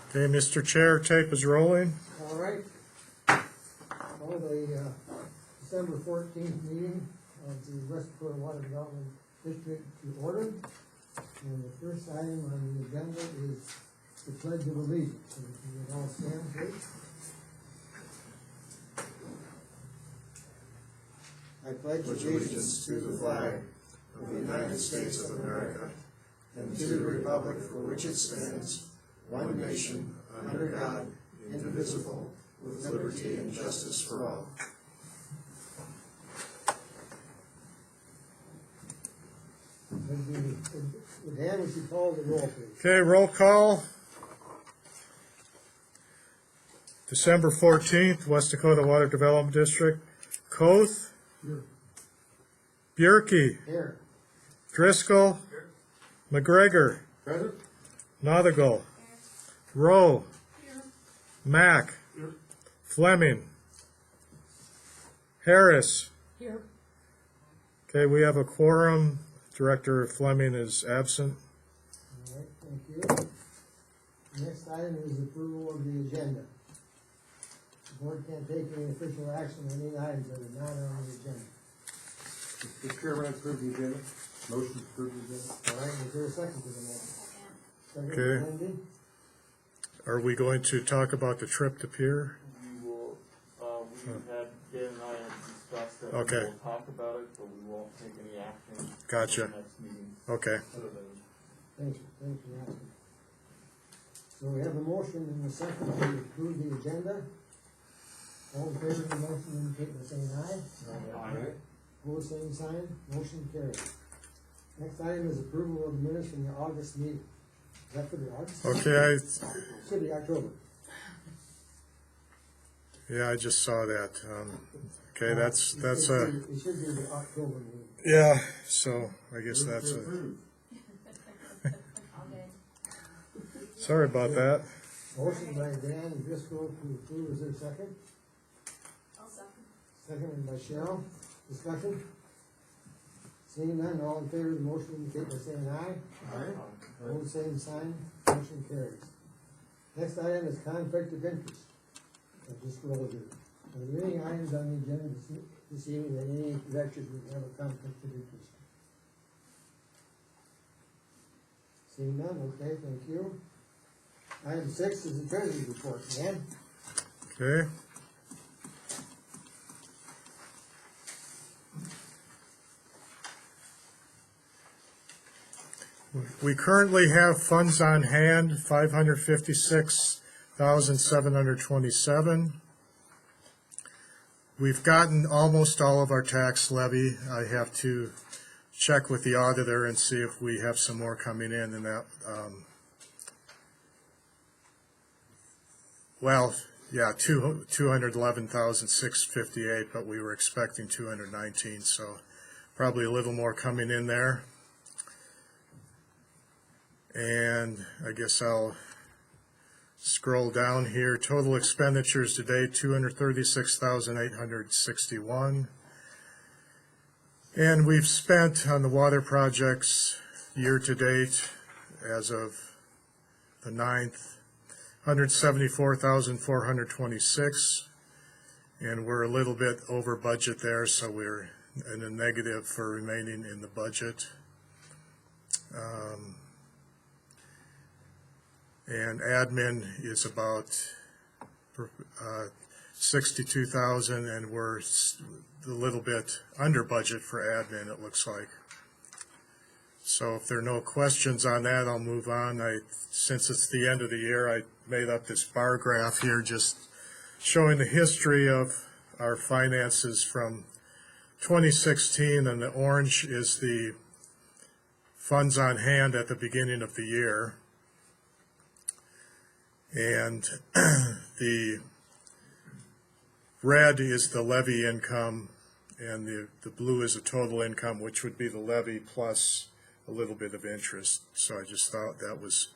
Okay, Mr. Chair, tape is rolling. All right. Call the December 14th meeting of the West Dakota Water Development District to order. And the first item on the agenda is the Pledge of Allegiance. So if you would all stand, please. I pledge allegiance to the flag of the United States of America and to the republic for which it stands, one nation, under God, indivisible, with liberty and justice for all. Dan, would you call the roll, please? Okay, roll call. December 14th, West Dakota Water Development District. Koth. Here. Bjerke. Here. Driscoll. Here. McGregor. Present. Nothigal. Rowe. Here. Mack. Here. Fleming. Harris. Here. Okay, we have a quorum. Director Fleming is absent. All right, thank you. The next item is approval of the agenda. The board can't take any official action on any items that are not on the agenda. Mr. Chairman, I approve the agenda. Motion to approve the agenda. All right, is there a second to the motion? Second, Okay. Wendy? Are we going to talk about the trip to Pier? We will, we had, Dan and I have discussed that. Okay. We will talk about it, but we won't take any action. Gotcha. At the next meeting, Okay. other than Thank you for asking. So we have a motion and a second to approve the agenda. All in favor of the motion indicate by saying aye. Aye. Opposed, same sign, motion carried. Next item is approval of the minutes from the August meeting. Is that for the August? Okay, Should be October. I just saw that. Okay, that's It should a, be the October meeting. yeah, so I guess that's a, sorry about that. Motion by Dan Driscoll to approve, is there a second? I'll second. Seconded by Cheryl, discussion? Seeing none, all in favor of the motion indicate by saying aye. Aye. Opposed, same sign, motion carries. Next item is conflict of interest. I just rolled it. Are there any items on the agenda this evening that any directors would have a conflict of interest? Seeing none, okay, thank you. Item 6 is the treasurer's report. Dan? Okay. We currently have funds on hand, $556,727. We've gotten almost all of our tax levy. I have to check with the auditor and see if we have some more coming in, and that, well, yeah, 211,658, but we were expecting 219, so probably a little more coming in there. And I guess I'll scroll down here. Total expenditures today, $236,861. And we've spent on the water projects year to date, as of the 9th, $174,426. And we're a little bit over budget there, so we're in a negative for remaining in the budget. And admin is about 62,000, and we're a little bit under budget for admin, it looks like. So if there are no questions on that, I'll move on. Since it's the end of the year, I made up this bar graph here just showing the history of our finances from 2016, and the orange is the funds on hand at the beginning of the year. And the red is the levy income, and the blue is the total income, which would be the levy plus a little bit of interest. So I just thought that was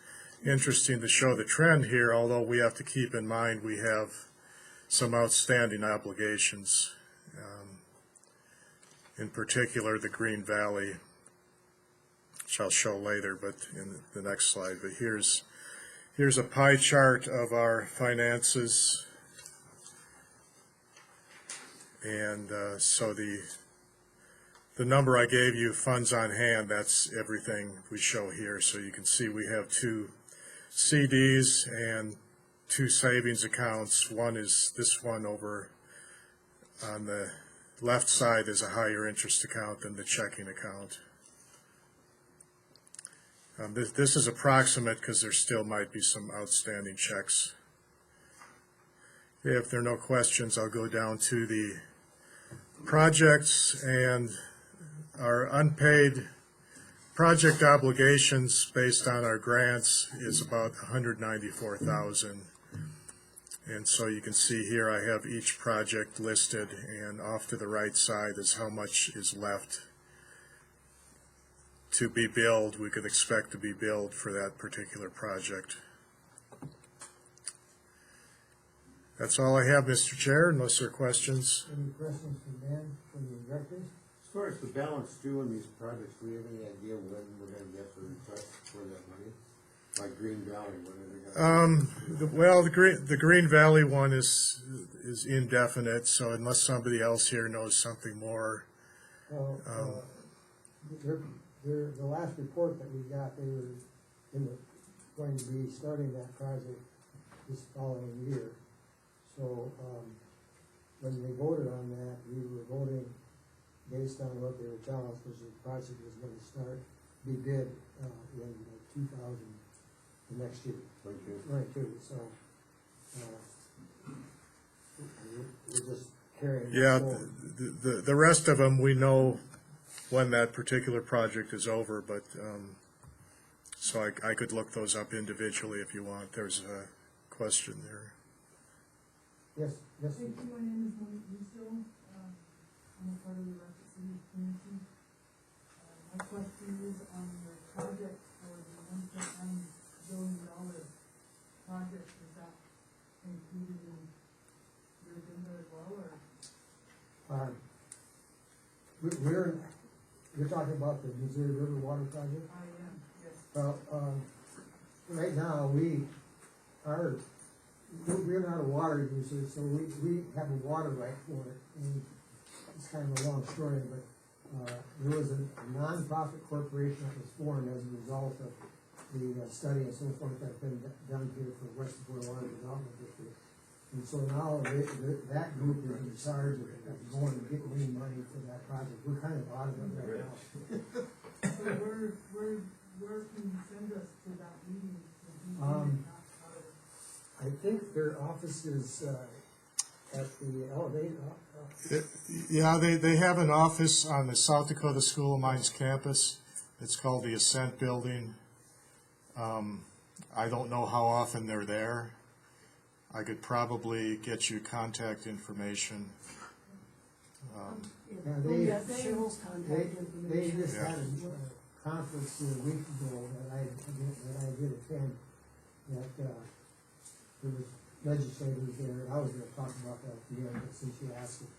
interesting to show the trend here, although we have to keep in mind we have some outstanding obligations, in particular the Green Valley, which I'll show later, but in the next slide. But here's Here's a pie chart of our finances. And so the number I gave you, funds on hand, that's everything we show here. So you can see we have 2 CDs and 2 savings accounts. One is this one over on the left side is a higher interest account than the checking account. This is approximate because there still might be some outstanding checks. If there are no questions, I'll go down to the projects, and our unpaid project obligations based on our grants is about $194,000. And so you can see here I have each project listed, and off to the right side is how much is left to be billed, we could expect to be billed for that particular project. That's all I have, Mr. Chair, unless there are questions. Any questions from Dan, from the directors? As far as the balance due in these projects, do we have any idea when we're gonna get the request for that money? Like Green Valley, when are they gonna? Well, the Green Valley one is indefinite, so unless somebody else here knows something more. Well, the last report that we got, they were going to be starting that project this following year. So, when they voted on that, we were voting based on what they were telling us, because the project was gonna start, be bid, in 2000, the next year. 22, so, we're just carrying. Yeah, forward. the rest of them, we know when that particular project is over, but, so I could look those up individually if you want. There's a question there. Yes, yes. Thank you, my name is Monique Russo. I'm a part of the Rapid City community. My question is on the project for the $1.9 billion project, is that included in your agenda as well, or? You're talking about the Missouri River Water Project? I am, yes. Well, right now, we're not a water user, so we have a water right for it, and it's kind of a long story, but there was a nonprofit corporation that was formed as a result of the study and so forth that's been done here for West Dakota Water Development District. And so now that group is in charge of going and getting money for that project. We're kind of out of it right now. So where can you send us to that meeting? I think their office is at the elevator. Yeah, they have an office on the South Dakota School of Mines campus. It's called the Ascent Building. I don't know how often they're there. I could probably get you contact information. Yeah, they just had a conference a week ago that I did attend, that there was legislators there. I was gonna talk about that at the end, but since you asked it,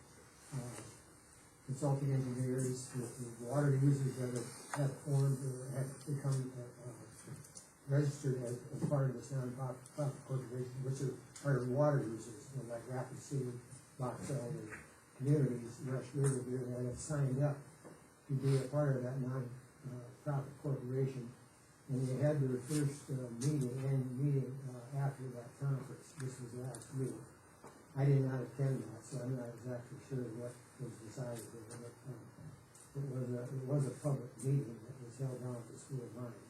consulting engineers, the water users that have formed or have become registered as part of this nonprofit corporation, which are water users, like Rapid City, Box Elder, communities, Rush River, that have signed up to be a part of that non-profit corporation. And they had their first annual meeting after that conference. This was last week. I did not attend that, so I'm not exactly sure what was decided there, but it was a public meeting that was held down at the School of Mines,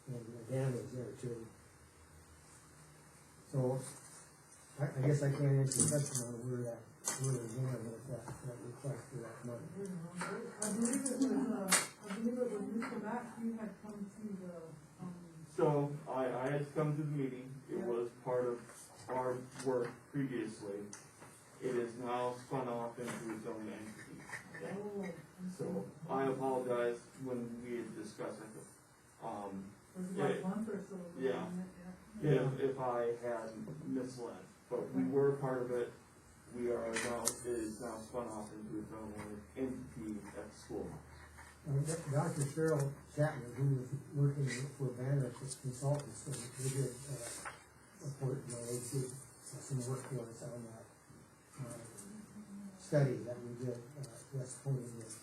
and Dan was there too. So I guess I can't answer the question on where they're going with that request for that money. I believe it was Mr. Mack, he had come to the, So I had come to the meeting. It was part of our work previously. It is now spun off into its own entity. So I apologize when we had discussed it. was it like a month or so ago? Yeah. If I had misled, but we were part of it. We are now, it is now spun off into its own entity at the school. Dr. Cheryl Chapman, who was working for Banner Consultants, so they did, report, they did some work for us on that, study that we did, West Point with.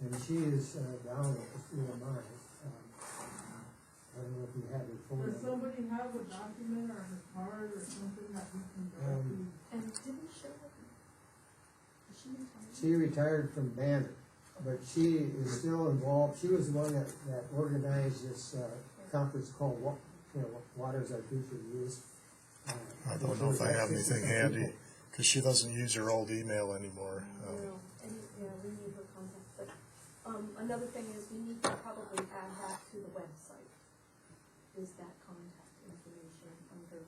And she is, down at the school of mine. I don't know if you have your phone Does number. somebody have a document or a card or something that we can directly? And didn't she, is she retired? She retired from Banner, but she is still involved. She was the one that organized this, conference called Water's Our Future Use. I don't know if I have anything handy, because she doesn't use her old email anymore. No, and, yeah, we need her contact, but, another thing is we need to probably add that to the website. Is that contact information under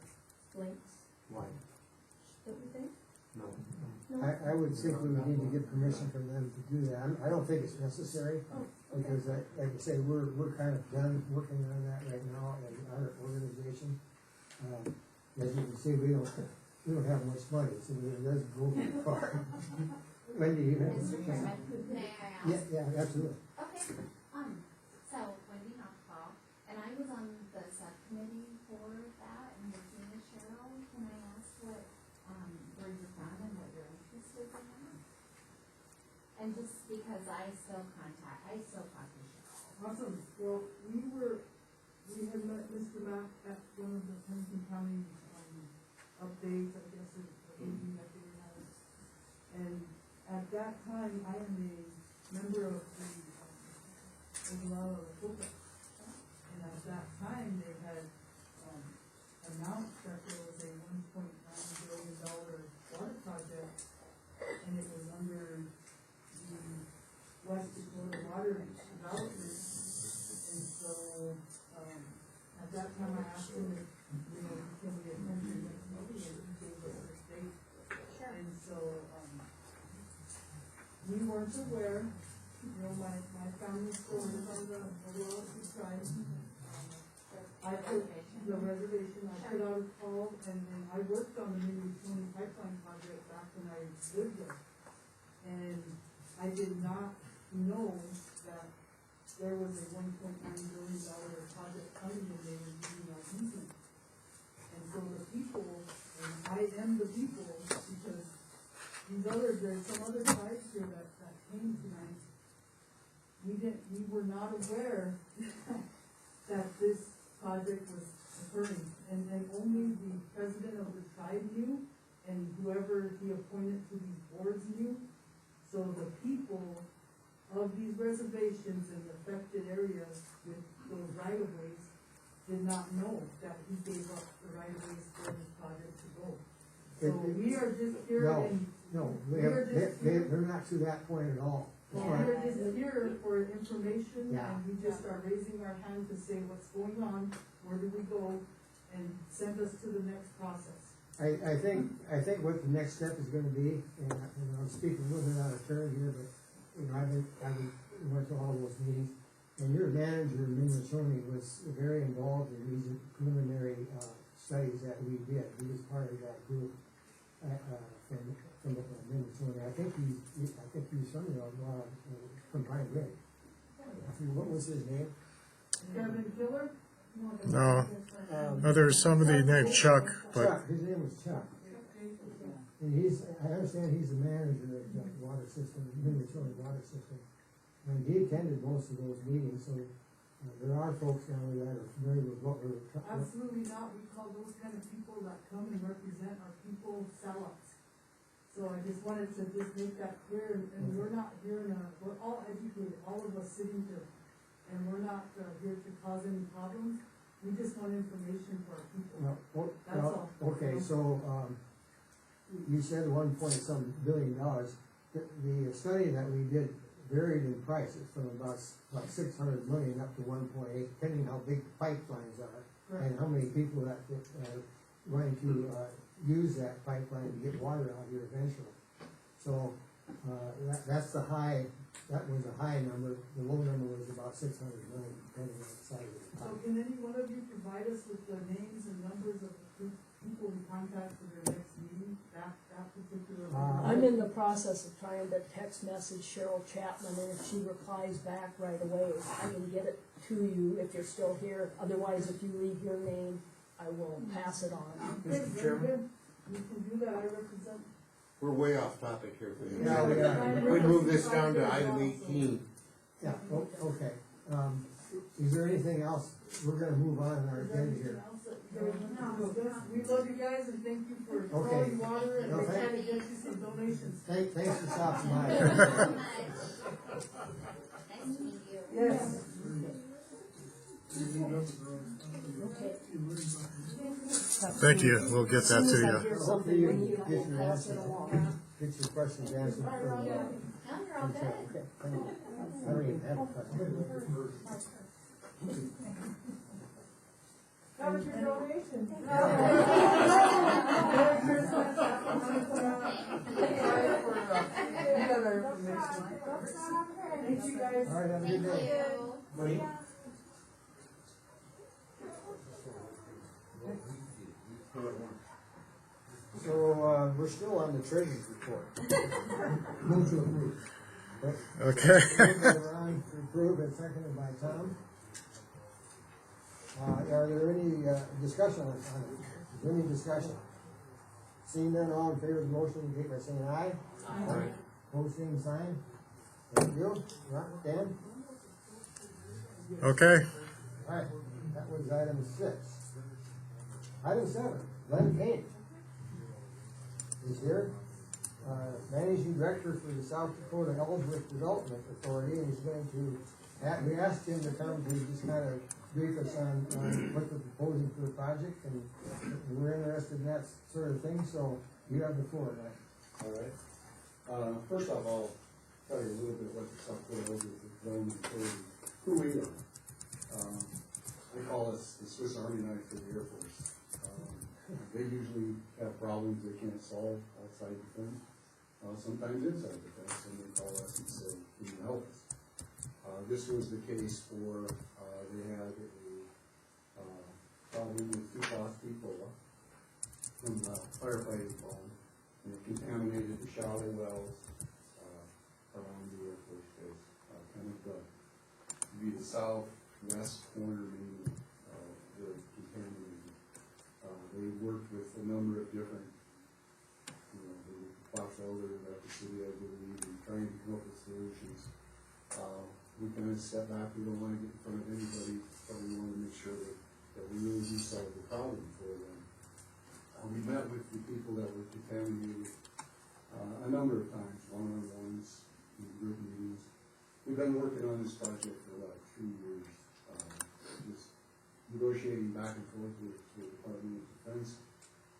links, Why? don't you think? No. No? I would think we would need to get permission from them to do that. I don't think it's necessary, Oh, okay. because like I say, we're kind of done working on that right now in our organization. As you can see, we don't have much money, so it doesn't go very far. Wendy, you have? Mr. Chairman, may I ask? Yeah, absolutely. Okay, so Wendy Hoffball, and I was on the subcommittee for that, and working with Cheryl, can I ask what, where you're from and what you're interested in that? And just because I still talk to Cheryl. Awesome, well, we had met Mr. Mack at one of the Pennington County, updates, I guess, or meeting that they had. And at that time, I am a member of the, overall of the Quagga. And at that time, they had, announced that there was a $1.9 billion water project, and it was under the West Dakota Water Development. And so, at that time, I asked him if, can we attend the next meeting, and he gave us a date. Sure. And so, we weren't aware, my family still lives on the lower east side. I put the reservation, I put out a call, and then I worked on the Mini Twenty pipeline project back when I lived there. And I did not know that there was a $1.9 billion project coming, and they were using our easement. And so the people, and I am the people, because there's some other tribes here that came tonight. We were not aware that this project was occurring, and only the president of the tribe knew, and whoever he appointed to these boards knew. So the people of these reservations and affected areas with those right-of-ways did not know that he gave up the right-of-ways for this project to go. So we are just here and. No, they're not to that point at all. Well, we're just here for information, Yeah. and we just are raising our hand to say what's going on, where do we go, and send us to the next process. I think what the next step is gonna be, and I'm speaking a little bit out of turn here, but, I went to all those meetings, and your manager, Minnesota, was very involved in these preliminary, studies that we did. He was part of that group, from Minnesota. I think he's from from Pine Ridge. What was his name? Kevin Killer? No, there's somebody named Chuck, but Chuck, his name was Chuck. And I understand he's the manager of the water system, Minnesota water system. And he attended most of those meetings, so there are folks down there that are familiar with what we're. Absolutely not, we call those kind of people that come and represent our people sellouts. So I just wanted to just make that clear, and we're not here we're all educated, all of us sitting here, and we're not here to cause any problems. We just want information for our people. That's all. Okay, so, you said $1.some billion. The study that we did varied in prices from about 600 million up to 1.8, depending how big the pipelines are, and how many people that are going to use that pipeline to get water out here eventually. So that's the high. That was a high number. The low number was about 600 million, depending on the size of the So pipe. can any one of you provide us with the names and numbers of the people we contact for their next meeting, that particular? I'm I'm in the process of trying to text message Cheryl Chapman, and if she replies back right away, I can get it to you if you're still here. Otherwise, if you leave your name, I will pass it on. Mr. Chairman? You can do that, I represent. We're way off topic here for you. Yeah, we are. We move this down to item 18. Yeah, okay. Is there anything else? We're gonna move on in our agenda here. We love you guys and thank you for throwing water and No, we're thank- trying to get you some donations. Thanks for stopping by. Nice to meet you. Yes. Okay. Thank you, we'll get that to you. Hopefully you can get your answer, get your questions answered. No, you're all good. Okay, thank you. I don't even have a question. That was your donation. Thank you guys. All right, have a good day. Thank you. So, we're still on the treasurer's report. Move to approve. Okay. Moved by Ron to approve and seconded by Tom. Are there any, discussion on it? Is there any discussion? Seeing none, all in favor of the motion, indicate by saying aye. Aye. Pose same sign. Thank you. Ron, Dan? Okay, All right, that was item 6. Item 7, Glenn Kane is here, Managing Director for the South Dakota Ellsworth Development Authority, and he's going to, we asked him to come to just kind of brief us on what they're proposing for the project, and we're interested in that sort of thing, so you have the floor, Glenn. All right. First off, I'll tell you a little bit what the South Dakota Ellsworth Development Authority, who we are. They call us the Swiss Army knife for the Air Force. They usually have problems they can't solve outside defense, sometimes inside defense, and they call us and say, can you help us? This was the case for, they had a problem with 2-phos Ebola from firefighting foam, and it contaminated the shallow wells around the Air Force Base, kind of be the southwest corner, maybe, where it contaminated. They worked with a number of different, the Fox Elder, the city, I believe, and trying to come up with solutions. We kind of step back, we don't want to get in front of anybody, but we want to make sure that we really do solve the problem for them. We met with the people that were contaminated a number of times, one-on-ones, group meetings. We've been working on this project for about 2 years, just negotiating back and forth with the Department of Defense,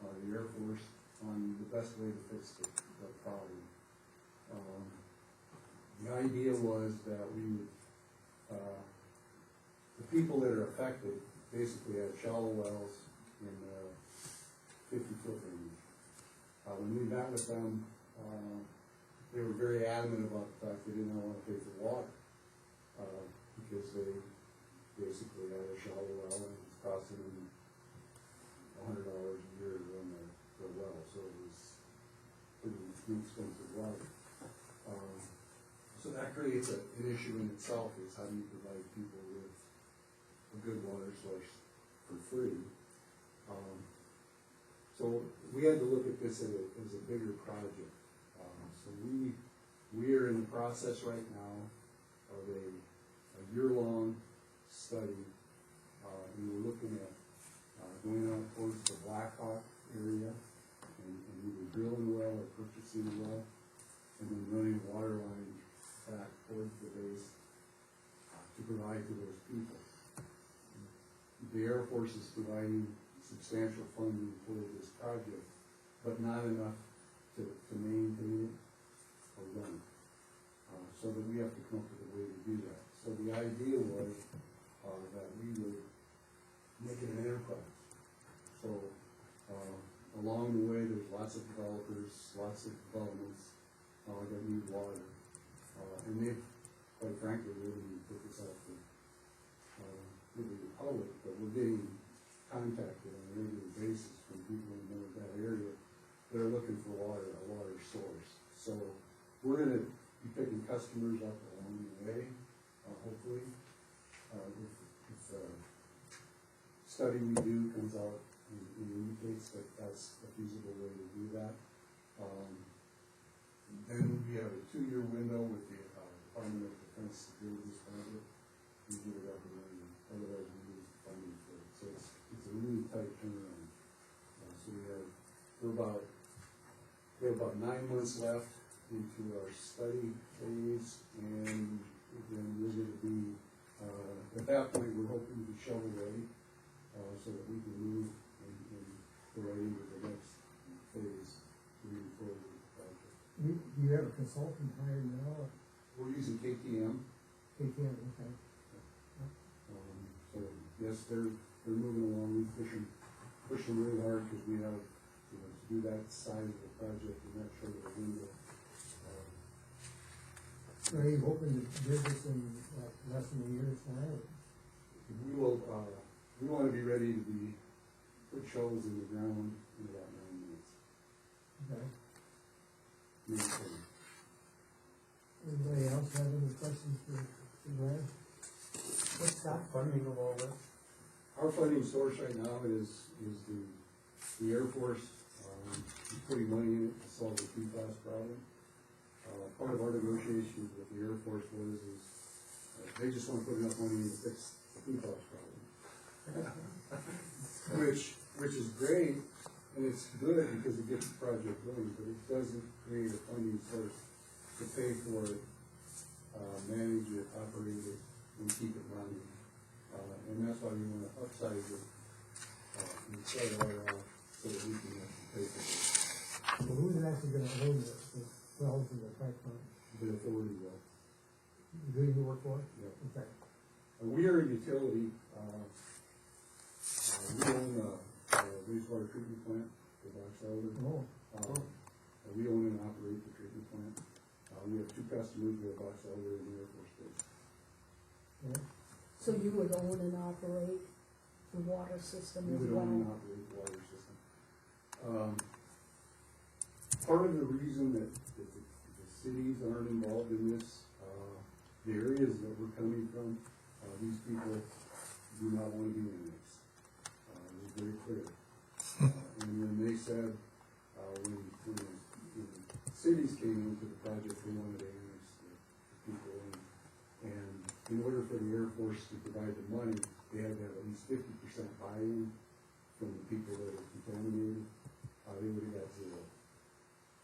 the Air Force, on the best way to fix the problem. The idea was that we would, the people that are affected basically have shallow wells in 50-foot range. When we met with them, they were very adamant about the fact they did not want to pay for water, because they basically had a shallow well and it was costing them $100 a year to run the well, so it was pretty expensive water. So that creates an issue in itself, is how do you provide people with a good water source for free? So we had to look at this as a bigger project. So we are in the process right now of a year-long study, and we're looking at going out towards the Blackhawk area and either drilling a well or purchasing a well, and then running a water line back towards the base to provide to those people. The Air Force is providing substantial funding for this project, but not enough to maintain it or run it. So that we have to come up with a way to do that. So the idea was that we would make it an enterprise. So along the way, there's lots of developers, lots of developments that need water. And they've, quite frankly, really put this out to the public, but we're getting contacted on a regular basis from people in that area that are looking for water, a water source. So we're gonna be picking customers up along the way, hopefully. If the study we do comes out and indicates that that's a feasible way to do that. Then we have a 2-year window with the Department of Defense to do this project. We get it up and running, otherwise we lose funding for it. So it's a really tight turnaround. So we have about 9 months left into our study phase, and then we're going to be, at that point, we're hoping to be shovel ready, so that we can move and go right into the next phase, moving forward with the project. Do you have a consultant hired now? We're using KTM. KTM, okay. So yes, they're moving along, we're pushing really hard because we have, to do that size of the project in that short of a window. Are you hoping to do this in less than a year's time? We will, we want to be ready to put shovels in the ground in about 9 minutes. Okay. Okay. Anybody else have any questions for Brad? What's that funding of all this? Our funding source right now is the Air Force, putting money in it to solve the PFAS problem. Part of our negotiations with the Air Force is they just want to put enough money in to fix the PFAS problem. which is great, and it's good because it gets the project going, but it doesn't create a funding source to pay for it, manage it, operate it, and keep it running. And that's why we want to upsize it, and set it all off so that we can actually pay for it. So who's actually gonna own the wells in the pipeline? The authority will. Who do you work for? Yep. Okay. We are a utility, we own a wastewater treatment plant, the Box Elder. Oh, We own and operate the treatment plant. We have 2 customers, we have Box Elder and the Air Force Base. yeah. So you would own and operate the water system We as would own and well? operate the water system. Part of the reason that the cities aren't involved in this, the areas that we're coming from, these people do not want to be in this. It's very clear. And when they said, when the cities came into the project, they wanted to annex the people in. And in order for the Air Force to provide the money, they had to have at least 50% buy-in from the people that are contaminated. They would have got 0.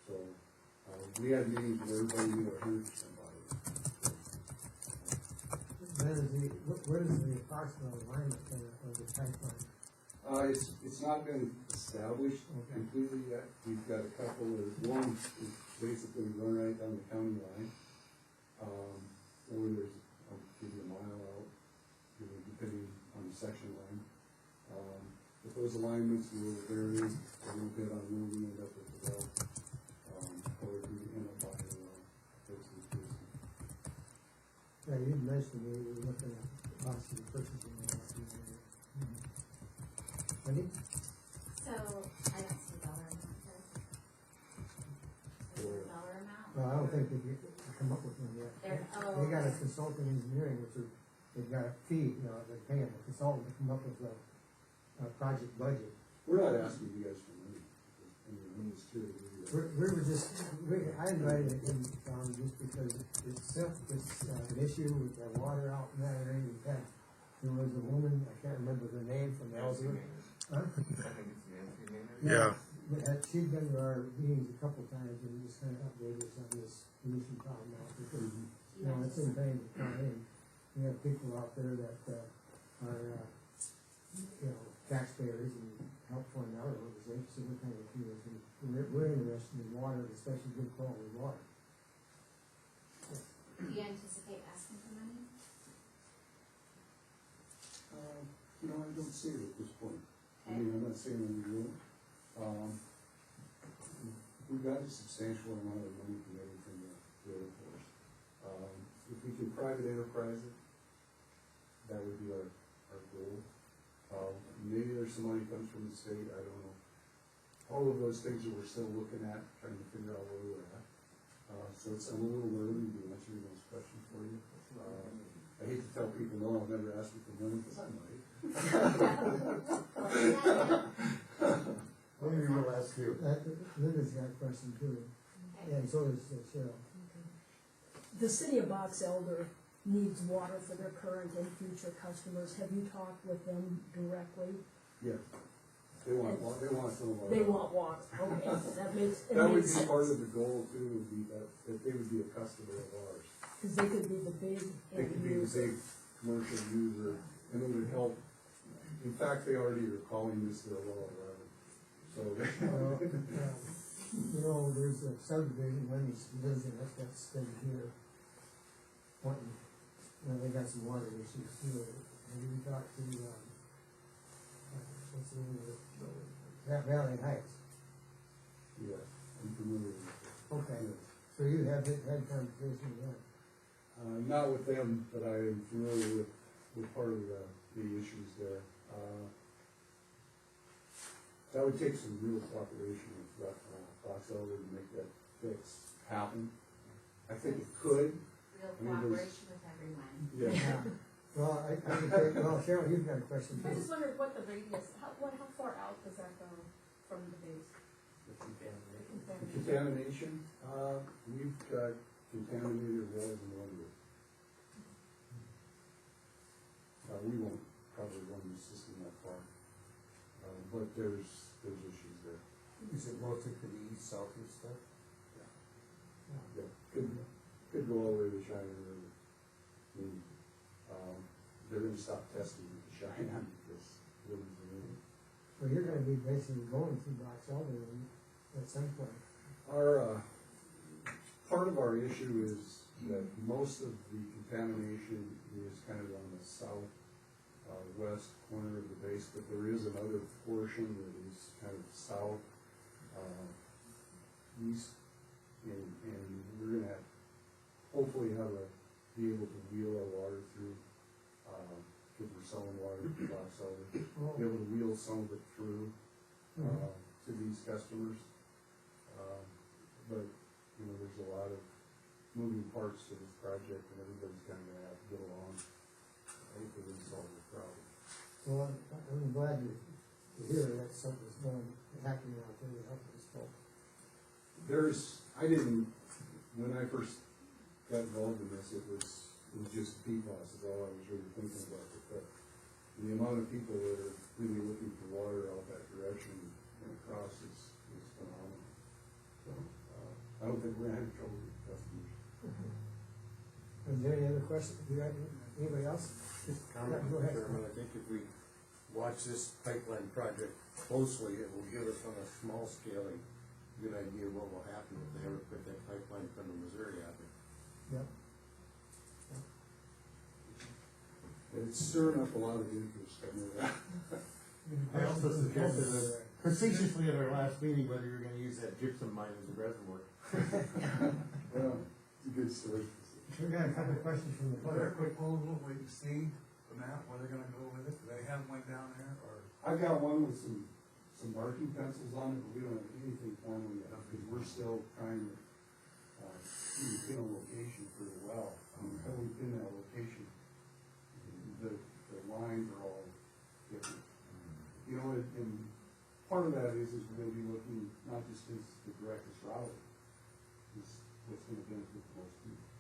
So, we had meetings where everybody knew 100% buy-in. What is the approximate alignment of the pipeline? It's not been established completely yet. We've got a couple of, one is basically run right down the county line. Or there's, I'll give you a mile out, depending on the section line. But those alignments will vary a little bit on where we end up with the well. Or if we end up buying a well. Yeah, you mentioned we were looking at possibly purchasing that. Wendy? So, I don't see dollar amount here. Is there a dollar amount? Well, I don't think they've come up with one yet. They got a consultant engineering, they've got a fee, they're paying a consultant to come up with a project budget. We're not asking you guys for money. I mean, it's true. I invited him down just because it's an issue with the water out in that area. There was a woman, I can't remember her name, from Ellsworth. Huh? I think it's Nancy Maynard. Yeah. But she'd been to our meetings a couple of times and just kind of updated us on this pollution problem out because, it's in vain to come in. We have people out there that, are, taxpayers and help fund our organization, so we're kind of curious. We're interested in water, especially good quality water. Do you anticipate asking for money? I don't see it at this point. I mean, I'm not saying that we won't. We've got a substantial amount of money committed from the Air Force. If we can private enterprise it, that would be our goal. Maybe there's some money comes from the state, I don't know. All of those things that we're still looking at, trying to figure out where we're at. So it's a little early to answer those questions for you. I hate to tell people, no, I'll never ask you for money, because I might. Maybe we'll ask you. Linda's got a question too, and so does Cheryl. The city of Box Elder needs water for their current and future customers. Have you talked with them directly? Yeah. They want some of our. They want water, okay, that makes, it That would makes be part sense. of the goal too, would be that they would be a customer of ours. Cause they could be the big They end could be the user. big commercial user, and it would help. In fact, they already are calling this their well eleven. So they. Well, you know, there's a subdivision, Lenny's division, that's been here. Pointing, you know, they got some water issues too. Have you talked to, what's the name of it? Valley Heights. Yeah, I'm familiar with it. Okay, so you have had conversation with them. Not with them, but I am familiar with part of the issues there. That would take some real cooperation with Box Elder to make that fix happen. I think it could. Real I mean, there's- cooperation with everyone. Yeah. Well, I would say, well, Cheryl, you've got a question I too. just wondered what the radius, how far out does that go from the base? The contamination, we've got contaminated wells in Wonder. We won't probably run the system that far, but there's issues there. Is it mostly to the east, south and stuff? Yeah, could go all the way to China River. I mean, they're gonna stop testing with the Cheyenne because river's removed. So you're gonna be basically going through Box Elder at some point. Our, part of our issue is that most of the contamination is kind of on the south, west corner of the base, but there is another portion that is kind of south, east, and we're gonna hopefully be able to wheel our water through, because we're selling water to Box Elder, be able to wheel some of it through, to these customers. But, you know, there's a lot of moving parts to this project, and everybody's kind of gonna have to get along. Hopefully we solve the problem. Well, I'm glad to hear that something's happening out there to help this folk. When I first got involved in this, it was just PFAS is all I was really thinking about. But the amount of people that are really looking for water out that direction and across is phenomenal. So, I don't think we're gonna have trouble with customers. Is there any other questions? Do you have anybody else? Just Comment, go ahead. Chairman, I think if we watch this pipeline project closely, it will give us on a small scale a good idea of what will happen if they ever put that pipeline from the Missouri out there. Yeah. It's stirring up a lot of interest, I know that. I also suggested facetiously at our last meeting whether you're gonna use that gypsum mine as a reservoir. Well, it's a good story. We got a couple of questions from the Well, they're public. quick, we'll wait and see the map, where they're gonna go with it, do they have one down there, or? I've got one with some marking pencils on it, but we don't have anything formal yet, because we're still trying to, pin a location for the well. Until we pin that location, the lines are all different. You know, and part of that is we're gonna be looking, not just as the directest route, is what's gonna benefit the most people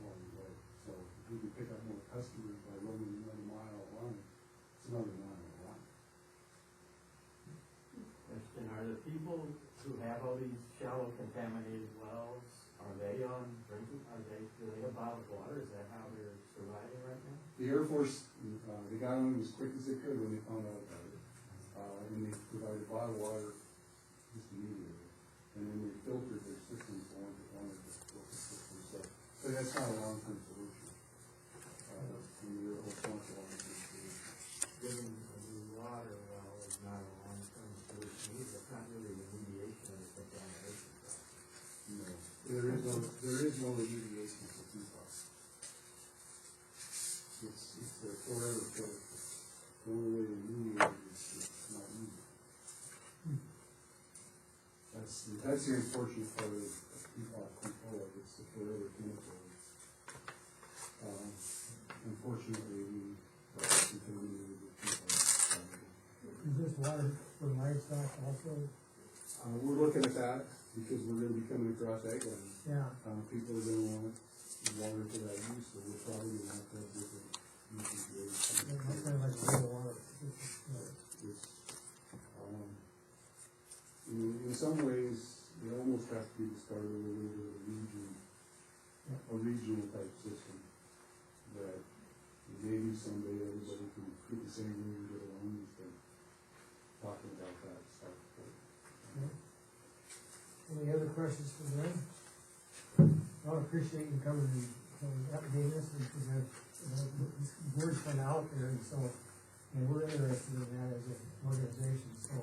along the way. So if we can pick up more customers by running another mile of line, it's another mile of line. Question, are the people who have all these shallow contaminated wells, are they on drinking, do they have bottled water, is that how they're surviving right now? The Air Force, they got on it as quick as they could when they found out about it. And they provided bottled water just immediately. And then we filtered their systems for one of the filter systems. So that's not a long-term solution. And the Air Force wants a long-term solution. Getting a new water well is not a long-term solution either, it's not really remediation of the contamination. No, there is no remediation for PFAS. It's a forever fix. The only way to remediate it is not use it. That's the unfortunate part of it's the forever chemical. Unfortunately, we contaminated with PFAS. Is this water for livestock also? We're looking at that because we're gonna be coming across ag land. Yeah. People are gonna want water for that use, so we're probably gonna have to have different uses there. That's kind of like real water. It's, in some ways, it almost has to be the start of a little bit of a regional type system. That maybe someday everybody can get the same way we get along instead of talking about that stuff. Any other questions for them? I appreciate you coming and updating us, because this word's been out there, and so, and we're interested in that as an organization, so.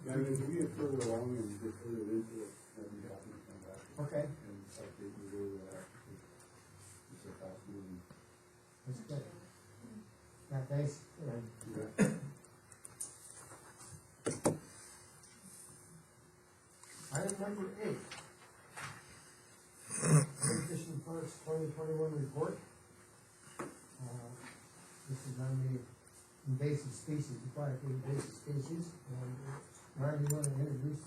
Yeah, I mean, we get further along and get further into it, then we have to come back. Okay. And update you where we're at. It's a fast moving. That's good. Yeah, thanks. Yeah. Item number 8. Fish and Parks 2021 report. This is on the invasive species, aquatic invasive species. Ryan, you want to introduce?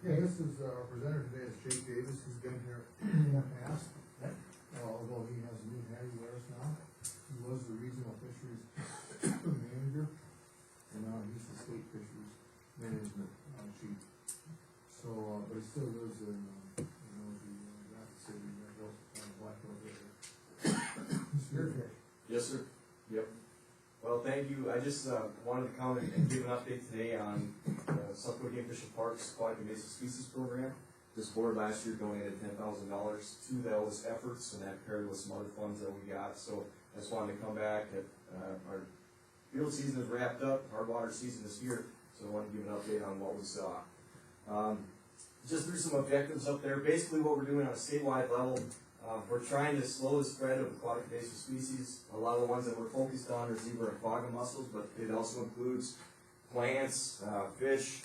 Yeah, this is, our presenter today is Jake Davis, who's been here in the past. Although he has a new hat he wears now. He was the regional fisheries manager, and now he's the state fisheries management chief. So, but he still lives in, the Rapid City, Black Hills area. Your fish. Yes, sir. Yep. Well, thank you. I just wanted to come and give an update today on South Dakota Game Fish and Parks Aquatic Invasive Species Program. This board last year donated $10,000 to those efforts, and that paired with some other funds that we got. So I just wanted to come back. Our field season is wrapped up. Our water season is here. So I wanted to give an update on what we saw. Just threw some objectives up there. Basically what we're doing on a statewide level, we're trying to slow the spread of aquatic invasive species. A lot of the ones that we're focused on are zebra and quagga mussels, but it also includes plants, fish,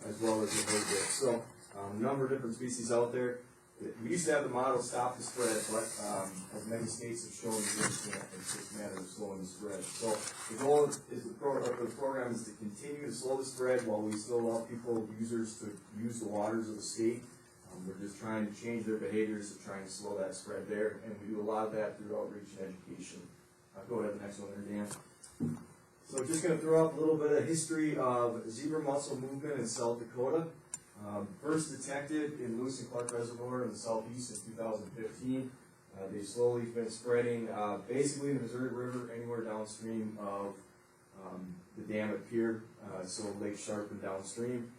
as well as invertebrates. So a number of different species out there. We used to have the model stop the spread, but as many states have shown, we really can't. It's just a matter of slowing the spread. So the goal is the program is to continue to slow the spread while we still allow people, users, to use the waters of the state. We're just trying to change their behaviors to try and slow that spread there, and we do a lot of that through outreach and education. Go ahead to the next one there, Dan. So just going to throw up a little bit of history of zebra mussel movement in South Dakota. First detected in Lewis and Clark Reservoir in the southeast in 2015. They've slowly been spreading basically in the Missouri River anywhere downstream of the dam at Pier, so Lake Sharp and downstream.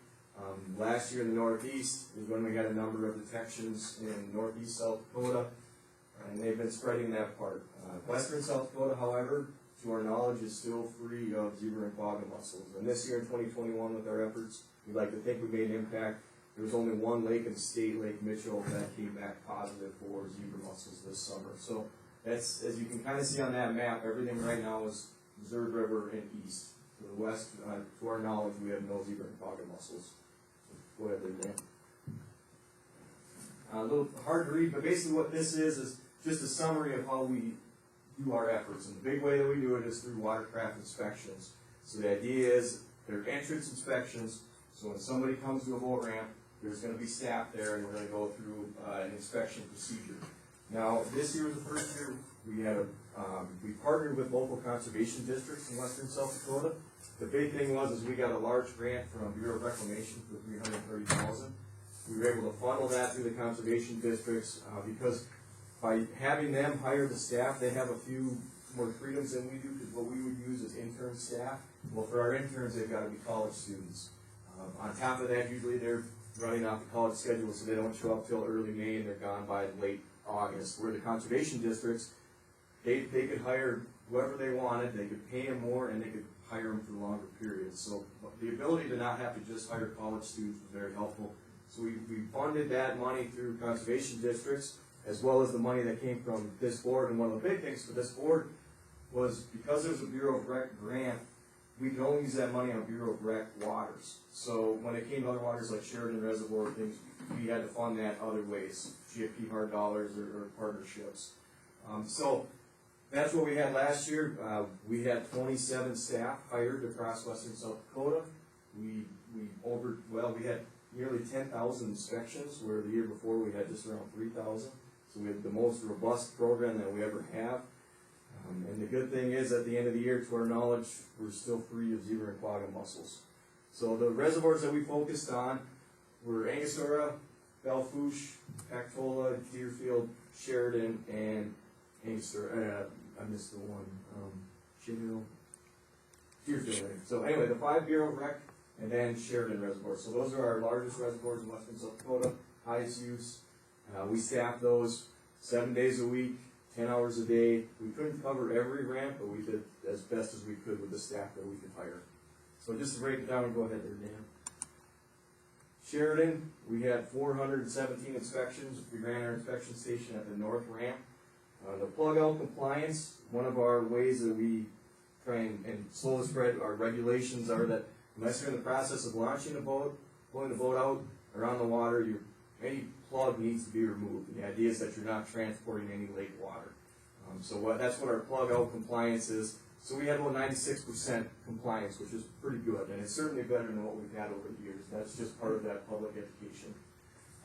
Last year in the northeast is when we had a number of detections in northeast South Dakota, and they've been spreading that part. Western South Dakota, however, to our knowledge, is still free of zebra and quagga mussels. And this year in 2021 with our efforts, we'd like to think we made an impact. There was only one lake in the state, Lake Mitchell, that came back positive for zebra mussels this summer. So that's, as you can kind of see on that map, everything right now is Missouri River and east. To the west, to our knowledge, we have no zebra and quagga mussels. Go ahead there, Dan. A little hard to read, but basically what this is just a summary of how we do our efforts. And the big way that we do it is through Watercraft Inspections. So the idea is they're entrance inspections. So when somebody comes to a boat ramp, there's going to be staff there, and we're going to go through an inspection procedure. Now, this year was the first year we had we partnered with local conservation districts in western South Dakota. The big thing was we got a large grant from Bureau of Reclamation for $330,000. We were able to funnel that through the conservation districts because by having them hire the staff, they have a few more freedoms than we do, because what we would use is intern staff. Well, for our interns, they've got to be college students. On top of that, usually they're running off the college schedule, so they don't show up till early May and they're gone by late August. Where the conservation districts, they could hire whoever they wanted, they could pay them more, and they could hire them for longer periods. So the ability to not have to just hire college students was very helpful. So we funded that money through conservation districts, as well as the money that came from this board. And one of the big things for this board was, because there's a Bureau of Rec grant, we could only use that money on Bureau of Rec waters. So when it came to other waters like Sheridan Reservoir, things, we had to fund that other ways, GFP hard dollars or partnerships. So that's what we had last year. We had 27 staff hired across western South Dakota. We had nearly 10,000 inspections, where the year before we had just around 3,000. So we have the most robust program that we ever have. And the good thing is, at the end of the year, to our knowledge, we're still free of zebra and quagga mussels. So the reservoirs that we focused on were Angostura, Belfouche, Pactola, Deerfield, Sheridan, and Angostura. I missed the one. Deerfield. So anyway, the 5 Bureau of Rec, and then Sheridan Reservoir. So those are our largest reservoirs in western South Dakota, highest use. We staff those 7 days a week, 10 hours a day. We couldn't cover every ramp, but we did as best as we could with the staff that we could hire. So just to break it down, go ahead there, Dan. Sheridan, we had 417 inspections. We ran our inspection station at the north ramp. The Plugout Compliance, one of our ways that we try and slowly spread our regulations are that unless you're in the process of launching a boat, pulling the boat out around the water, any plug needs to be removed. And the idea is that you're not transporting any lake water. That's what our Plugout Compliance is. So we had about 96% compliance, which is pretty good, and it's certainly better than what we've had over the years. That's just part of that public education.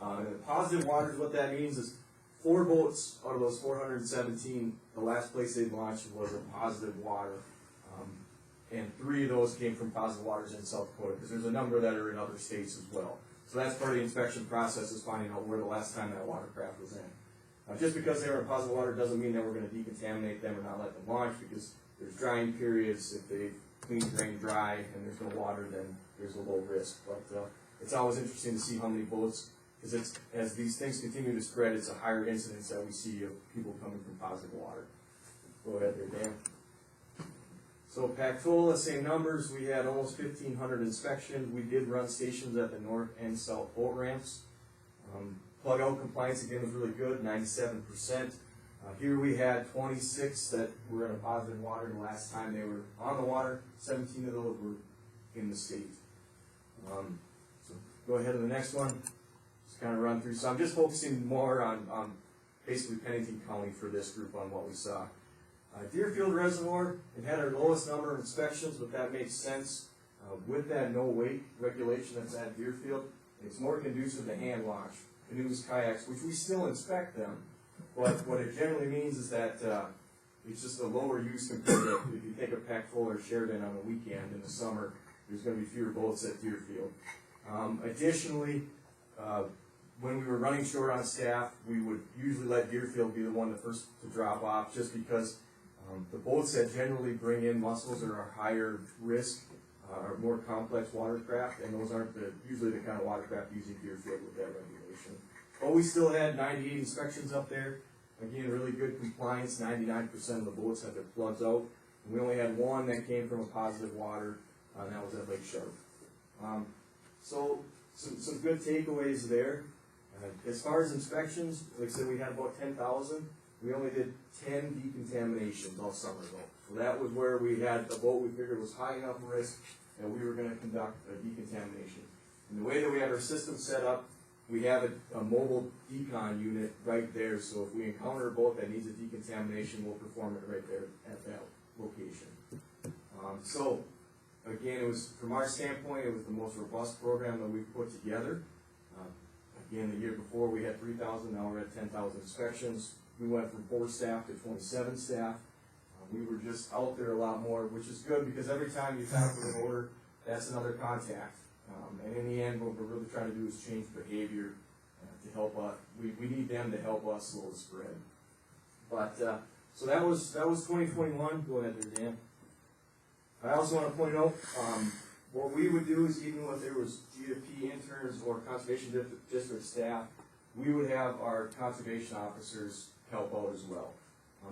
And the positive waters, what that means is 4 boats out of those 417, the last place they launched was a positive water. And 3 of those came from positive waters in South Dakota, because there's a number that are in other states as well. So that's part of the inspection process, is finding out where the last time that watercraft was in. Just because they were in positive water doesn't mean that we're going to decontaminate them or not let them launch, because there's drying periods. If they clean, drain, dry, and there's no water, then there's a low risk. But it's always interesting to see how many boats, because as these things continue to spread, it's a higher incidence that we see of people coming from positive water. Go ahead there, Dan. So Pactola, same numbers. We had almost 1,500 inspections. We did run stations at the north and south boat ramps. Plugout Compliance again was really good, 97%. Here we had 26 that were in a positive water the last time they were on the water. 17 of those were in the state. So go ahead to the next one. Just kind of run through. So I'm just focusing more on basically Pennington County for this group on what we saw. Deerfield Reservoir, it had our lowest number of inspections, but that makes sense. With that no wake regulation that's at Deerfield, it's more conducive to hand launch, canoes, kayaks, which we still inspect them. But what it generally means is that it's just a lower use compared to if you take a Pactola or Sheridan on a weekend in the summer, there's going to be fewer boats at Deerfield. Additionally, when we were running short on staff, we would usually let Deerfield be the one the first to drop off, just because the boats that generally bring in mussels are higher risk, are more complex watercraft, and those aren't usually the kind of watercraft using Deerfield with that regulation. But we still had 98 inspections up there. Again, really good compliance. 99% of the boats had their plugs out. And we only had 1 that came from a positive water, and that was at Lake Sharp. So some good takeaways there. As far as inspections, like I said, we had about 10,000. We only did 10 decontaminations all summer though. So that was where we had a boat we figured was high enough risk that we were going to conduct a decontamination. And the way that we have our system set up, we have a mobile decon unit right there, so if we encounter a boat that needs a decontamination, we'll perform it right there at that location. So again, it was, from our standpoint, it was the most robust program that we've put together. Again, the year before we had 3,000, now we're at 10,000 inspections. We went from 4 staff to 27 staff. We were just out there a lot more, which is good, because every time you talk with an odor, that's another contact. And in the end, what we're really trying to do is change behavior to help us. We need them to help us slow the spread. But so that was 2021. Go ahead there, Dan. I also want to point out what we would do is, even when there was GFP interns or conservation district staff, we would have our conservation officers help out as well.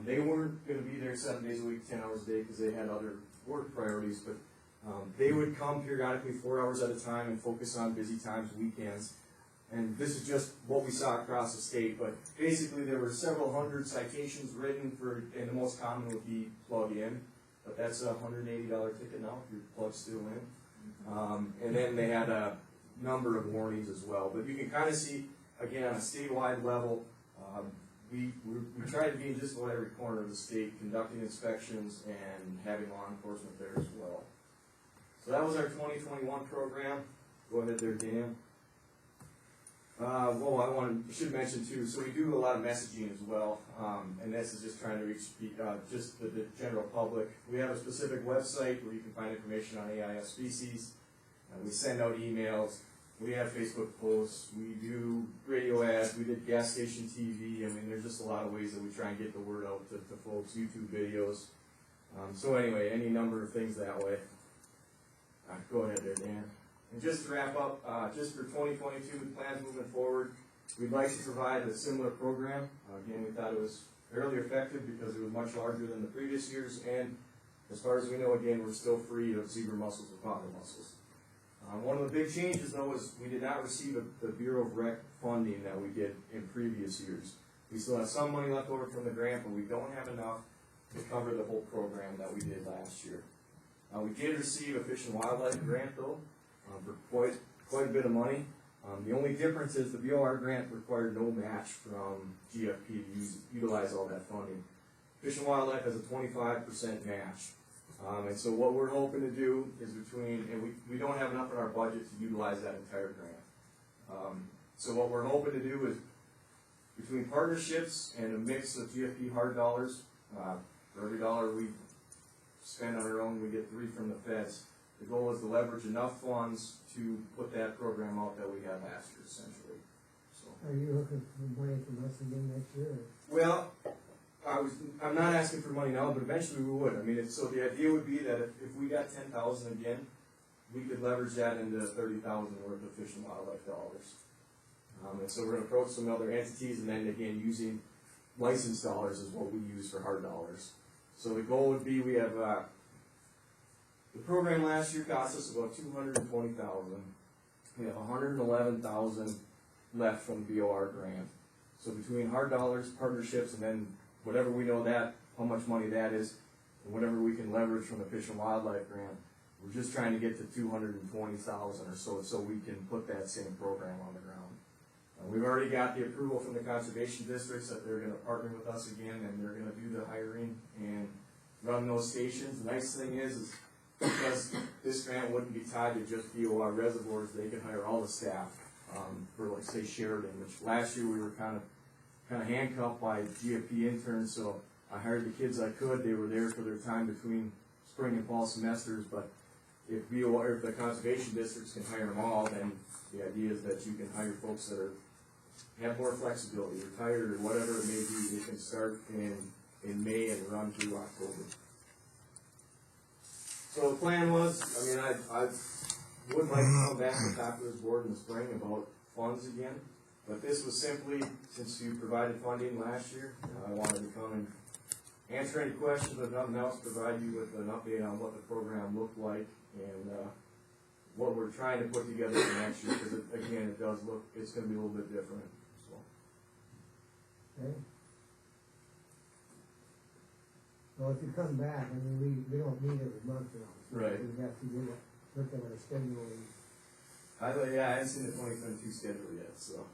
They weren't going to be there 7 days a week, 10 hours a day, because they had other work priorities, but they would come periodically 4 hours at a time and focus on busy times, weekends. And this is just what we saw across the state, but basically there were several hundred citations written for, and the most common would be plug in. but that's a $180 ticket now if your plug's still in. And then they had a number of warnings as well, but you can kind of see, again, on a statewide level, we try to be in just about every corner of the state, conducting inspections and having law enforcement there as well. So that was our 2021 program. Go ahead there, Dan. Should mention too, so we do a lot of messaging as well, and this is just trying to reach just the general public. We have a specific website where you can find information on AIS species. We send out emails. We have Facebook posts. We do radio ads. We did gas station TV. I mean, there's just a lot of ways that we try and get the word out to folks. YouTube videos. So anyway, any number of things that way. Go ahead there, Dan. And just to wrap up, just for 2022 with plans moving forward, we'd like to provide a similar program. Again, we thought it was fairly effective because it was much larger than the previous years, and as far as we know, again, we're still free of zebra mussels and quagga mussels. One of the big changes, though, is we did not receive the Bureau of Rec funding that we did in previous years. We still have some money left over from the grant, but we don't have enough to cover the whole program that we did last year. We did receive a Fish and Wildlife grant, though, for quite a bit of money. The only difference is the BOR grant required no match from GFP to utilize all that funding. Fish and Wildlife has a 25% match. And so what we're hoping to do is we don't have enough in our budget to utilize that entire grant. So what we're hoping to do is between partnerships and a mix of GFP hard dollars, for every dollar we spend on our own, we get 3 from the feds. The goal is to leverage enough funds to put that program out that we had last year, essentially. So. Are you looking for money from us again next year? Well, I'm not asking for money now, but eventually we would. I mean, so the idea would be that if we got 10,000 again, we could leverage that into 30,000 worth of Fish and Wildlife dollars. And so we're going to approach some other entities, and then again, using licensed dollars is what we use for hard dollars. So the goal would be we have the program last year cost us about $220,000. We have $111,000 left from the BOR grant. So between hard dollars, partnerships, and then whatever we know how much money that is, and whatever we can leverage from the Fish and Wildlife grant, we're just trying to get to $220,000 or so we can put that same program on the ground. We've already got the approval from the conservation districts that they're going to partner with us again, and they're going to do the hiring and run those stations. The nice thing is because this grant wouldn't be tied to just BOR reservoirs, they can hire all the staff for, like, say, Sheridan, which last year we were kind of handcuffed by GFP interns, so I hired the kids I could. They were there for their time between spring and fall semesters, but if the conservation districts can hire them all, then the idea is that you can hire folks that have more flexibility, retired or whatever it may be. They can start in May and run through October. So the plan was, I mean, I would like to come back and talk to this board in the spring about funds again, but this was simply, since you provided funding last year, I wanted to come and answer any questions, but nothing else, provide you with an update on what the program looked like and what we're trying to put together for next year, because again, it's going to be a little bit different. So. Okay. Well, if you come back, I mean, we don't meet every month now. So Right. we have to look at our schedule. I haven't seen the 2022 schedule yet, so.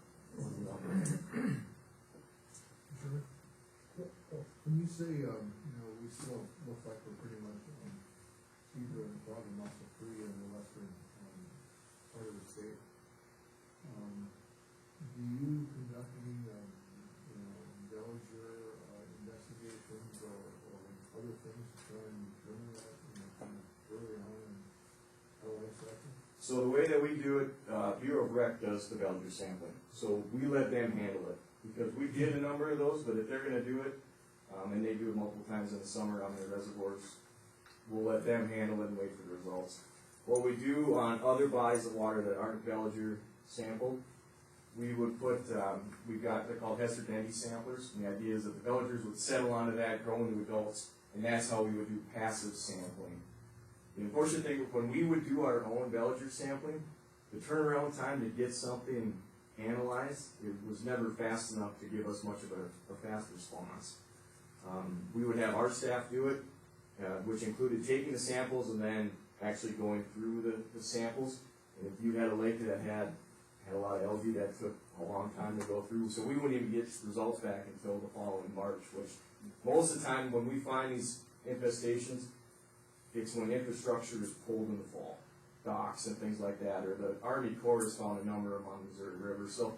When you say, we still look like we're pretty much either in quagga mussel free in the western part of the state, do you conduct any, villager investigations or other things to try and determine that, kind of early on in our life cycle? So the way that we do it, Bureau of Rec does the villager sampling. So we let them handle it, because we did a number of those, but if they're gonna do it, and they do it multiple times in the summer on their reservoirs, we'll let them handle it and wait for the results. What we do on other bodies of water that aren't villager sampled, we would put, they're called Hester Dendy samplers, and the idea is that the villagers would settle onto that, grow into adults, and that's how we would do passive sampling. The unfortunate thing, when we would do our own villager sampling, the turnaround time to get something analyzed, it was never fast enough to give us much of a fast response. We would have our staff do it, which included taking the samples and then actually going through the samples. And if you had a lake that had a lot of algae, that took a long time to go through. So we wouldn't even get results back until the following March, which most of the time when we find these infestations, it's when infrastructure is pulled in the fall, docks and things like that, or the Army Corps has found a number along the Missouri River. So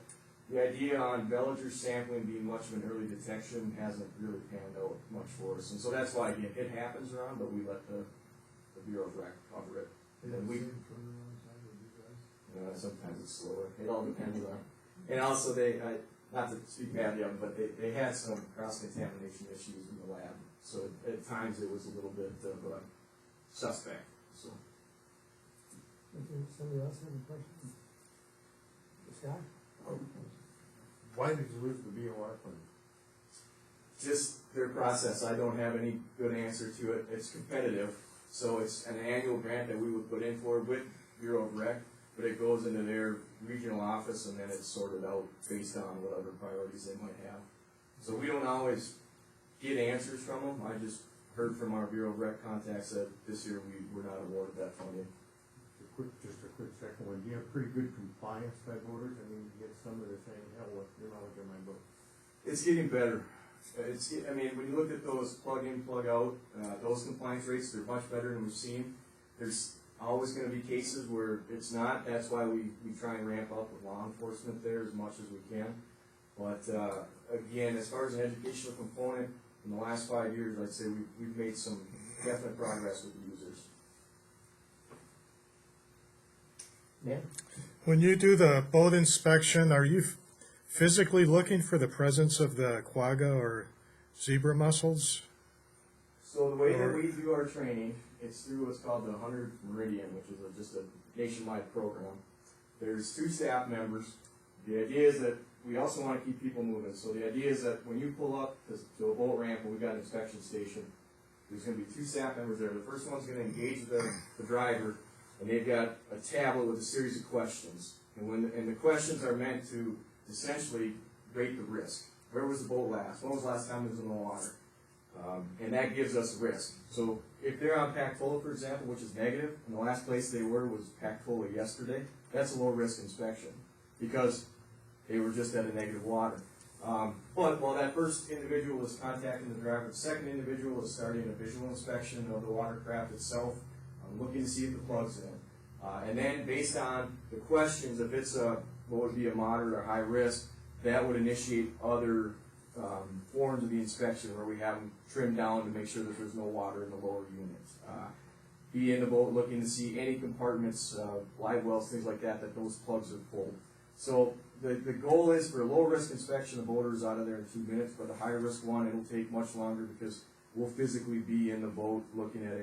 the idea on villager sampling being much of an early detection hasn't really panned out much for us. And so that's why, again, it happens around, but we let the Bureau of Rec cover it. And we, sometimes it's slower. It all depends on. And also they, not to speak badly of them, but they had some cross-contamination issues in the lab. So at times it was a little bit of suspect. So. Somebody else have any questions? Scott? Why did you lose the BOR fund? Just their process. I don't have any good answer to it. It's competitive. So it's an annual grant that we would put in for with Bureau of Rec, but it goes into their regional office and then it's sorted out based on whatever priorities they might have. So we don't always get answers from them. I just heard from our Bureau of Rec contacts that this year we were not awarded that funding. Just a quick second one. Do you have pretty good compliance by voters? I mean, you get some that are saying, hell, what, you're not in my book. It's getting better. I mean, when you look at those plug in, plug out, those compliance rates, they're much better than we've seen. There's always going to be cases where it's not. That's why we try and ramp up with law enforcement there as much as we can. But again, as far as an educational component, in the last 5 years, I'd say we've made some definite progress with the users. Yeah. When you do the boat inspection, are you physically looking for the presence of the quagga or zebra mussels? So the way that we do our training, it's through what's called the 100 Meridian, which is just a nationwide program. There's 2 staff members. The idea is that we also want to keep people moving. So the idea is that when you pull up to a boat ramp and we've got an inspection station, there's going to be 2 staff members there. The first one's going to engage the driver, and they've got a tablet with a series of questions. And the questions are meant to essentially rate the risk. Where was the boat last? When was the last time it was in the water? And that gives us risk. So if they're on packed full, for example, which is negative, and the last place they were was packed full yesterday, that's a low risk inspection because they were just at a negative water. But while that first individual was contacting the driver, the second individual is starting a visual inspection of the watercraft itself, looking to see if the plug's in. And then based on the questions, if it's what would be a moderate or high risk, that would initiate other forms of the inspection where we have them trimmed down to make sure that there's no water in the lower units. Be in the boat looking to see any compartments, live wells, things like that, that those plugs are pulled. So the goal is for a low risk inspection, the boater's out of there in 2 minutes, but the high risk one, it'll take much longer because we'll physically be in the boat looking at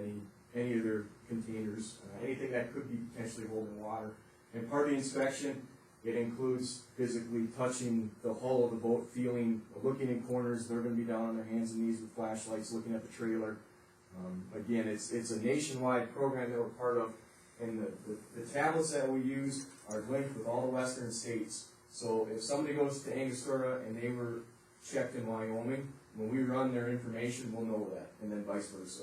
any of their containers, anything that could be potentially holding water. And part of the inspection, it includes physically touching the hull of the boat, looking in corners. They're going to be down on their hands and knees with flashlights, looking at the trailer. Again, it's a nationwide program that we're part of, and the tablets that we use are linked with all the western states. So if somebody goes to Angostura and they were checked in Wyoming, when we run their information, we'll know that, and then vice versa.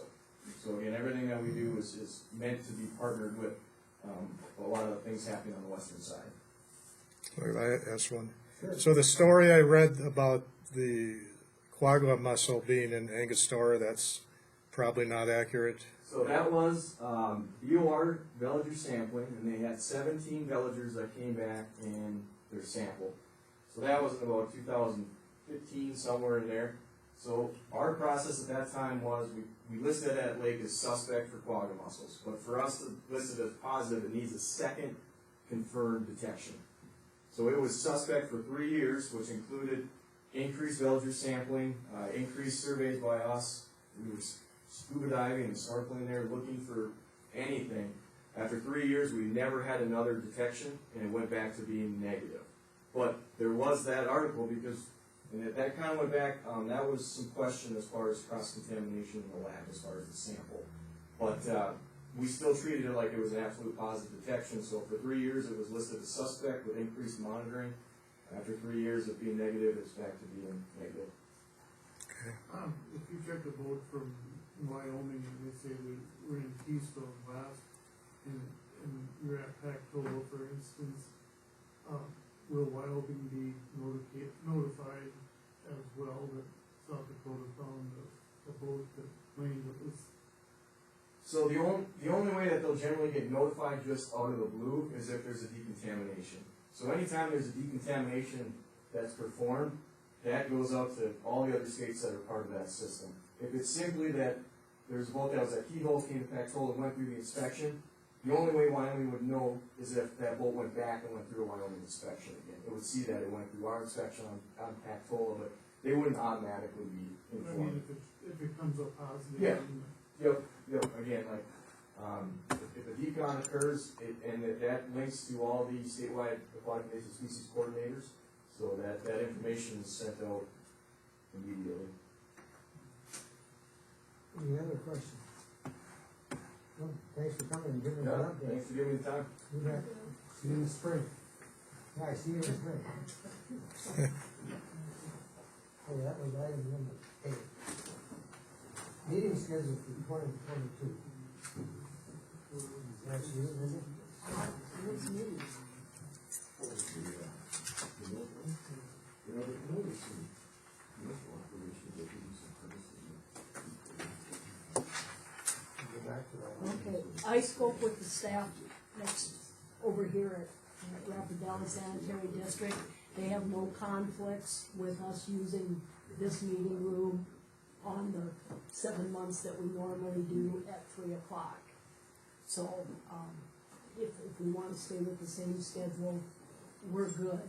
So again, everything that we do is meant to be partnered with a lot of the things happening on the western side. I asked one. Sure. So the story I read about the quagga mussel being in Angostura, that's probably not accurate. So that was BOR villager sampling, and they had 17 villagers that came back in their sample. So that was in about 2015, somewhere in there. So our process at that time was we listed that lake as suspect for quagga mussels, but for us to list it as positive, it needs a second confirmed detection. So it was suspect for 3 years, which included increased villager sampling, increased surveys by us. We were scuba diving and snorkeling there, looking for anything. After 3 years, we never had another detection, and it went back to being negative. But there was that article because, and that kind of went back, that was some question as far as cross-contamination in the lab, as far as the sample. But we still treated it like it was an absolute positive detection. So for 3 years, it was listed as suspect with increased monitoring. After 3 years of being negative, it's back to being negative. If you check a boat from in Wyoming, and they say we're in Keystone last, and you're at Pactola, for instance, will Wyoming be notified as well that South Dakota found a boat that claimed it was? So the only way that they'll generally get notified just out of the blue is if there's a decontamination. So anytime there's a decontamination that's performed, that goes out to all the other states that are part of that system. If it's simply that there's a boat that was at Keyhole, came to Pactola, and went through the inspection, the only way Wyoming would know is if that boat went back and went through a Wyoming inspection again. It would see that it went through our inspection on Pactola, but they wouldn't automatically be I informed. mean, if it comes up positive. Yeah. Yep, again, like, if a decon occurs, and that links to all the statewide aquatic invasive species coordinators, so that information is sent out immediately. Any other questions? Well, thanks for coming and giving us an Yeah, update. thanks for giving me the time. You bet. See you in the spring. Yeah, see you in the spring. Okay, that was item number 8. Meeting scheduled for 2022. That's you, is it? Next meeting. Go back to that. Okay, I spoke with the staff next, over here at Rapid Valley Sanitary District. They have no conflicts with us using this meeting room on the 7 months that we normally do at 3 o'clock. So, if we want to stay with the same schedule, we're good.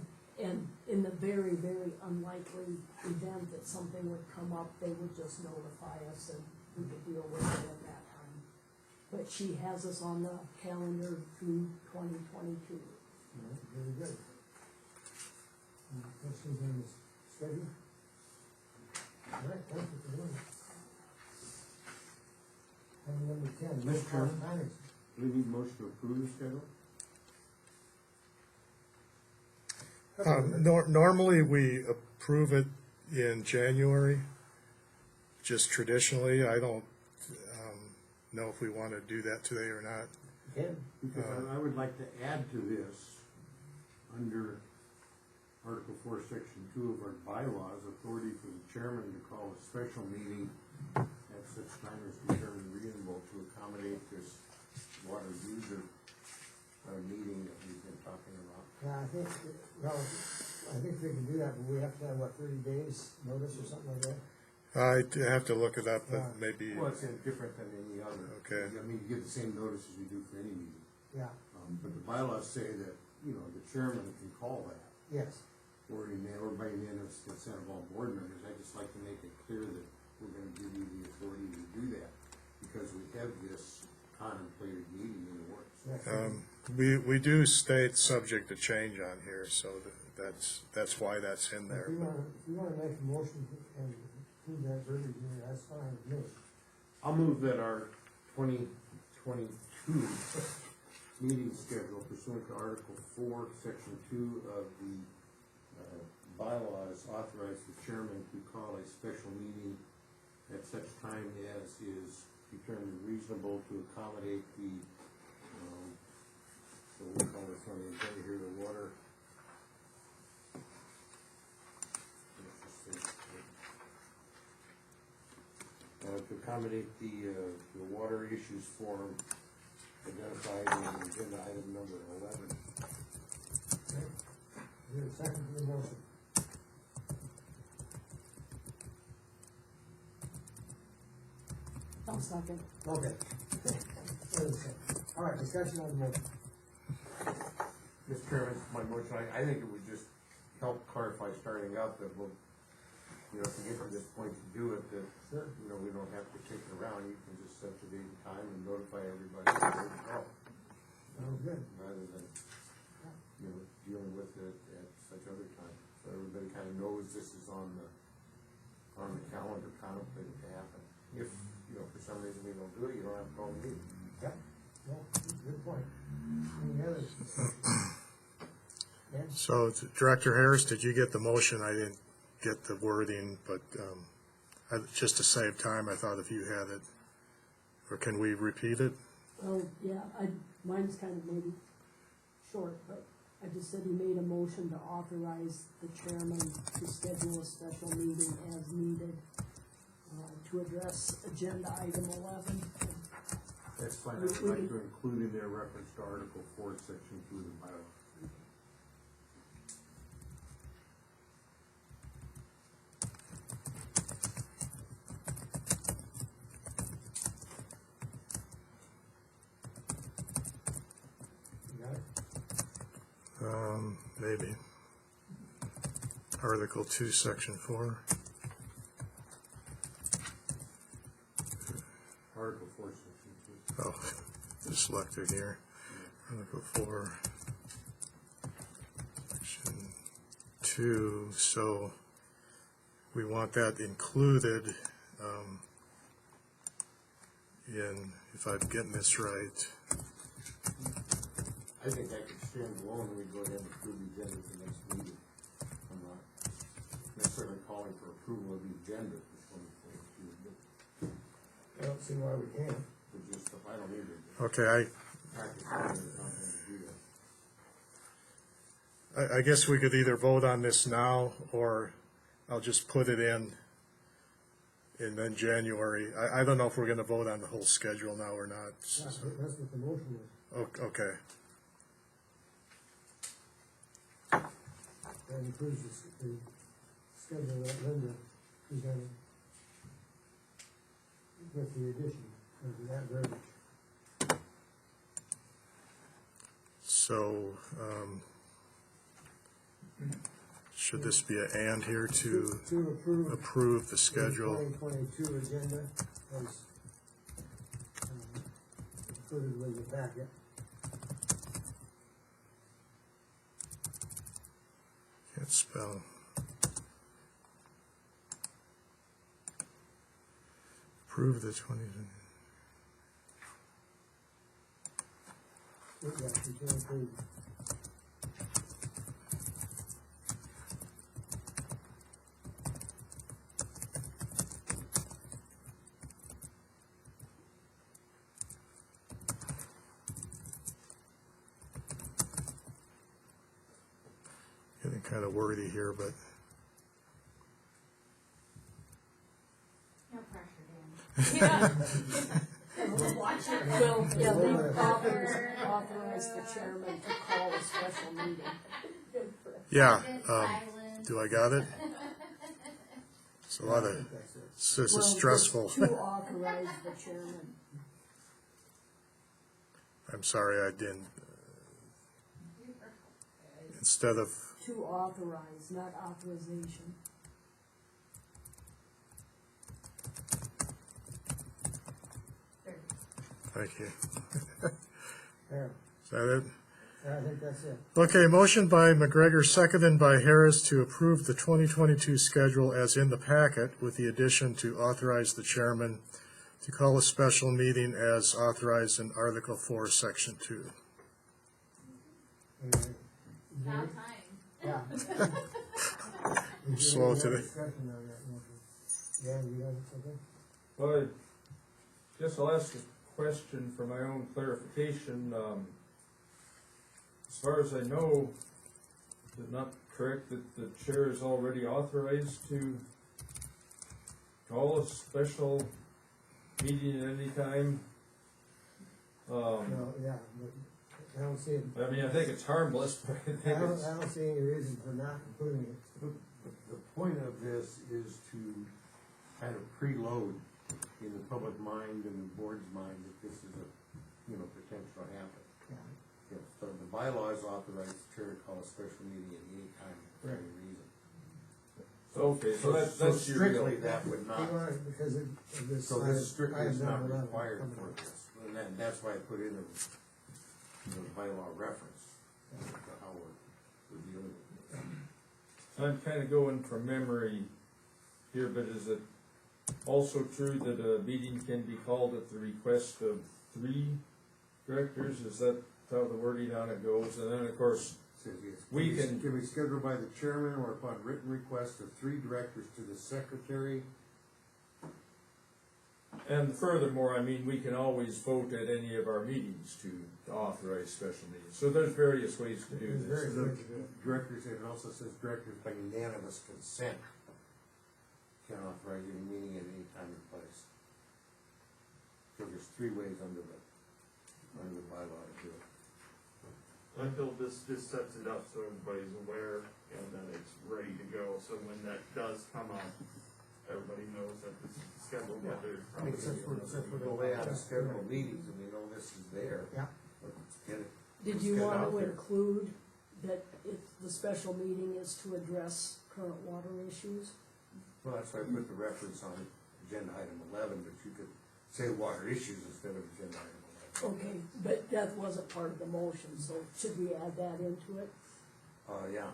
And in the very, very unlikely event that something would come up, they would just notify us and we could deal with it at that time. But she has us on the calendar through 2022. All right, very good. Any questions on this schedule? All right, thank you for doing it. Item number 10. Mr. Chairman? Finance. Do we need a motion to approve the schedule? Normally, we approve it in January, just traditionally. I don't know if we want to do that today or not. Ken? Because I would like to add to this, under Article 4, Section 2 of our bylaws, authority for the chairman to call a special meeting at such time as determined reasonable to accommodate this water user meeting that we've been talking about. Yeah, I think we can do that, but we have to have, 30 days notice or something like that? I'd have to look it up, but Yeah. maybe, Well, it's different than any other. Okay. I mean, you get the same notice as we do for any meeting. Yeah, But the bylaws say that, the chairman can call that, yes. or by unanimous consent of all board members. I just like to make it clear that we're gonna give you the authority to do that, because we have this contemplated meeting in the works. we do state subject to change on here, so that's why that's in there. If you wanna make a motion and do that verbiage here, that's fine with me. I'll move that our 2022 meeting schedule pursuant to Article 4, Section 2 of the bylaws authorize the chairman to call a special meeting at such time as is determined reasonable to accommodate the, so we'll call this on the agenda here, the water. To accommodate the water issues forum identified in agenda item number 11. Okay. Is there a second to the motion? I'll second. Okay. All right, discussion on the motion. Mr. Chairman, my motion, I think it would just help clarify starting out that we'll, to get to this point to do it, that, Sure. we don't have to take it around, you can just set the date and time and notify everybody that they can call, Sounds good. rather than, dealing with it at such other time. So everybody kind of knows this is on the calendar contemplated to happen. If, for some reason we don't do it, you don't have to call me. Yeah, good point. Any others? Dan? So, Director Harris, did you get the motion? I didn't get the wording, but just to save time, I thought if you had it. or can we repeat it? Oh, yeah, mine's kind of maybe short, but I just said he made a motion to authorize the chairman to schedule a special meeting as needed to address agenda item 11. That's fine, I'd like to include in there reference to Article 4, Section 2 of the bylaw. You got it? Maybe. Article 2, Section 4. Article 4, Section 2. Oh, dyslectic here. Article 4, Section 2, so we want that included in, if I'm getting this right, I think I could stand alone and we'd go ahead and approve the agenda for the next meeting. I'm not necessarily calling for approval of the agenda for 2022, I don't see why we can't. but just, I don't need it. okay, Practice, I'm not going to do that. I guess we could either vote on this now, or I'll just put it in then January. I don't know if we're gonna vote on the whole schedule now or not. That's what the motion was. Okay, That includes the schedule that Linda presented with the addition of that verbiage. so, should this be an and here to approve the schedule? 2022 agenda as included with the packet. Can't spell. Approve the 20. Yeah, we can approve. Getting kind of wordy here, but No pressure, Dan. Well, yeah, we authorize the chairman to call a special meeting. yeah. Silence. Do I got it? It's a lot of. This is Well, stressful. To authorize the chairman. I'm sorry, I didn't. Instead of. To authorize, not authorization. Thank you. There, Is that it? I think that's it. Okay, motion by McGregor, seconded by Harris to approve the 2022 schedule as in the packet with the addition to authorize the chairman to call a special meeting as authorized in Article 4, Section 2. Now time. Yeah. I'm slow today. Discussion on that motion. Yeah, you have something? Well, I guess I'll ask a question for my own clarification. As far as I know, is it not correct that the chair is already authorized to call a special meeting at any time? No, yeah, but I don't see it. I mean, I think it's harmless, but I think it's... I don't see any reason for not including it. The point of this is to kind of preload in the public mind and the board's mind that this is a, potential to happen. Yeah. So the bylaws authorize the chair to call a special meeting at any time for any reason. Okay, so that's your strictly deal. that would not. Because of this. So this strictly is not item 11 required coming for up. this, and that's why I put in the bylaw reference to how we're dealing with it. I'm kind of going from memory here, but is it also true that a meeting can be called at the request of 3 directors? Is that how the wording on it goes? And then, of course, Says yes. we can, be scheduled by the chairman or upon written request of 3 directors to the secretary And furthermore, I mean, we can always vote at any of our meetings to authorize special meetings. So there's various ways to do this. The directors, it also says directors by unanimous consent can authorize any meeting at any time and place. So there's three ways under the bylaw to do it. I feel this just sets it up so everybody's aware and that it's ready to go, so when that does come up, everybody knows that this is scheduled, whether. I mean, since we're gonna lay out a schedule of meetings and we know this is there. Yeah. Let's get it. Did let's you get it want out to there. include that if the special meeting is to address current water issues? Well, that's why I put the reference on agenda item 11, but you could say water issues instead of agenda item 11. Okay, but that wasn't part of the motion, so should we add that into it? Yeah.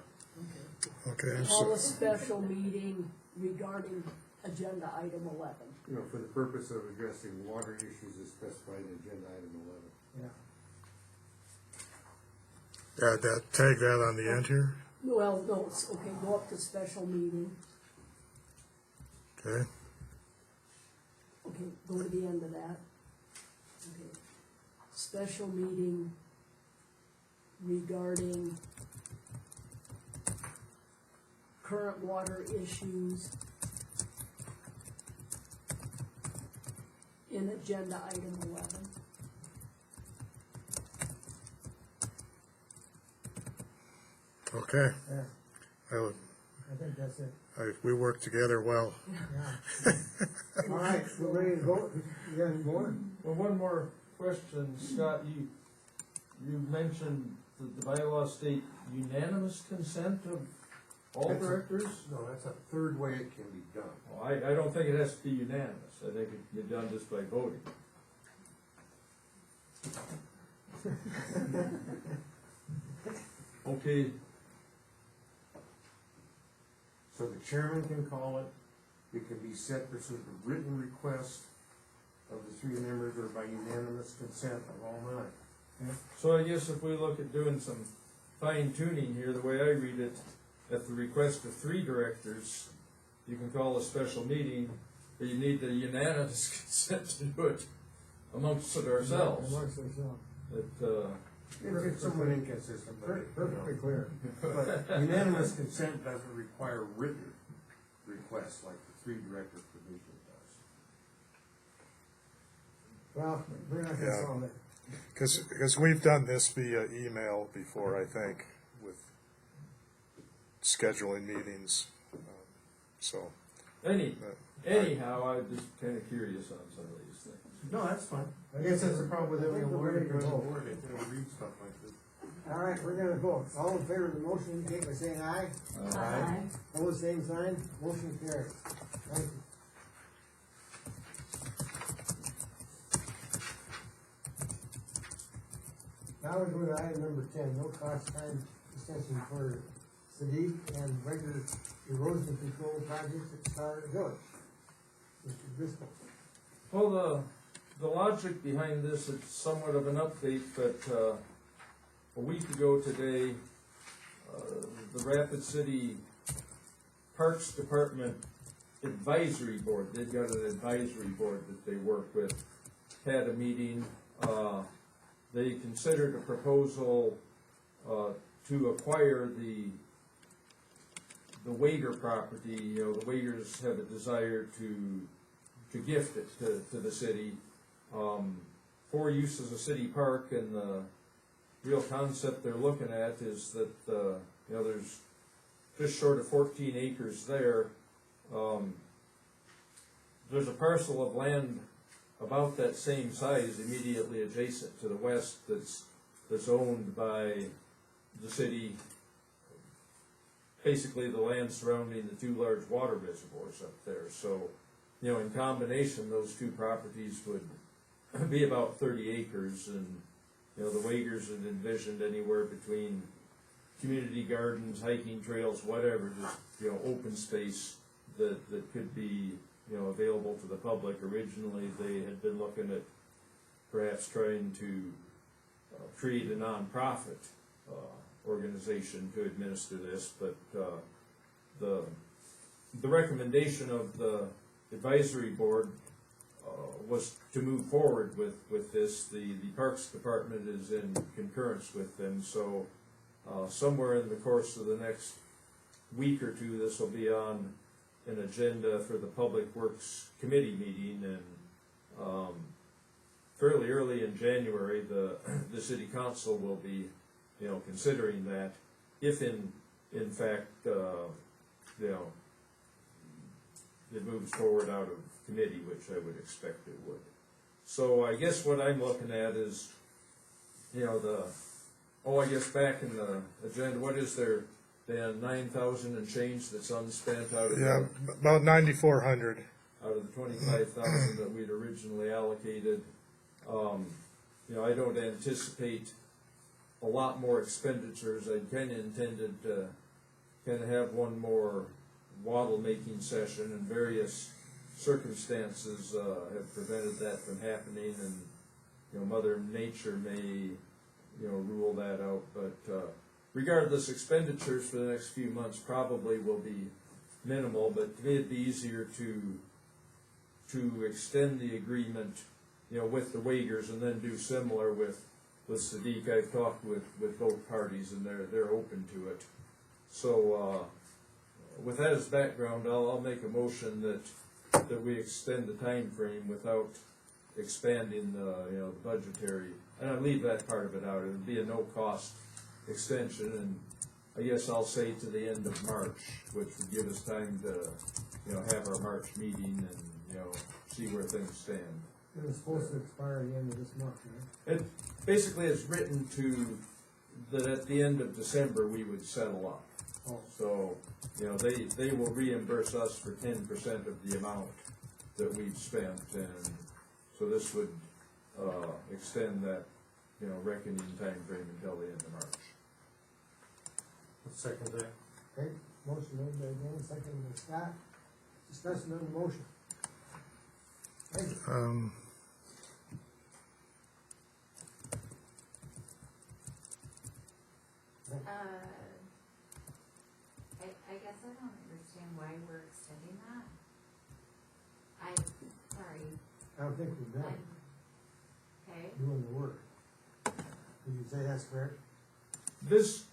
Okay, Call so, a special meeting regarding agenda item 11. You know, for the purpose of addressing water issues as specified in agenda item 11. Yeah. add that, tag that on the end here, Well, no, it's, okay, go up to special meeting. okay? Okay, go to the end of that. Okay. Special meeting regarding current water issues in agenda item 11. Okay, There, I think that's it. we work together well. Yeah. All right, we're ready to vote. You got any more? Well, one more question, Scott, you mentioned that the bylaws state unanimous consent of all That's a- directors? No, that's a third way it can be done. Well, I don't think it has to be unanimous, I think it can be done just by voting. Okay, So the chairman can call it, it can be set pursuant to written request of the three members or by unanimous consent of all nine. so I guess if we look at doing some fine tuning here, the way I read it, at the request of three directors, you can call a special meeting, but you need the unanimous consent to do it amongst it ourselves. Amongst ourselves. It's somewhat inconsistent, but, you know. Perfectly clear. But unanimous consent doesn't require written requests like the three director provision does. Well, we're not gonna Yeah. solve it. Because we've done this via email before, I think, with scheduling meetings, so. Anyhow, I'm just kinda curious on some of these things. No, that's fine. I guess that's the problem with having a lawyer Ready to to vote. vote, it'll read stuff like this. All right, we're gonna vote. All in favor of the motion, indicate by saying aye. Aye. Opposed, same sign. Motion carries. Thank you. Now we go to item number 10, no cost time extension for Sadiq and regular erosion control projects at Star Village. Mr. Driscoll. Well, the logic behind this, it's somewhat of an update, but, a week ago today, the Rapid City Parks Department Advisory Board, they've got an advisory board that they work with, had a meeting. They considered a proposal, to acquire the Wager property. You know, the Wagers have a desire to gift it to the city, for use as a city park, and the real concept they're looking at is that, you know, there's just short of 14 acres there. There's a parcel of land about that same size immediately adjacent to the west that's owned by the city. Basically the land surrounding the two large water reservoirs up there. So, you know, in combination, those two properties would be about 30 acres, and, you know, the Wagers had envisioned anywhere between community gardens, hiking trails, whatever, just, you know, open space that could be, you know, available to the public. Originally, they had been looking at perhaps trying to create a nonprofit organization to administer this, but the recommendation of the advisory board was to move forward with this. The Parks Department is in concurrence with them, so somewhere in the course of the next week or two, this will be on an agenda for the Public Works Committee meeting, and fairly early in January, the City Council will be, considering that, if in fact, it moves forward out of committee, which I would expect it would. So I guess what I'm looking at is, I guess back in the agenda, what is there, Dan, 9,000 and change that's unspent out of Yeah, about 9,400. out of the 25,000 that we'd originally allocated. I don't anticipate a lot more expenditures. I kind of intended to kind of have one more wattle making session, and various circumstances have prevented that from happening, and Mother Nature may rule that out. But regardless, expenditures for the next few months probably will be minimal, but to me it'd be easier to extend the agreement with the Waggers, and then do similar with Sadiq. I've talked with both parties, and they're open to it. So with that as background, I'll make a motion that we extend the time frame without expanding the budgetary, and I leave that part of it out. It would be a no cost extension, and I guess I'll say to the end of March, which would give us time to have our March meeting and see where things stand. It was supposed to expire at the end of this month, right? It basically is written to that at the end of December we would settle up. Oh. So, they will reimburse us for 10% of the amount that we've spent, and so this would extend that, reckoning time frame until the end of March. Second that. Okay, motion made by Dan, seconded by Scott. Discussion on the motion. Thank you. I guess I don't understand why we're extending that. Sorry. I don't think we've done Okay. doing the work. Did you say that's correct? This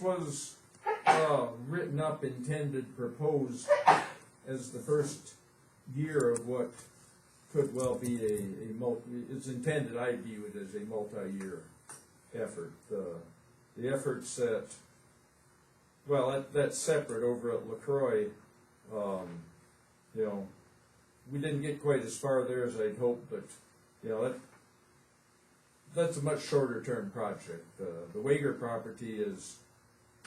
was written up, intended, proposed as the first year of what could well be it's intended, I view it as a multi-year effort. The efforts that's separate over at LaCroix. We didn't get quite as far there as I'd hoped, but that's a much shorter term project. The Wager property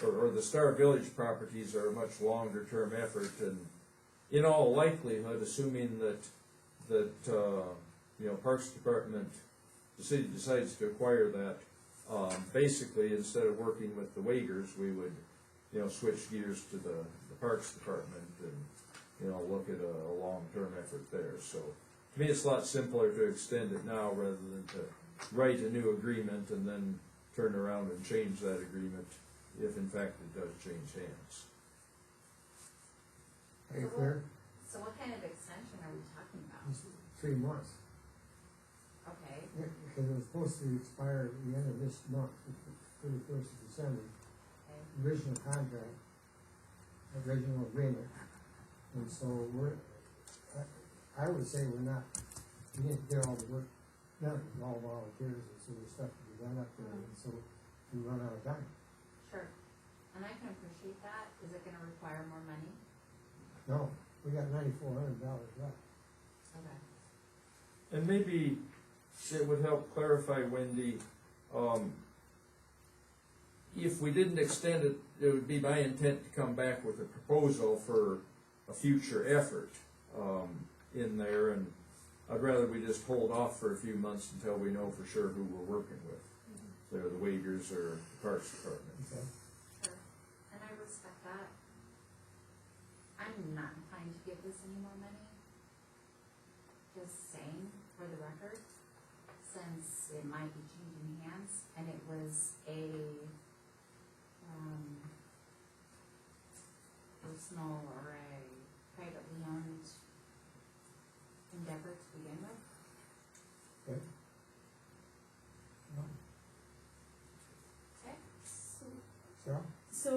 or the Star Village properties are a much longer term effort, and in all likelihood, assuming that Parks Department, the city decides to acquire that, basically instead of working with the Wagers, we would switch gears to the Parks Department and look at a long-term effort there. So to me, it's a lot simpler to extend it now rather than to write a new agreement and then turn around and change that agreement if in fact it does change hands. Are you clear? So what kind of extension are we talking about? 3 months. Okay. Yeah, because it was supposed to expire at the end of this month, the 31st of December. Okay. Original contract, original agreement. And so I would say we didn't get all the work done, it was all volunteers, and so there's stuff to be done up there, and so we run out of time. Sure. And I can appreciate that. Is it gonna require more money? No, we got $9,400 left. Okay. And maybe it would help clarify, Wendy, if we didn't extend it, it would be my intent to come back with a proposal for a future effort in there, and I'd rather we just hold off for a few months until we know for sure who we're working with. They're the Wagers or the Parks Department. Okay. Sure. And I respect that. I'm not inclined to give this any more money. Just saying, for the record, since it might be changing hands, and it was a personal or a privately owned endeavor to begin with. So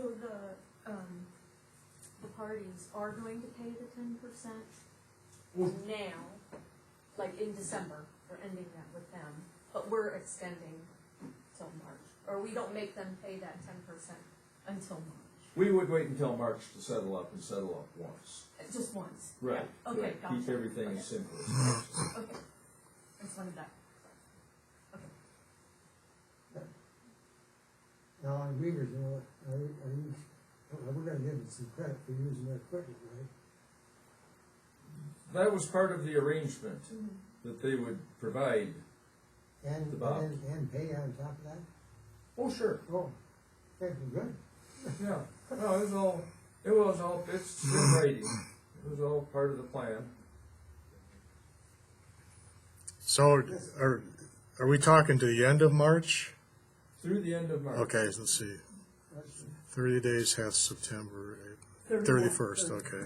the parties are going to pay the 10% now, like in December, we're ending that with them, but we're extending till March, or we don't make them pay that 10% until March. We would wait until March to settle up and settle up once. Just once? Right. Yeah. Okay, Right. gotcha. Keep everything Okay. as simple as possible. Okay, I just wanted that. Okay. Now, on Weavers, you know, we're gonna give them some credit for using their equipment, right? That was part of the arrangement, that they would provide. And, The Bob. and pay on top of that? Oh, sure. Oh, okay, good. Yeah. No, it was all, it's in writing. It was all part of the plan. So are we talking to the end of March? Through the end of March. Okay, let's see. 30 days has September 31st, okay.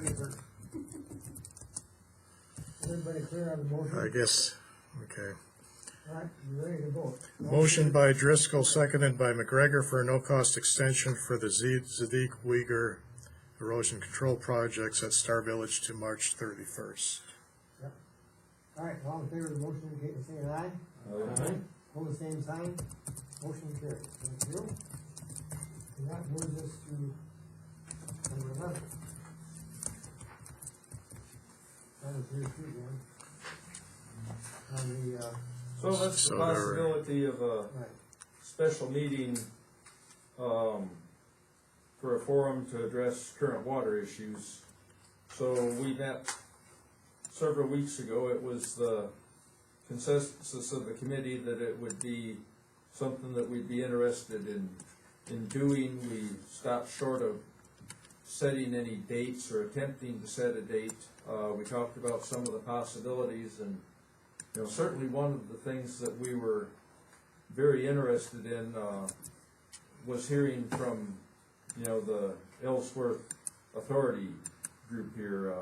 Is everybody clear on the motion? I guess, okay. All right, you ready to vote? Motion by Driscoll, seconded by McGregor for a no-cost extension for the Zadig Uyghur erosion control projects at Star Village to March 31st. All right, all in favor of the motion, indicate by saying aye. Aye. Hold the same sign, motion carries. Thank you. And that moves us to number 11. That was here too, Dan. On the, So that's So the there- possibility of a right, special meeting, for a forum to address current water issues. So we met several weeks ago. It was the consensus of the committee that it would be something that we'd be interested in doing. We stopped short of setting any dates or attempting to set a date. We talked about some of the possibilities, and you know, certainly one of the things that we were very interested in was hearing from, you know, the Ellsworth Authority group here,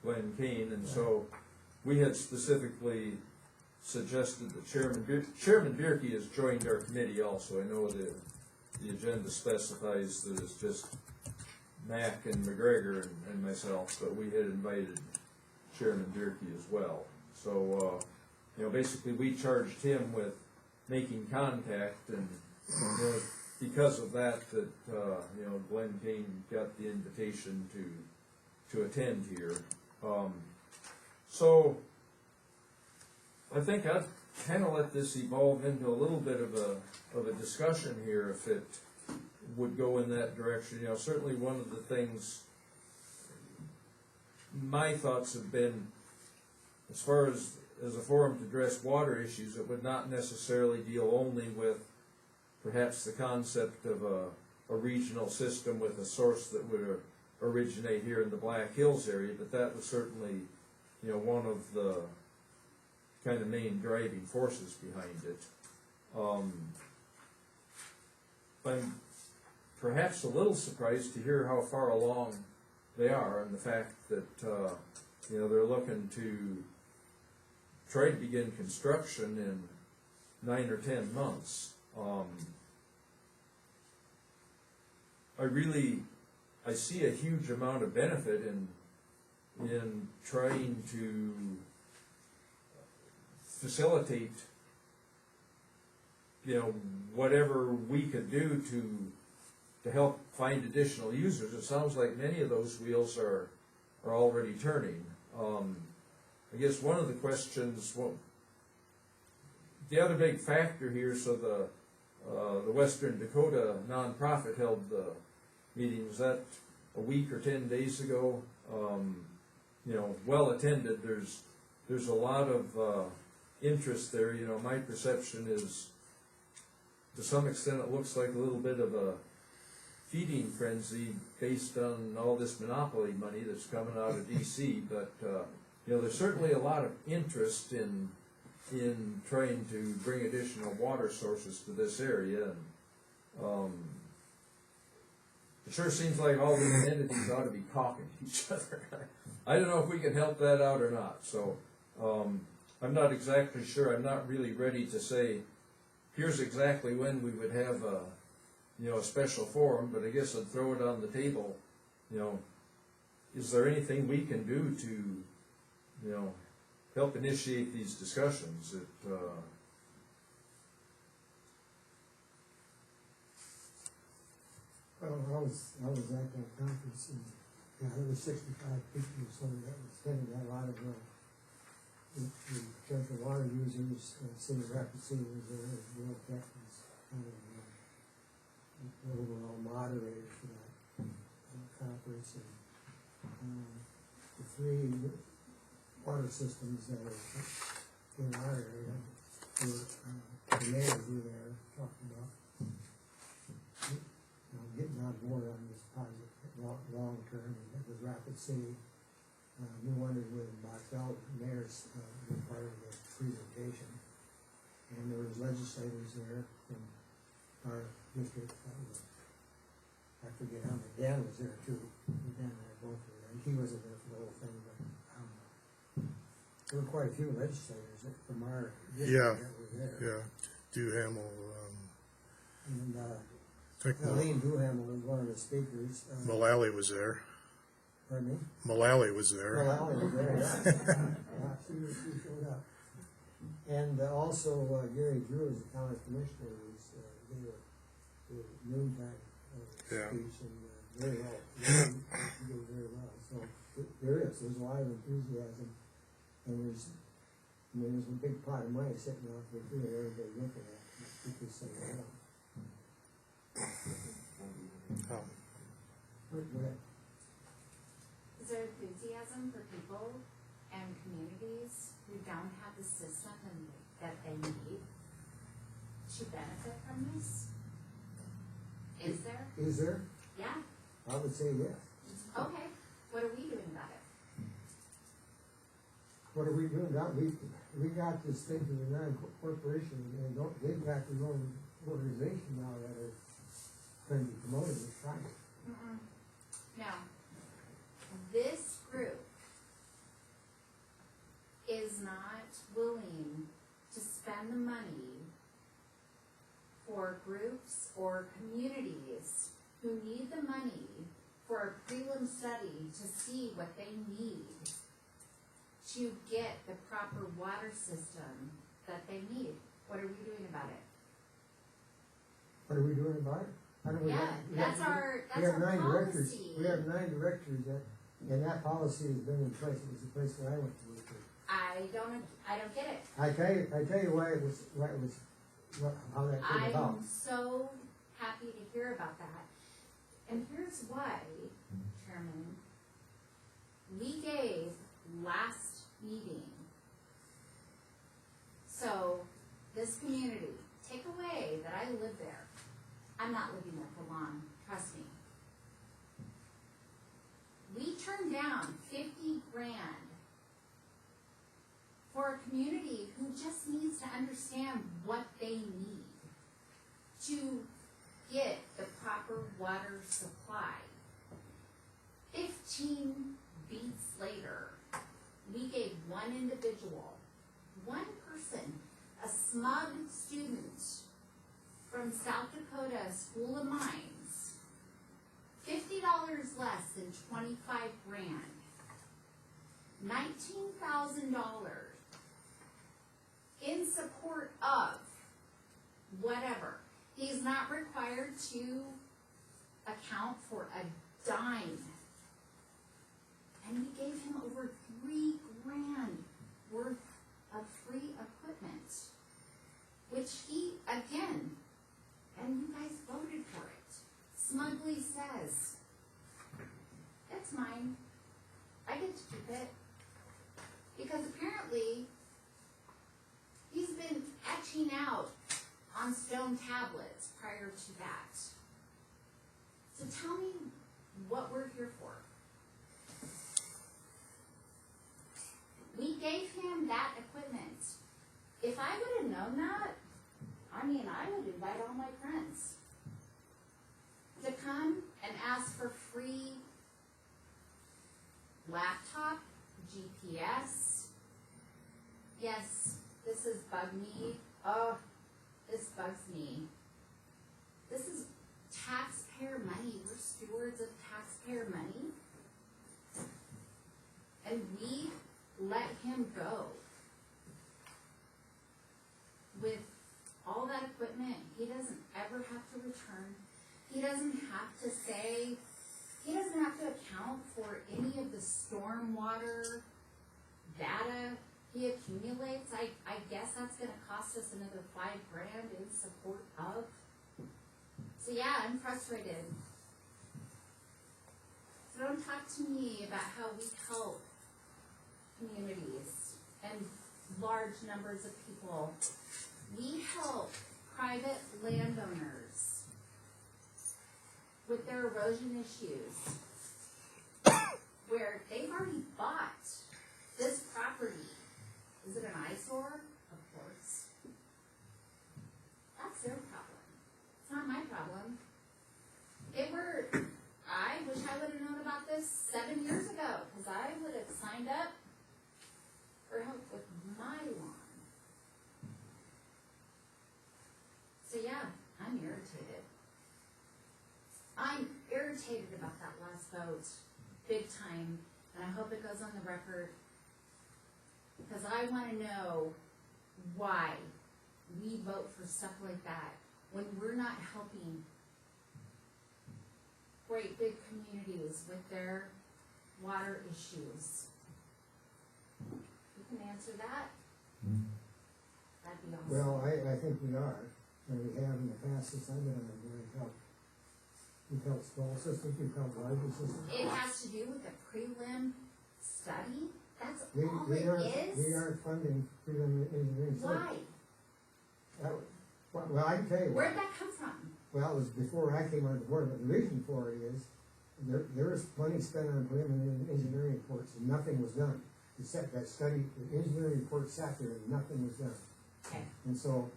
Glenn Kane, and so we had specifically suggested that Chairman Bierke has joined our committee also. I know the agenda specifies that it's just Mac and McGregor and myself, but we had invited Chairman Bierke as well. So, you know, basically we charged him with making contact, and you know, because of that, you know, Glenn Kane got the invitation to attend here. So I think I'd kind of let this evolve into a little bit of a discussion here, if it would go in that direction. You know, certainly one of the things my thoughts have been, as far as a forum to address water issues, it would not necessarily deal only with perhaps the concept of a regional system with a source that would originate here in the Black Hills area, but that was certainly, you know, one of the kind of main driving forces behind it. I'm perhaps a little surprised to hear how far along they are, and the fact that you know, they're looking to try to begin construction in 9 or 10 months. I see a huge amount of benefit in trying to facilitate, you know, whatever we could do to help find additional users. It sounds like many of those wheels are already turning. I guess one of the questions, the other big factor here, so the Western Dakota nonprofit held the meeting, was that a week or 10 days ago? You know, well attended. There's a lot of interest there. You know, my perception is, to some extent, it looks like a little bit of a feeding frenzy based on all this monopoly money that's coming out of DC. But you know, there's certainly a lot of interest in trying to bring additional water sources to this area, and it sure seems like all these entities ought to be talking to each other. I don't know if we can help that out or not. So I'm not exactly sure. I'm not really ready to say here's exactly when we would have you know, a special forum, but I guess I'd throw it on the table, you know, is there anything we can do to, you know, help initiate these discussions? Well, I was at that conference and, yeah, there was 65 people or something that was attending. Had a lot of, the potential water users, city rapid city was there, as well, that was kind of, the overall moderator for that, conference, and, the three water systems that are in our area, were, the mayors were there talking about, getting on board on this project long term, and it was Rapid City. We wondered whether Boxell, the mayor's, were part of the presentation. And there was legislators there from our district, I forget how many, Dan was there too. Dan and I both were there, and he wasn't there for the whole thing, but, there were quite a few legislators from our district that were there. Yeah, Duhamel, And, Techno, Eileen Duhamel was one of the speakers. Mullally was there. Pardon me? Mullally was there. Mullally was there, yeah. She showed up. And also Gary Drew, as the county commissioner, gave a noontime speech, and very well. He did very well. So there's a lot of enthusiasm, and there's a big pot of money sitting out there too, that everybody's looking at. Keep this thing around. Is there enthusiasm for people and communities who don't have the system that they need to benefit from this? Is there? Is there? Yeah. I would say yes. Okay. What are we doing about it? What are we doing now? We got this thing to the corporation, and they've got their own organization now that are trying to promote it and trying it. No. This group is not willing to spend the money for groups or communities who need the money for a prelim study to see what they need to get the proper water system that they need. What are we doing about it? What are we doing about it? That's our nine directors. policy. We have 9 directors and that policy has been in place. It was the place where I went to work. I don't get it. I tell you why it was, how that came about. I'm so happy to hear about that. And here's why, Chairman. We gave last meeting. So, this community, take away that I live there. I'm not living there for long, trust me. We turned down 50 grand for a community who just needs to understand what they need to get the proper water supply. 15 beats later, we gave one individual, one person, a smug student from South Dakota School of Mines, $50 less than 25 grand, $19,000 in support of whatever. He's not required to account for a dime. And we gave him over $3 grand worth of free equipment, which he, again, and you guys voted for it, smugly says, it's mine. I get to keep it. Because apparently, he's been etching out on stone tablets prior to that. So tell me what we're here for. We gave him that equipment. If I would have known that, I would invite all my friends to come and ask for free laptop, GPS. Yes, this has bugged me. Oh, this bugs me. This is taxpayer money, and we let him go with all that equipment. He doesn't ever have to return. He doesn't have to say, he doesn't have to account for any of the stormwater data he accumulates. I guess that's gonna cost us another $5,000 in support of. So yeah, I'm frustrated. So don't talk to me about how we help communities and large numbers of people. We help private landowners with their erosion issues, where they've already bought this property. Is it an eyesore? Of course. That's their problem. It's not my problem. I wish I would have known about this 7 years ago, because I would have signed up for help with my lawn. So yeah, I'm irritated. I'm irritated about that last vote, big time, and I hope it goes on the record, because I want to know why we vote for stuff like that when we're not helping great big communities with their water issues. You can answer that? That'd be awesome. Well, I think we are, and we have in the past since I've been on the board. We've helped small systems, we've helped larger systems. It has to do with the prelim study? That's We all it is? We aren't funding prelim engineering studies. Why? Well, I can tell you why. Where'd that come from? Well, it was before I came on the board, but the reason for it is, there was money spent on preliminary engineering reports and nothing was done. Except that study, the engineering report sat there and nothing was done. Okay. And so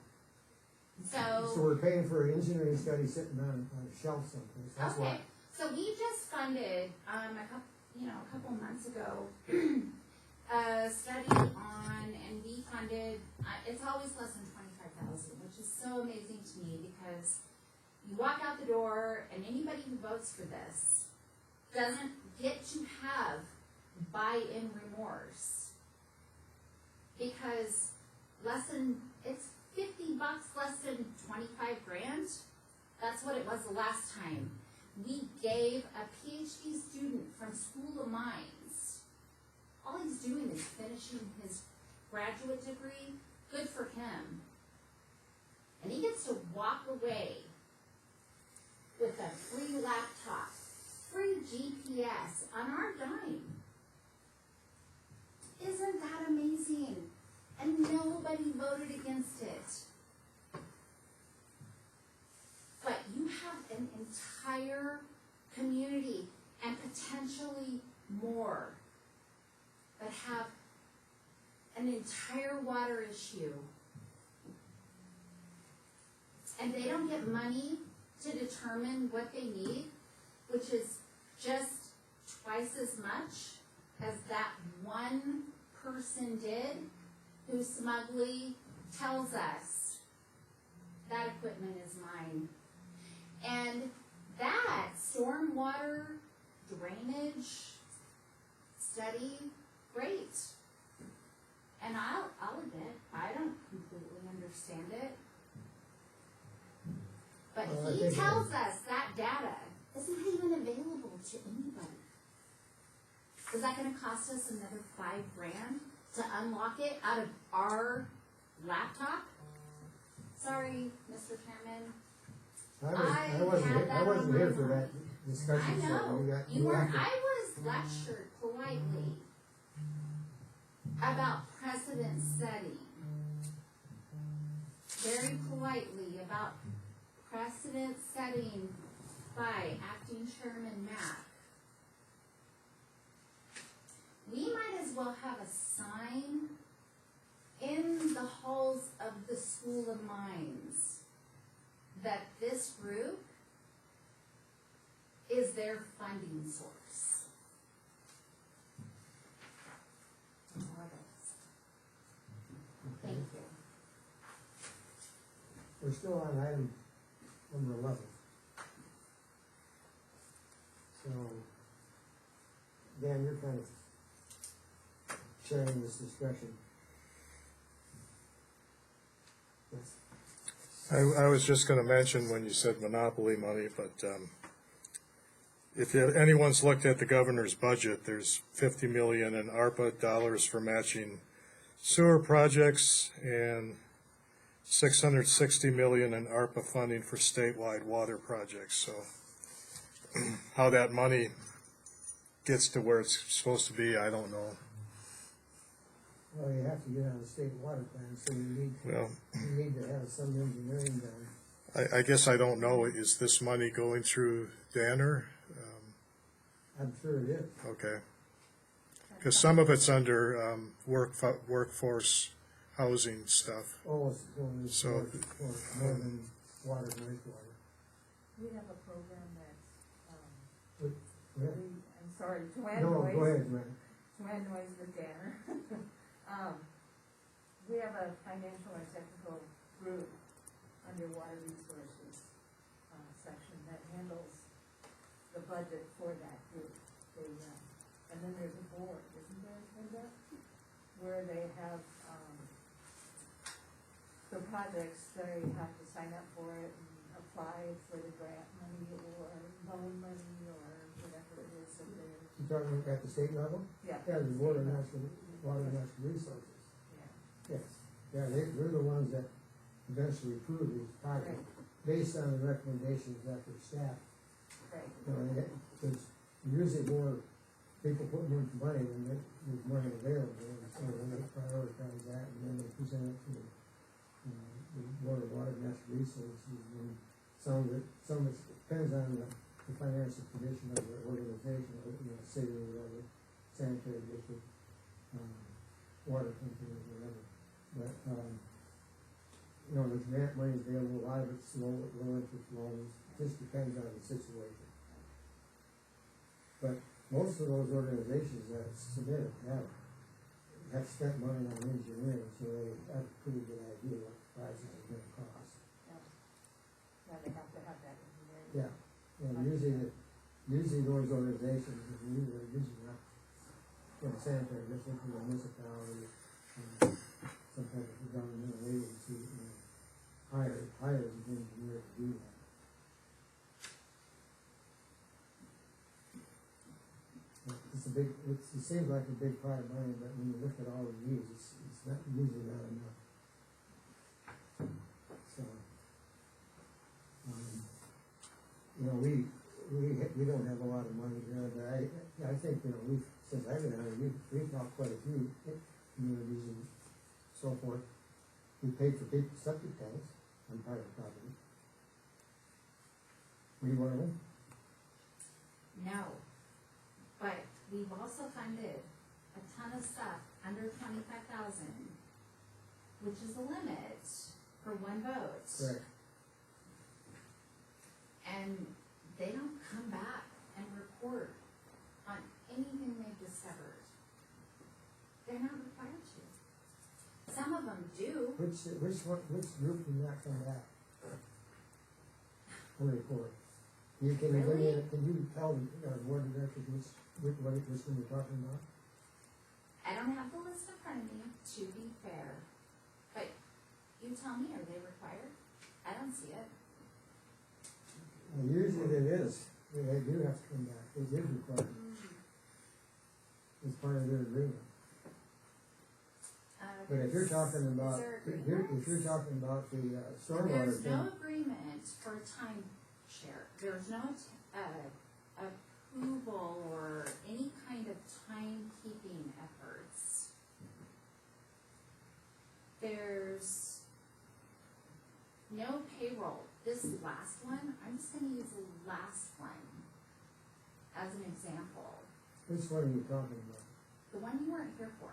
So we're paying for an engineering study sitting on a shelf someplace, that's why. okay, so we just funded, a couple months ago, a study on, and we funded, it's always less than 25,000, which is so amazing to me, because you walk out the door and anybody who votes for this doesn't get to have buy-in remorse, because it's $50 less than $25,000. That's what it was the last time. We gave a PhD student from School of Mines, all he's doing is finishing his graduate degree, good for him. And he gets to walk away with a free laptop, free GPS on our dime. Isn't that amazing? And nobody voted against it. But you have an entire community, and potentially more, that have an entire water issue. And they don't get money to determine what they need, which is just twice as much as that one person did, who smugly tells us that equipment is mine. And that stormwater drainage study, great. And I'll admit, I don't completely understand it. But Well, he tells us that data is not even available to anybody. Is that gonna cost us another $5,000 to unlock it out of our laptop? Sorry, Mr. Chairman. I wasn't here for that discussion. I so know, got- you weren't, have to- I was lectured politely about precedent setting. Very politely about precedent setting by Acting Chairman Mack. We might as well have a sign in the halls of the School of Mines that this group is their funding source. That's all it is. Thank you. We're still on item number 11. So, Dan, you're kind of sharing this discussion. Yes. I was just gonna mention when you said monopoly money, but, if anyone's looked at the governor's budget, there's 50 million in ARPA dollars for matching sewer projects and 660 million in ARPA funding for statewide water projects. So how that money gets to where it's supposed to be, I don't know. Well, you have to get on the state water plan, so you need to have some engineering done. I guess I don't know, is this money going through Danner? I'm sure it is. Okay. Because some of it's under workforce housing stuff. Oh, it's going So- for more than water and wastewater. We have a program that's, What- what- I'm sorry, to add No, noise. go ahead, Brent. To add noise with Danner. We have a financial and technical group under water resources, section that handles the budget for that group. And then there's a board, isn't there, Linda? Where they have, the projects, they have to sign up for it and apply for the grant money or loan money or whatever it is that they're, You talking at the state level? yeah. Yeah, the Board of Water and Natural Resources. Yeah. Yes. Yeah, they're the ones that eventually approve these projects based on the recommendations that their staff. Right. You know, because usually more people put more money than there's money available, and so they prioritize that, and then they present it to the Board of Water and Natural Resources, and some of it depends on the financial condition of the organization, or, city or whatever, sanitary district, water company or whatever. But, there's grant money available, a lot of it's low interest loans, just depends on the situation. But most of those organizations that submit have spent money on engineering, so they have a pretty good idea what the prices are gonna cost. Yeah, they have to have that engineering. Yeah, and usually those organizations, are usually not, sanitary district, municipality, some type of governmental agency, hires an engineer to do that. It seems like a big pot of money, but when you look at all the needs, it's not, usually not enough. So, we don't have a lot of money here, but I think, since I've been on it, we've helped quite a few communities and so forth. We paid for people's septic tanks on private property. Were you one of them? No, but we've also funded a ton of stuff under 25,000, which is the limit for one vote. Correct. And they don't come back and report on anything they've discovered. They're not required to. Some of them do. Which group did not come back? On the report. Can you tell the board of directors which one you're talking about? I don't have the list in front of me, to be fair. But you tell me, are they required? I don't see it. Usually it is. They do have to come back. They did require it. It's part of their agreement. But if you're talking about, if you're talking about the stormwater There's thing. no agreement for a time share. There's no approval or any kind of timekeeping efforts. There's no payroll. This last one, I'm just gonna use the last one as an example. Which one are you talking about? The one you weren't here for.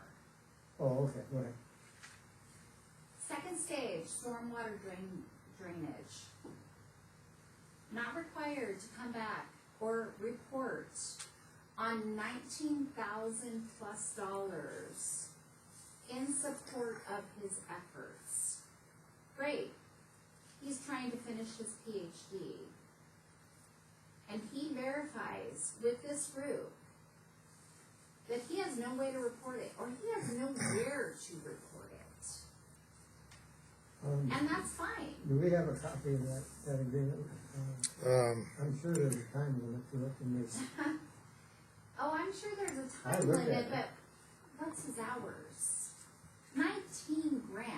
Oh, okay, go ahead. Second stage, stormwater drainage. Not required to come back or report on $19,000+ in support of his efforts. Great. He's trying to finish his PhD. And he verifies with this group that he has no way to report it, or he has nowhere to report it. And that's fine. Do we have a copy of that agreement? I'm sure there's a time limit to it, and there's, Oh, I'm sure there's a I time looked at limit, it. but what's his hours? 19 grand.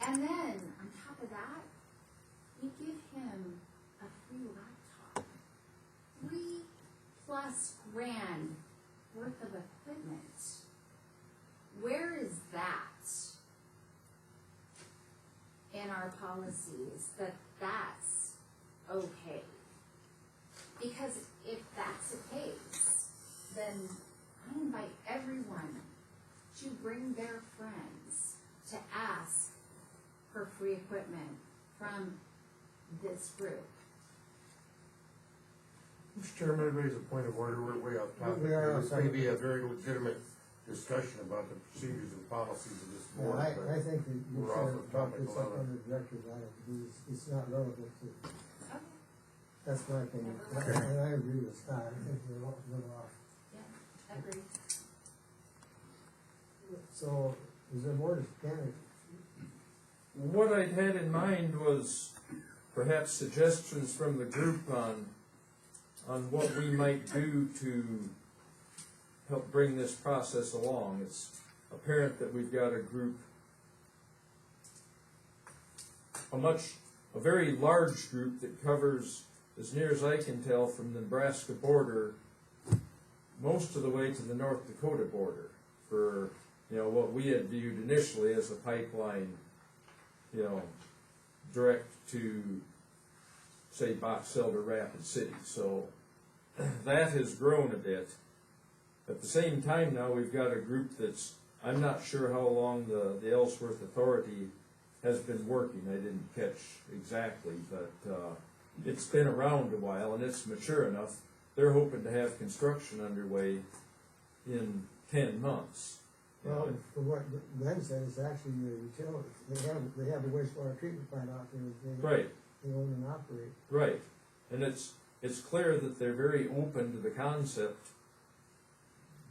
And then, on top of that, we give him a free laptop. 3+ grand worth of equipment. Where is that in our policies that that's okay? Because if that's the case, then I invite everyone to bring their friends to ask for free equipment from this group. Mr. Chairman, I'd raise a point of order, we're way off topic. We are This off may topic. be a very legitimate discussion about the procedures and policies of this yeah, board, I but think that you we're off should the talk topic this up a lot. under director's item, because it's not relevant to, Okay. that's my opinion. Okay. And I agree with Scott, I think we're a little off. Yeah, agree. So, is there more to scan? What I'd had in mind was perhaps suggestions from the group on what we might do to help bring this process along. It's apparent that we've got a group, a very large group that covers, as near as I can tell, from the Nebraska border most of the way to the North Dakota border for, what we had viewed initially as a pipeline, direct to, say, Box Elder, Rapid City. So that has grown a bit. At the same time now, we've got a group that's, I'm not sure how long the Ellsworth Authority has been working. I didn't catch exactly, but it's been around a while and it's mature enough. They're hoping to have construction underway in 10 months. Well, from what Glenn said, it's actually the utilities, they have a wastewater treatment plant out there, Right. they own and operate. Right, and it's clear that they're very open to the concept.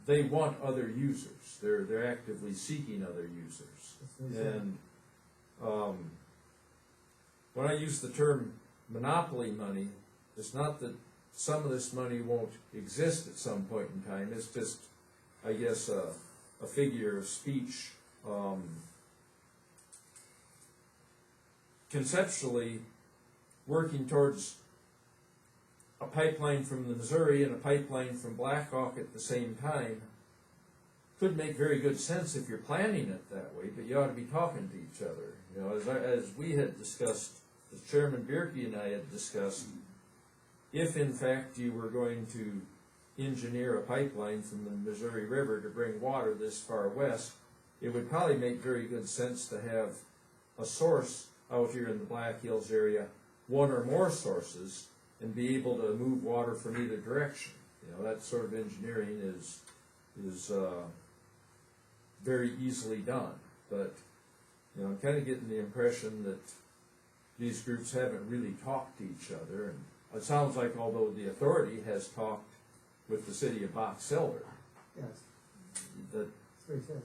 They want other users. They're actively seeking other users. And when I use the term monopoly money, it's not that some of this money won't exist at some point in time. It's just, I guess, a figure of speech. Conceptually, working towards a pipeline from the Missouri and a pipeline from Blackhawk at the same time could make very good sense if you're planning it that way, but you ought to be talking to each other. As we had discussed, as Chairman Bierke and I had discussed, if in fact you were going to engineer a pipeline from the Missouri River to bring water this far west, it would probably make very good sense to have a source out here in the Black Hills area, one or more sources, and be able to move water from either direction. That sort of engineering is very easily done. But I'm kind of getting the impression that these groups haven't really talked to each other. And it sounds like although the authority has talked with the city of Box Elder, Yes, that that's what he said.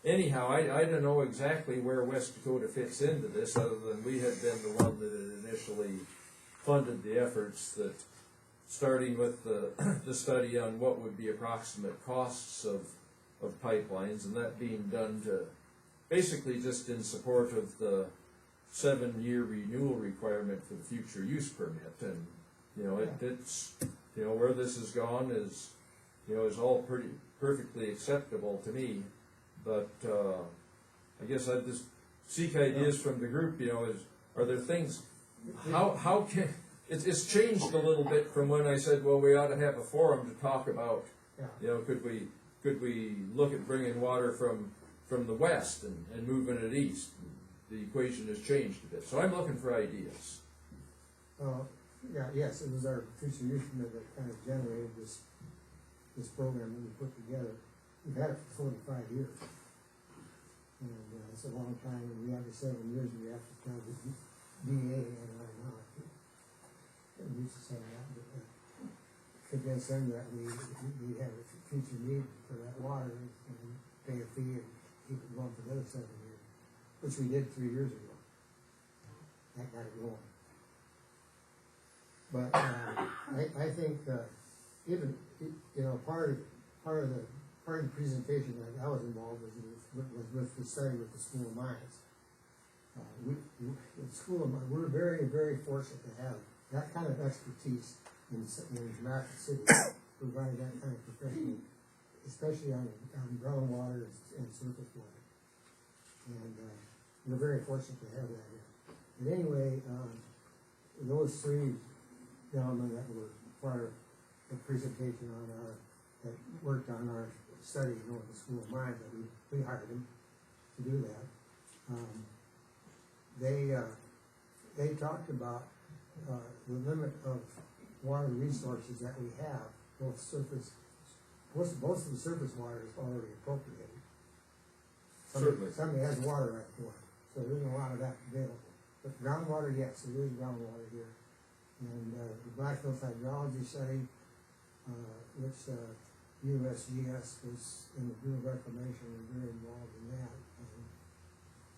anyhow, I don't know exactly where West Dakota fits into this, other than we had been the one that had initially funded the efforts, that starting with the study on what would be approximate costs of pipelines, and that being done to basically just in support of the 7-year renewal requirement for the future use permit. And it's where this has gone is all pretty perfectly acceptable to me. But I guess I just seek ideas from the group. Are there things? How can it's changed a little bit from when I said, well, we ought to have a forum to talk about. Could we look at bringing water from the west and moving it east? The equation has changed a bit, so I'm looking for ideas. Yes, it was our future use permit that kind of generated this program that we put together. We've had it for 45 years. And it's a long time, and we every 7 years we have to tell the DA and I not. We used to say that, but I think against them that we have a future need for that water and pay a fee and keep it going for another 7 years, which we did 3 years ago. That got it going. But, I think, even, you know, part of the presentation that I was involved with the study with the School of Mines. The School of Mines, we're very, very fortunate to have that kind of expertise in Rapid City, provide that kind of professional, especially on groundwater and surface water. And, we're very fortunate to have that here. But anyway, those three gentlemen that were part of the presentation that worked on our study, you know, at the School of Mines, that we hired them to do that. They talked about the limit of water resources that we have, most of the surface water is already appropriated. Certainly. Somebody has water right for it, so there isn't a lot of that available. But groundwater, yes, there is groundwater here. And the Black Hills Hydrology Study, which USGS was in the Bureau of Reclamation, was very involved in that,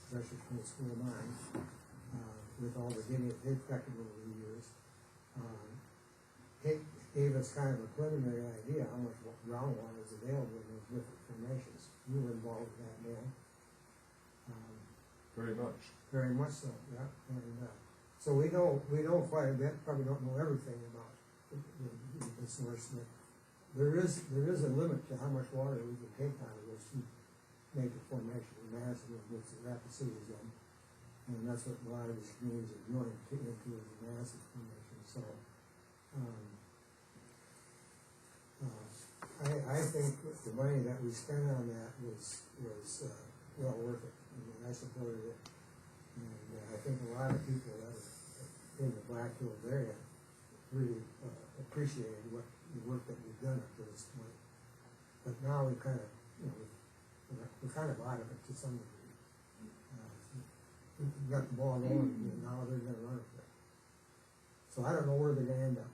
especially from the School of Mines, with all the data they've collected over the years. It gave us kind of a preliminary idea how much groundwater is available in those different formations. You were involved with that, Dan. Very much. Very much so, yeah. And so we know quite a bit. Probably don't know everything about the source, but there is a limit to how much water we can take out of those two major formations, Madison, which the Rapid City is in, and that's what a lot of these communities are doing into the Madison formation. So, I think the money that we spent on that was well worth it. I mean, I supported it. And I think a lot of people that are in the Black Hills area really appreciated the work that we've done up to this point. But now we've kind of, you know, we're kind of out of it to some degree. We've got the ball rolling, and now they're going to run it. So I don't know where they're going to end up.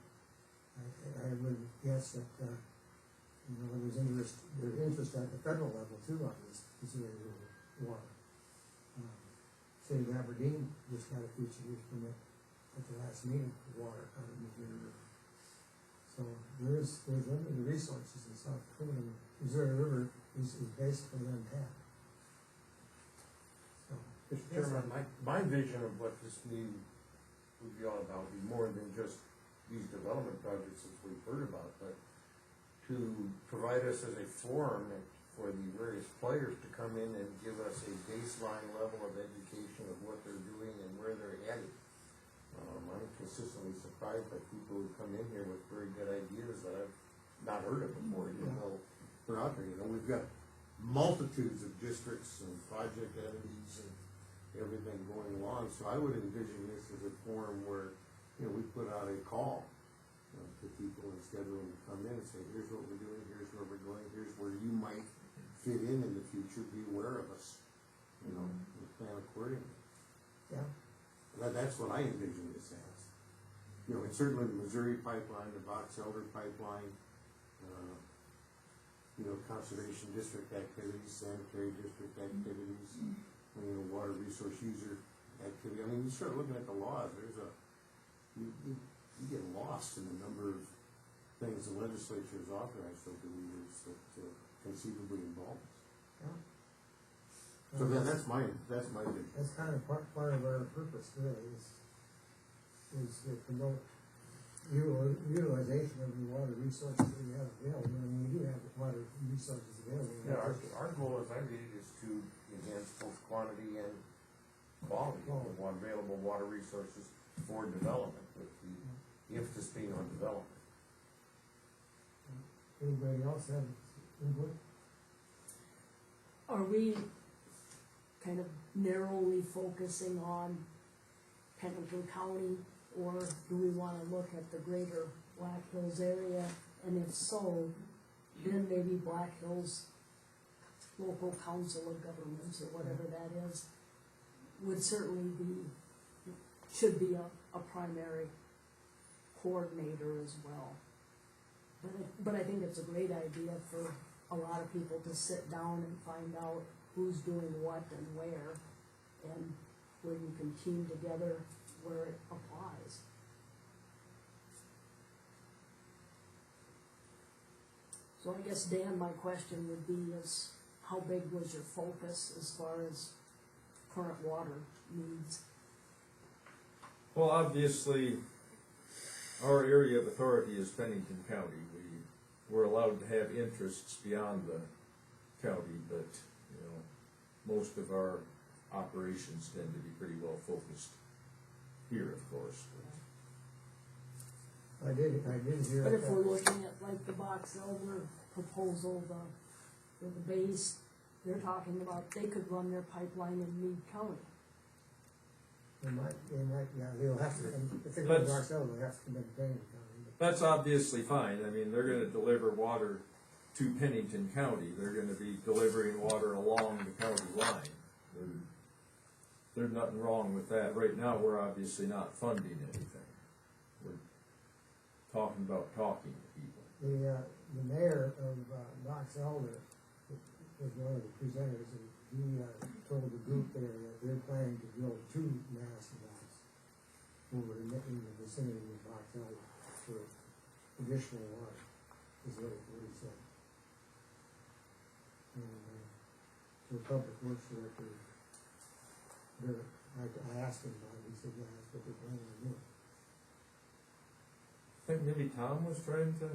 I would guess that, you know, there's interest at the federal level too on this area of water. City of Aberdeen just got a future use permit at the last meeting for water out of Missouri River. So there's limited resources in South Dakota, and Missouri River is basically untapped. So, Mr. Chairman, my vision of what this meeting would be all about would be more than just these development projects that we've heard about, but to provide us as a forum for the various players to come in and give us a baseline level of education of what they're doing and where they're headed. I'm consistently surprised by people who come in here with very good ideas that I've not heard of before, even though they're out there. You know, we've got multitudes of districts and project entities and everything going along, so I would envision this as a forum where, you know, we put out a call to people and schedule them to come in and say, here's what we're doing, here's where we're going, here's where you might fit in the future, be aware of us, you know, and plan accordingly. Yeah. That's what I envision this as. You know, and certainly the Missouri pipeline, the Box Elder pipeline, you know, conservation district activities, sanitary district activities, you know, water resource user activity. I mean, you start looking at the laws, you get lost in the number of things the legislature has authorized over the years that conceivably involve us. Yeah. So that's my vision. That's kind of part of our purpose really, is to promote utilization of the water resources that we have available. I mean, we do have water resources available. Yeah, our goal, as I read it, is to enhance both quantity and quality of available water resources for development, with the emphasis being on development. Anybody else have input? Are we kind of narrowly focusing on Pennington County, or do we wanna look at the greater Black Hills area? And if so, then maybe Black Hills Local Council of Governments, or whatever that is, would certainly should be a primary coordinator as well. But I think it's a great idea for a lot of people to sit down and find out who's doing what and where, and where you can team together where it applies. So I guess, Dan, my question would be is, how big was your focus as far as current water needs? Well, obviously, our area of authority is Pennington County. We're allowed to have interests beyond the county, but, you know, most of our operations tend to be pretty well focused here, of course. I did hear. But if we're looking at like the Box Elder proposal, the base, they're talking about they could run their pipeline in Meade County. They might, yeah, they'll have to, if they go to Box Elder, they'll have to come in Pennington County. That's obviously fine. I mean, they're gonna deliver water to Pennington County. They're gonna be delivering water along the county line. There's nothing wrong with that. Right now, we're obviously not funding anything. We're talking about talking to people. The mayor of Box Elder was one of the presenters, and he told the group there that they're planning to build 2 mass wells over in the vicinity of Box Elder for additional water, is what he said. And the public works director, I asked him about it, he said, yeah, that's what they're planning to do. I think maybe Tom was trying to.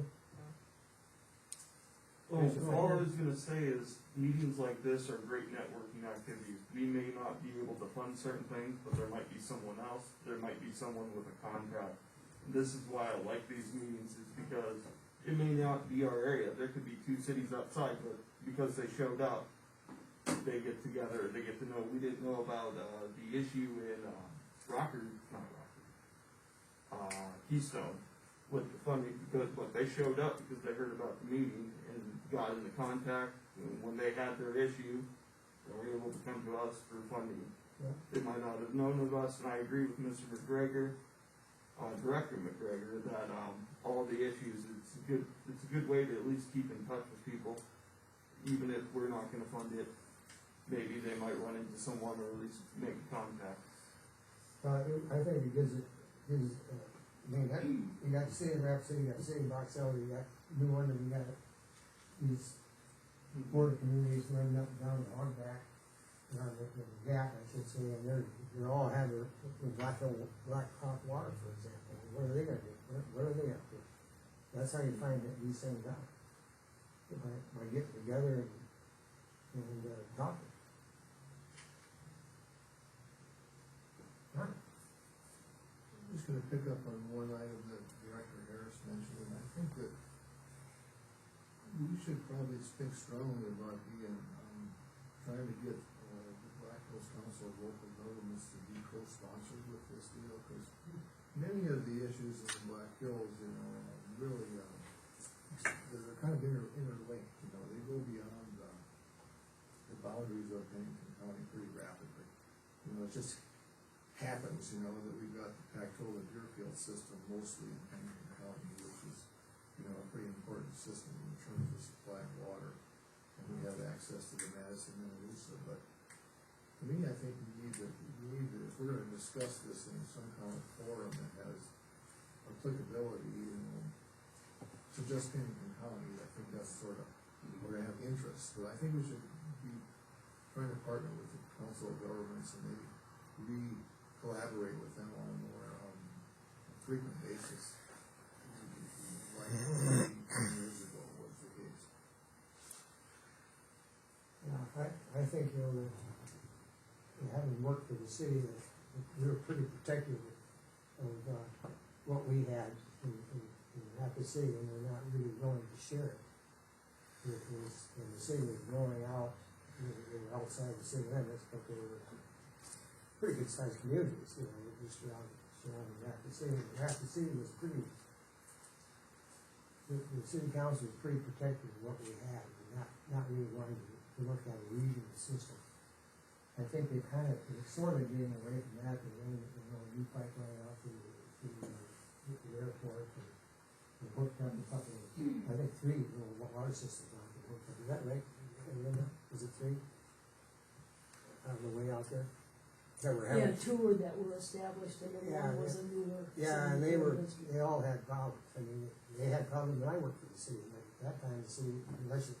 All I was gonna say is, meetings like this are great networking activities. We may not be able to fund certain things, but there might be someone else, there might be someone with a contact. This is why I like these meetings, is because it may not be our area, there could be 2 cities outside, but because they showed up, they get together, they get to know, we didn't know about, the issue in, Keystone with the funding, but they showed up because they heard about the meeting and got into contact, and when they had their issue, they were able to come to us for funding. Yeah. They might not have known of us, and I agree with Mr. McGregor, Director McGregor, that, all the issues, it's a good way to at least keep in touch with people, even if we're not gonna fund it. Maybe they might run into someone or at least make a contact. I think it gives, you got the city of Rapid City, you got the city of Box Elder, you got New London, you got these border communities running up and down the Hogback, around the Gap, I should say, and they're all have their Black Hawk Water, for example. What are they gonna do? What are they up to? That's how you find these things out. By getting together and talking. I'm just gonna pick up on one item that Director Harris mentioned, and I think that we should probably think strongly about being, trying to get, the Black Hills Council of Local Governments to be co-sponsored with this deal, because many of the issues in the Black Hills, you know, really, they're kind of interlinked, you know, they go beyond, the boundaries of Pennington County pretty rapidly. You know, it just happens, you know, that we've got the Dakota Deerfield system mostly in Pennington County, which is, you know, a pretty important system in terms of supplying water. And we have access to the Madison and Loosa, but to me, I think we need to, if we're gonna discuss this in some kind of forum that has applicability, you know, to just Pennington County, I think that's sort of, we're gonna have interest, but I think we should be trying to partner with the Council of Governments and maybe collaborate with them on a more frequent basis, like 10 years ago was the case. Yeah, I think, you know, having worked for the city, that we were pretty protective of what we had in Rapid City, and we're not really willing to share it. It was, when the city was growing out, they were outside the city limits, but they were pretty good sized communities, you know, just surrounding Rapid City. Rapid City was pretty, the city council was pretty protective of what we had, and not really wanting to look at a regional system. I think they kind of, they're sort of getting away from that, and running, you know, a new pipeline out to the airport, and They hooked up a couple of, I think 3 little water systems on it, hooked up. Is that right? Linda? Is it 3? On the way out there? That were Yeah, having, 2 that were established and then Yeah, one was a newer. yeah, and they all had problems. I mean, they had problems when I worked for the city. Like, at that time, the city, unless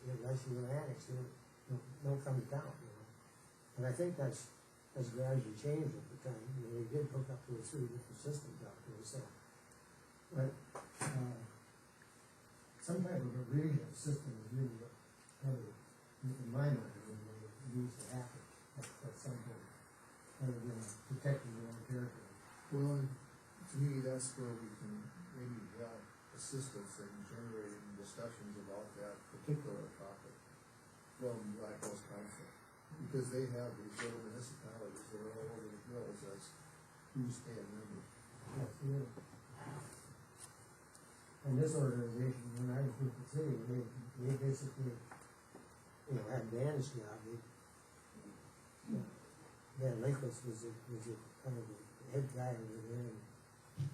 you were annexed, no come to town, you know. And I think that's gradually changed over time. You know, they did hook up to 3 different systems out there, so. But, some type of a regional system is really what, kind of, in my mind, what needs to happen at some point, other than protecting your own territory. Well, and to me, that's where we can maybe help assist us in generating discussions about that particular topic from Black Hills Council. Because they have these little municipalities that are all over the hills as who's paying members. Absolutely. And this organization, when I was with the city, they basically, you know, had Dan's job. Dan Lincoln was a kind of the head guy over there, and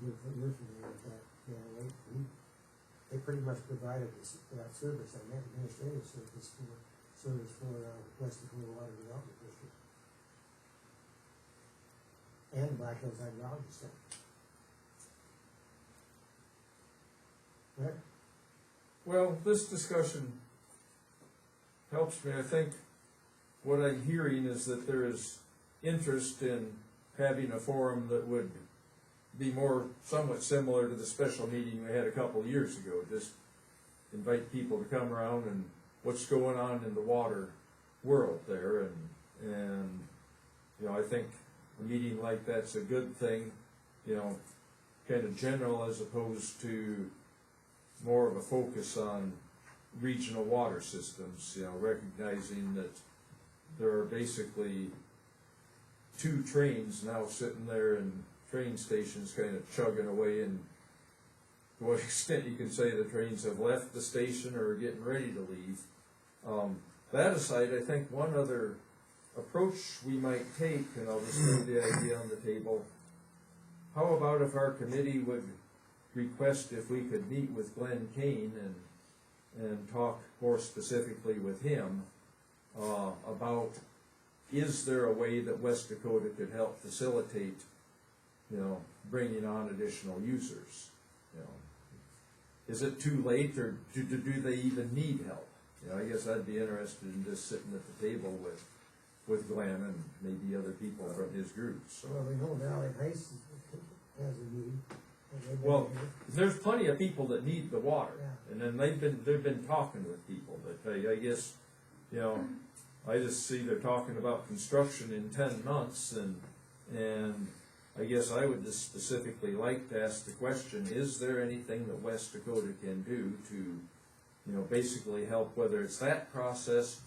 you're familiar with that. Yeah, they pretty much provided that service, and that administrative service for West Dakota Water Development District and Black Hills Hydrology Center. Right? Well, this discussion helps me. I think what I'm hearing is that there is interest in having a forum that would be more somewhat similar to the special meeting we had a couple of years ago. Just invite people to come around and what's going on in the water world there, and you know, I think a meeting like that's a good thing, you know, kind of general as opposed to more of a focus on regional water systems, you know, recognizing that there are basically 2 trains now sitting there in train stations kind of chugging away, and to what extent you can say the trains have left the station or are getting ready to leave. That aside, I think one other approach we might take, and I'll just throw the idea on the table, how about if our committee would request if we could meet with Glenn Kane and talk more specifically with him about, is there a way that West Dakota could help facilitate, you know, bringing on additional users? You know, is it too late, or do they even need help? You know, I guess I'd be interested in just sitting at the table with Glenn and maybe other people from his group. So. Well, we know Valley Heights has a need. Well, there's plenty of people that need the water, Yeah. and then they've been talking with people, but I guess, you know, I just see they're talking about construction in 10 months, and I guess I would just specifically like to ask the question, is there anything that West Dakota can do to, you know, basically help, whether it's that process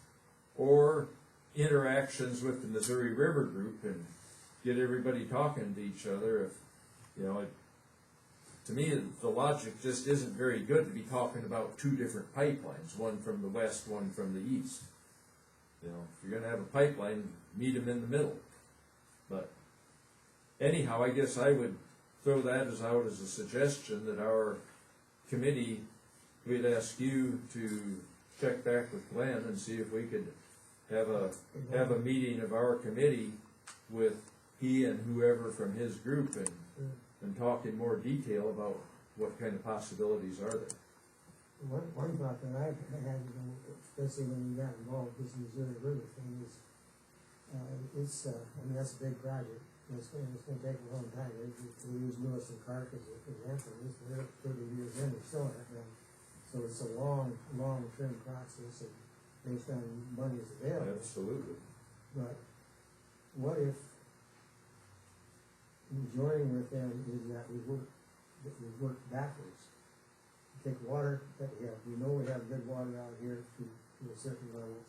or interactions with the Missouri River Group, and get everybody talking to each other. If, you know, to me, the logic just isn't very good to be talking about 2 different pipelines, one from the west, one from the east. You know, if you're going to have a pipeline, meet them in the middle. But anyhow, I guess I would throw that out as a suggestion that our committee, we'd ask you to check back with Glenn and see if we could have a meeting of our committee with he and whoever from his group, and talk in more detail about what kind of possibilities are there. One thought that I had, you know, especially when we got involved with this Missouri River thing, is I mean, that's a big project. It's gonna take a long time. We use Lewis and Clark as an example. They're 30 years in, they still haven't done. So it's a long-term process, and based on money is available. Absolutely. But what if joining with them is that we work backwards? Take water that we have, we know we have good water out here to a certain level,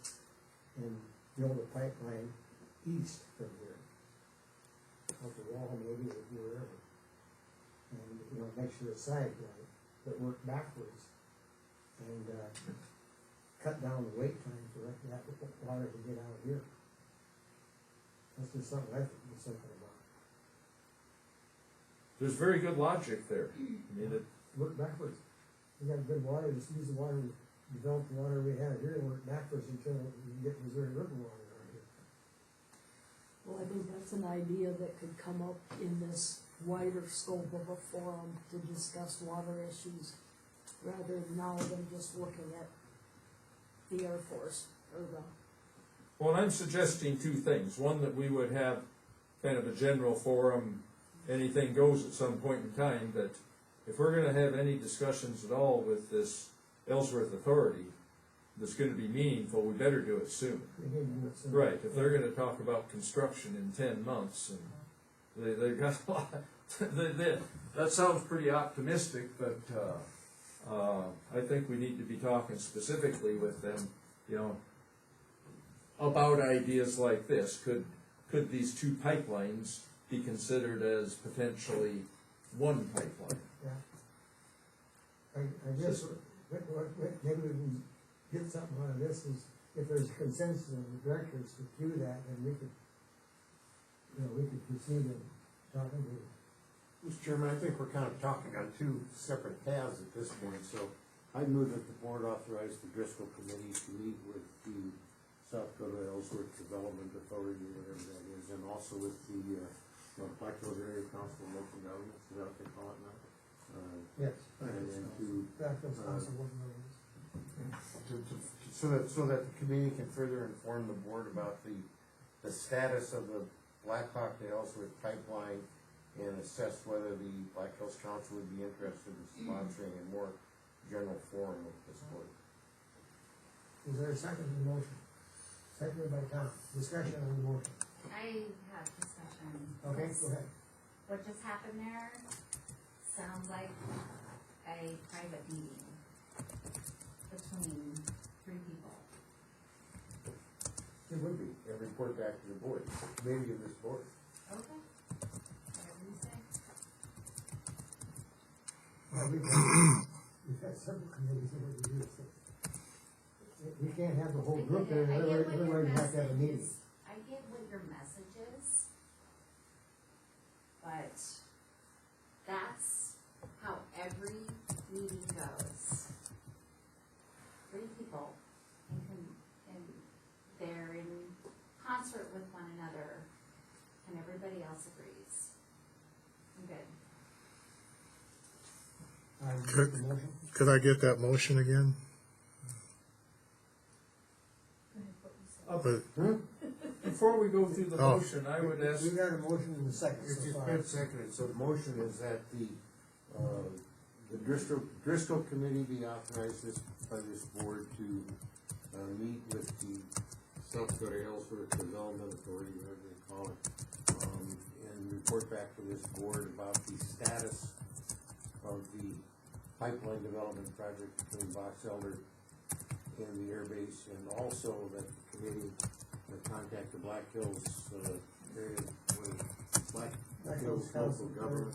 and build a pipeline east from here, up the wall maybe, or wherever, and, you know, make sure it's side right, but work backwards, and cut down the wait time for that water to get out here. That's just something I think we're thinking about. There's very good logic there. I mean, Work backwards. we got good water, just use the water, develop the water we have here, and work backwards until we can get Missouri River water out here. Well, I think that's an idea that could come up in this wider scope of a forum to discuss water issues, rather now than just looking at the Air Force or the. Well, I'm suggesting two things. One, that we would have kind of a general forum, anything goes at some point in time, but if we're gonna have any discussions at all with this Ellsworth Authority that's gonna be meaningful, we better do it soon. We need to do it soon. Right, if they're gonna talk about construction in 10 months, and they've got a lot, that sounds pretty optimistic, but, I think we need to be talking specifically with them, you know, about ideas like this. Could these two pipelines be considered as potentially one pipeline? Yeah. I guess, maybe we can get something out of this, is if there's consensus of the directors to do that, then we could, we could proceed in talking to. Mr. Chairman, I think we're kind of talking on two separate paths at this point, so I move that the board authorize the Driscoll Committee to meet with the South Dakota Ellsworth Development Authority, whatever that is, and also with the Black Hills Area Council of Local Governments, is that what they call it now? Yes. And to, so that the committee can further inform the board about the status of the Black Hawk to Ellsworth pipeline, and assess whether the Black Hills Council would be interested in sponsoring a more general forum of this board. Is there a second to the motion? Seconded by Tom. Discussion on the motion. I have discussion. Okay, go ahead. What just happened there sounds like a private meeting between three people. It would be, and report back to the board, maybe of this board. Okay. Whatever you say. Well, we've got several committees that we do this. We can't have the whole group there, otherwise we have to have a meeting. I get what your message is, but that's how every meeting goes. Three people, and they're in concert with one another, and everybody else agrees. I'm good. Could I get that motion again? But, Before we go through the Oh. motion, I would ask. We got a motion in the second. It's just been seconded, so the motion is that the Driscoll Committee be authorized by this board to meet with the South Dakota Ellsworth Development Authority, whatever they call it, and report back to this board about the status of the pipeline development project between Box Elder and the airbase, and also that the committee contact the Black Hills area, Black Hills local government.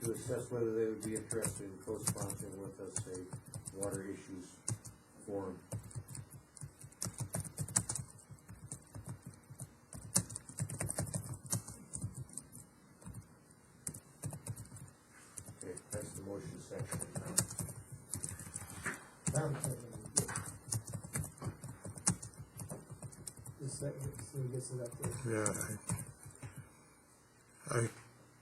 To assess whether they would be interested in co-sponsoring with us a water issues forum. Okay, that's the motion section. Tom seconded. Just second, so he gets it up there. yeah, I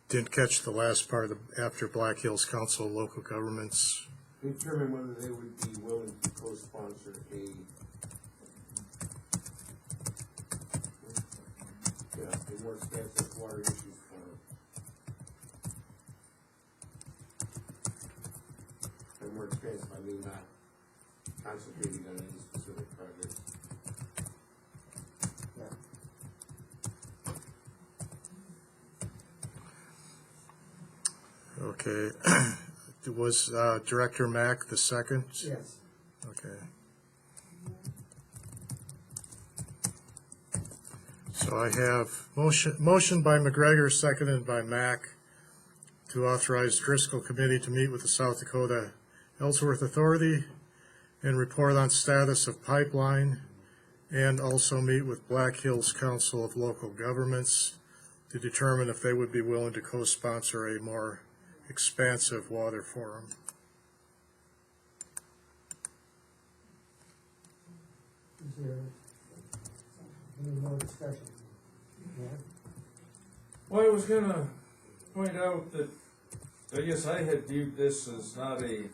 didn't catch the last part of after Black Hills Council of Local Governments. Determine whether they would be willing to co-sponsor a more expansive water issues forum. And more expansive, I mean not concentrating on any specific project. Okay, was Director Mack the second? Yes. Okay. So I have motion by McGregor, seconded by Mack, to authorize Driscoll Committee to meet with the South Dakota Ellsworth Authority and report on status of pipeline, and also meet with Black Hills Council of Local Governments to determine if they would be willing to co-sponsor a more expansive water for them. Is there any more discussion? Yeah? Well, I was gonna point out that, I guess I had viewed this as not a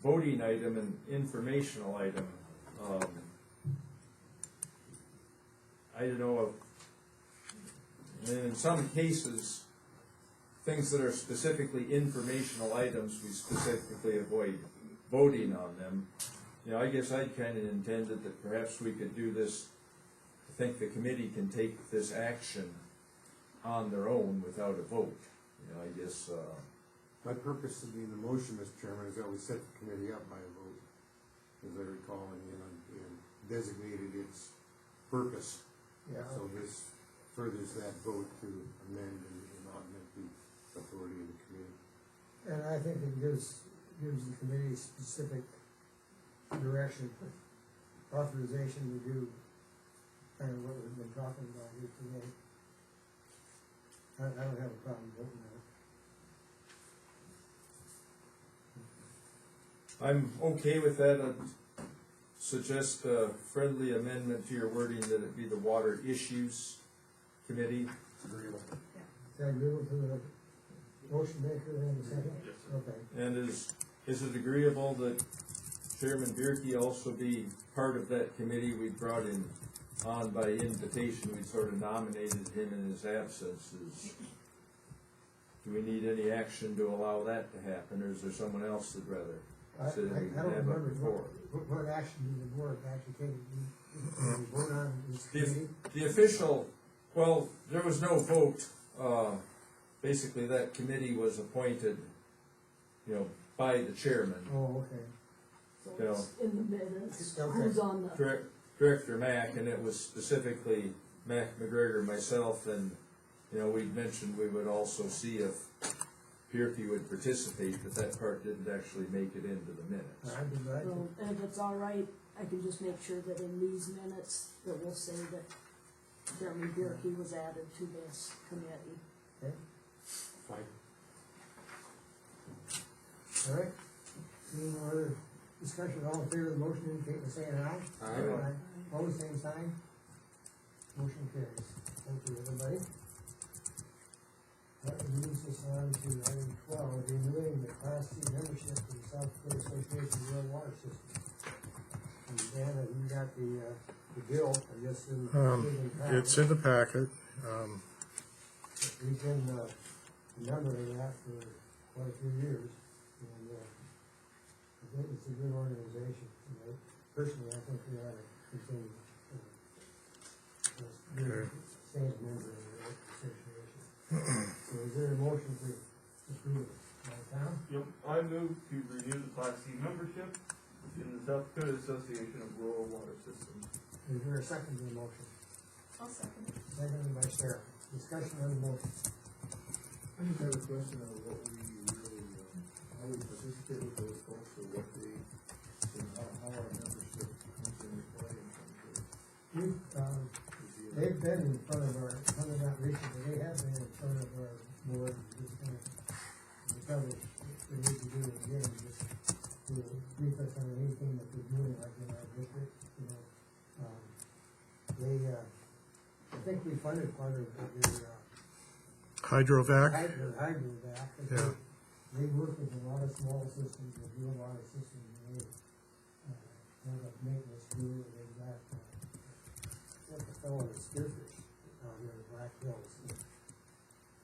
voting item, an informational item. I don't know, in some cases, things that are specifically informational items, we specifically avoid voting on them. You know, I guess I'd kind of intended that perhaps we could do this, I think the committee can take this action on their own without a vote. You know, I guess, My purpose of being the motion, Mr. Chairman, is that we set the committee up by a vote, as I recall, and designated its purpose. Yeah. So this furthers that vote to amend and augment the authority of the committee. And I think it gives the committee specific direction, authorization to do kind of what we've been talking about here today. I don't have a problem voting on it. I'm okay with that. I'd suggest a friendly amendment to your wording that it be the Water Issues Committee. Agreeable. Is that agreeable to the motion maker and the second? Yes, Okay. And is it agreeable that Chairman Bierke also be part of that committee? We brought him on by invitation. We sort of nominated him in his absence. Do we need any action to allow that to happen, or is there someone else that'd rather I sit in don't and have it remember before? what action did the board actually take. Did we vote on this committee? The official, well, there was no vote. Basically, that committee was appointed, you know, by the chairman. Oh, okay. So it's in the minutes, Okay. who's on the, Director Mack, and it was specifically Mac McGregor, myself, and, you know, we'd mentioned we would also see if Bierke would participate, but that part didn't actually make it into the minutes. I'd be glad to. so, and if it's all right, I can just make sure that in these minutes, that we'll say that Jeremy Bierke was added to this committee. Okay. Fine. All right. Any more discussion? All in favor of the motion, indicate by saying aye. Aye. Opposed, same sign. Motion carries. Thank you, everybody. That moves us on to item 12, renewing the Class C membership to the South Dakota Association of Rural Water Systems. And Dan, you got the bill, I guess, in the packet. It's in the packet. We've been remembering that for quite a few years, and I think it's a good organization. And personally, I think we ought to continue staying a member of the association. So is there a motion to approve it? Tom? Yep, I move to renew the Class C membership in the South Dakota Association of Rural Water Systems. Is there a second to the motion? I'll second it. Seconded by Sarah. Discussion on the motion. I just have a question of what we really, how we participate with those folks, or what they, and how our membership comes into play in terms of. They've been in front of our, not recently, they have been in front of our board, just kind of, we probably, we need to do it again, just to brief us on anything that they're doing, like in our district, you know. I think we funded part of their, Hydrovac? hydrovac. Yeah. They work with a lot of small systems, they do a lot of systems, and they, have a maintenance crew, and they've got, a fellow that's Deerfield out here in Black Hills.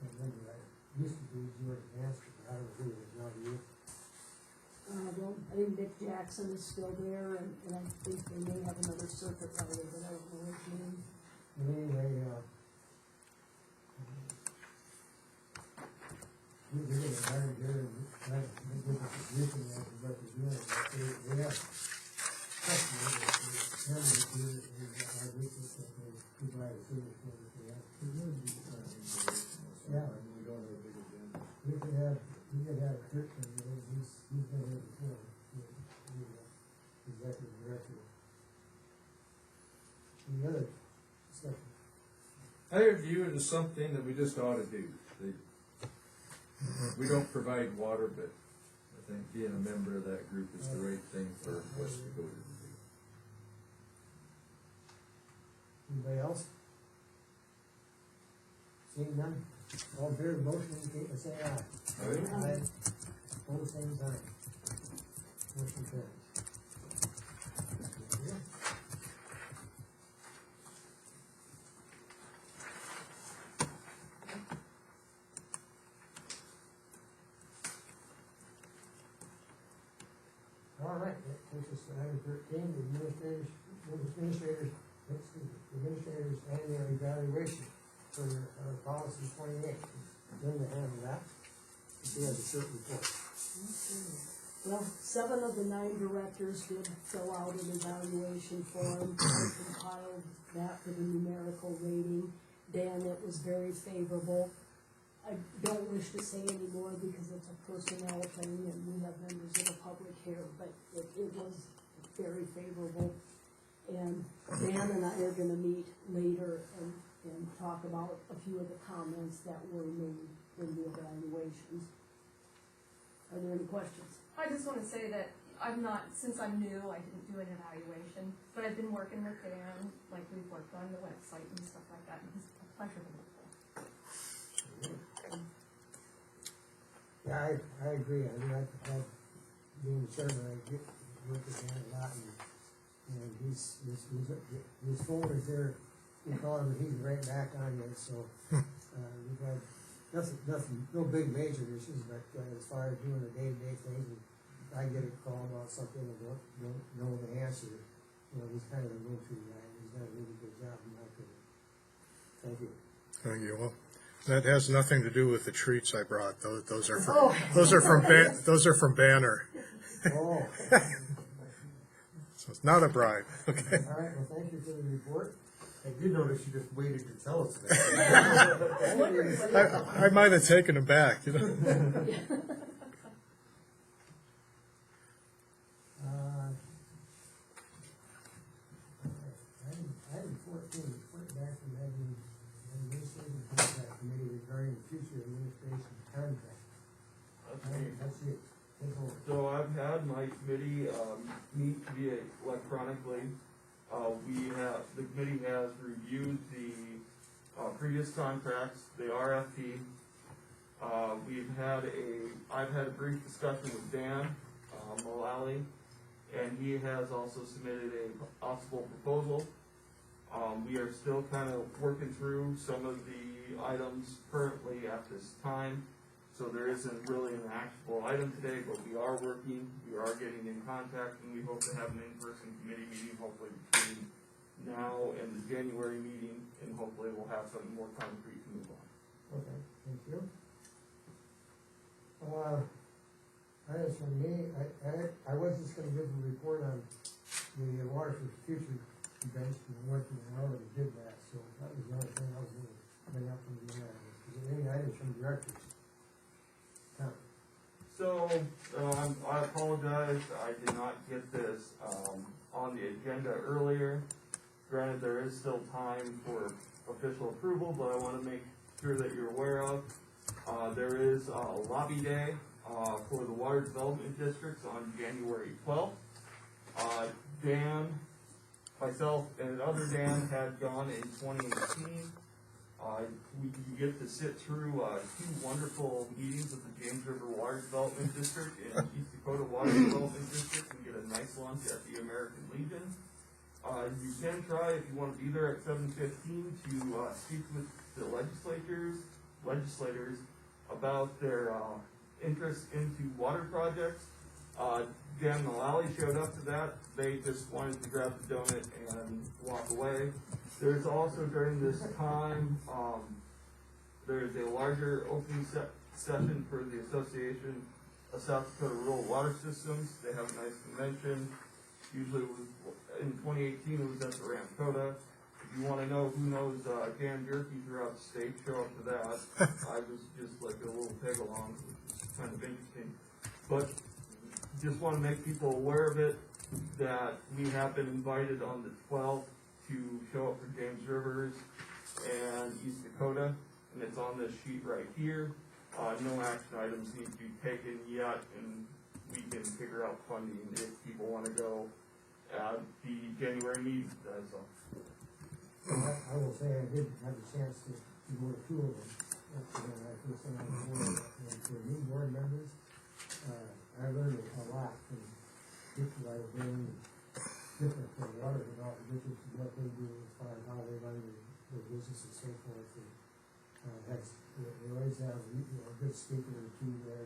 And then I used to be George Master, but I don't know who it is now, do you? Well, I think Nick Jackson is still there, and I think they may have another circuit rider, but I don't know his name. Anyway, we're getting hired here, and I think we're positioning as a representative, but they have customers that they handle here, and our business that they provide a service for that they have. Yeah. We don't have a big agenda. We could have Kirk, and he's been here before, the executive director. Any other discussion? I view it as something that we just ought to do. We don't provide water, but I think being a member of that group is the right thing for West Dakota to do. Anybody else? Seeing none, all in favor of the motion, indicate by saying aye. Aye. All same sign. Motion carries. All right, that takes us to item 13, the administrators' annual evaluation for policy 28. Linda handled that. She has a short report. Well, 7 of the 9 directors did fill out an evaluation form. I compiled that for the numerical rating. Dan, it was very favorable. I don't wish to say any more because it's a personnel thing and we have members of the public here, but it was very favorable. And Dan and I are gonna meet later and talk about a few of the comments that were made in the evaluations. Are there any questions? I just wanna say that since I'm new, I didn't do an evaluation, but I've been working with Dan, like we've worked on the website and stuff like that, and he's a pleasure to work with. Yeah, I agree. I mean, I've being the chairman, I get work with Dan a lot, and his phone is there. You call him, and he's right back on you. So we've had nothing, no big major issues, but as far as doing the day-to-day things, and if I get a call about something and don't know the answer, he's kind of a go-to guy. And he's done a really good job in my opinion. Thank you. Thank you. Well, that has nothing to do with the treats I brought. Those are from Banner. Oh. So it's not a bribe. Okay. All right. Well, thank you for the report. I did notice you just waited to tell us that. I might have taken him back. Item 14, report back from the administrative contract committee regarding the future administration contract. That's it. Take over. So I've had my committee meet via electronically. The committee has reviewed the previous contracts, the RFP. I've had a brief discussion with Dan Mullally, and he has also submitted a possible proposal. We are still kind of working through some of the items currently at this time. So there isn't really an actionable item today, but we are working, we are getting in contact, and we hope to have an in-person committee meeting hopefully between now and the January meeting, and hopefully we'll have something more concrete to move on. Okay, thank you. As for me, I was just gonna give a report on the water for future events, and I already did that, so that was the only thing I was gonna bring up from the end. Is there any items from directors? So, I apologize, I did not get this on the agenda earlier. Granted, there is still time for official approval, but I want to make sure that you're aware of. There is a lobby day for the Water Development Districts on January 12th. Dan, myself, and other Dan had gone in 2018. You get to sit through 2 wonderful meetings of the James River Water Development District and East Dakota Water Development District and get a nice lunch at the American Legion. You can try, if you want to be there at 7:15, to speak with the legislators about their interest into water projects. Dan Mullally showed up to that. They just wanted to grab the donut and walk away. There's also during this time, there's a larger opening session for the Association of South Dakota Rural Water Systems. They have a nice convention. Usually in 2018 it was at the Ramcota. If you want to know who knows Dan Jerky throughout the state, show up to that. I was just like a little peg along, which is kind of interesting. But just want to make people aware of it, that we have been invited on the 12th to show up for James Rivers and East Dakota, and it's on this sheet right here. No action items need to be taken yet, and we can figure out funding if people wanna go at the January meeting, that's all. I will say I did have a chance to go to two of them. That's when I first went on the board, and for new board members, I learned a lot from people I was doing different from water development districts, and what they do as far as how they run their business and so forth. And, they always have, a good speaker or two there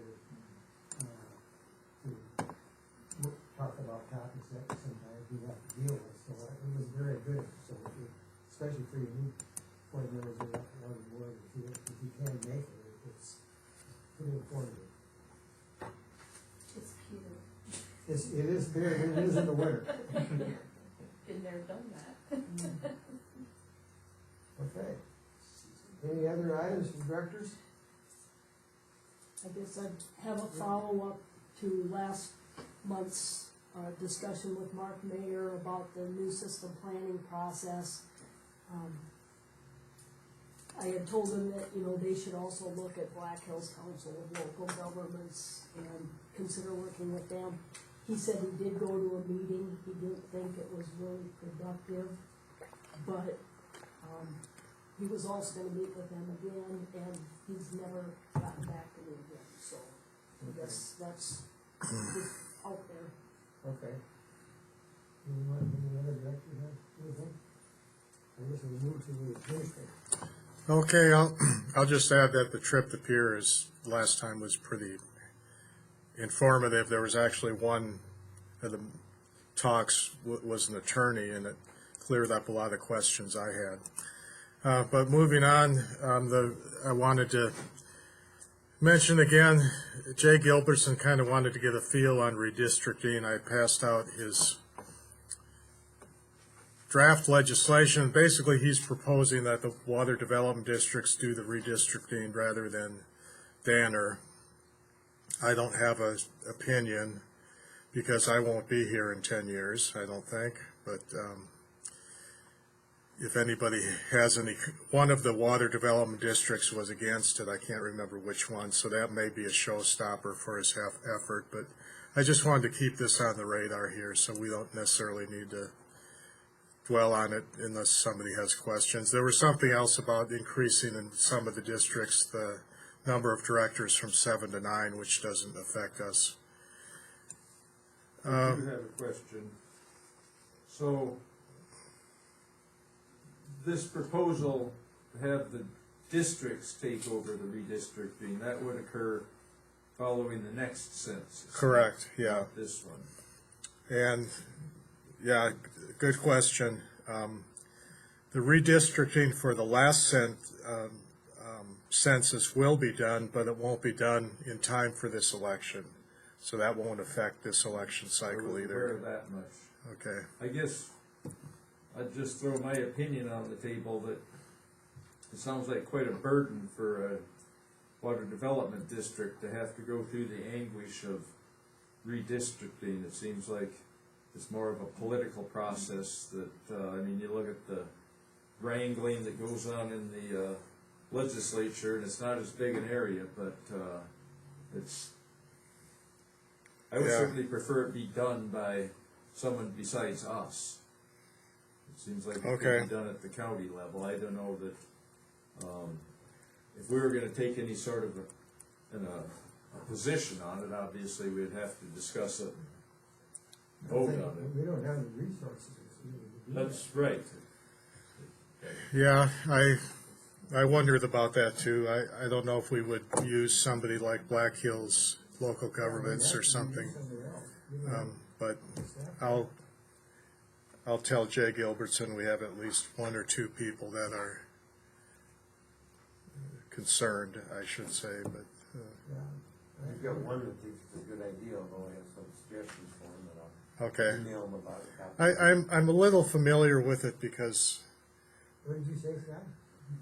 to talk about topics that sometimes we have to deal with. So it was very good. So especially for your new board members who have to run the board, if you can make it, it's pretty informative. It's Peter. It is very, it is in the winter. Been there, done that. Okay. Any other items from directors? I guess I'd have a follow-up to last month's discussion with Mark Mayer about the new system planning process. I had told him that, they should also look at Black Hills Council of Local Governments and consider working with them. He said he did go to a meeting, he didn't think it was really productive, but he was also gonna meet with them again, and he's never gotten back to me again, so I guess that's just out there. Okay. Any other director have anything? I guess we'll move to the administrator. Okay, I'll just add that the trip to Pier last time was pretty informative. There was actually one of the talks was an attorney, and it cleared up a lot of questions I had. But moving on, I wanted to mention again, Jay Gilbertson kind of wanted to get a feel on redistricting. I passed out his draft legislation. Basically, he's proposing that the water development districts do the redistricting rather than Danner. I don't have an opinion because I won't be here in 10 years, I don't think, but if anybody has any, one of the water development districts was against it. I can't remember which one, so that may be a showstopper for his effort, but I just wanted to keep this on the radar here so we don't necessarily need to dwell on it unless somebody has questions. There was something else about increasing in some of the districts the number of directors from 7 to 9, which doesn't affect us. I do have a question. So, this proposal to have the districts take over the redistricting, that would occur following the next census. Correct, yeah. Not this one. And, yeah, good question. The redistricting for the last census will be done, but it won't be done in time for this election. So that won't affect this election cycle either. Aware of that much. Okay. I guess I'd just throw my opinion on the table that it sounds like quite a burden for a water development district to have to go through the anguish of redistricting. It seems like it's more of a political process that, I mean, you look at the wrangling that goes on in the legislature, and it's not as big an area, but I would certainly prefer it be done by someone besides us. It seems like it could be done at the county level. I don't know that if we were going to take any sort of a position on it, obviously we'd have to discuss it and vote on it. We don't have the resources. That's right. Yeah, I wondered about that too. I don't know if we would use somebody like Black Hills Local Governments or something, but I'll tell Jay Gilbertson we have at least 1 or 2 people that are concerned, I should say, but. I've got one that thinks it's a good idea, although I have some suggestions for him that I'll Okay. email him about it. I'm a little familiar with it because. What did you say, Scott?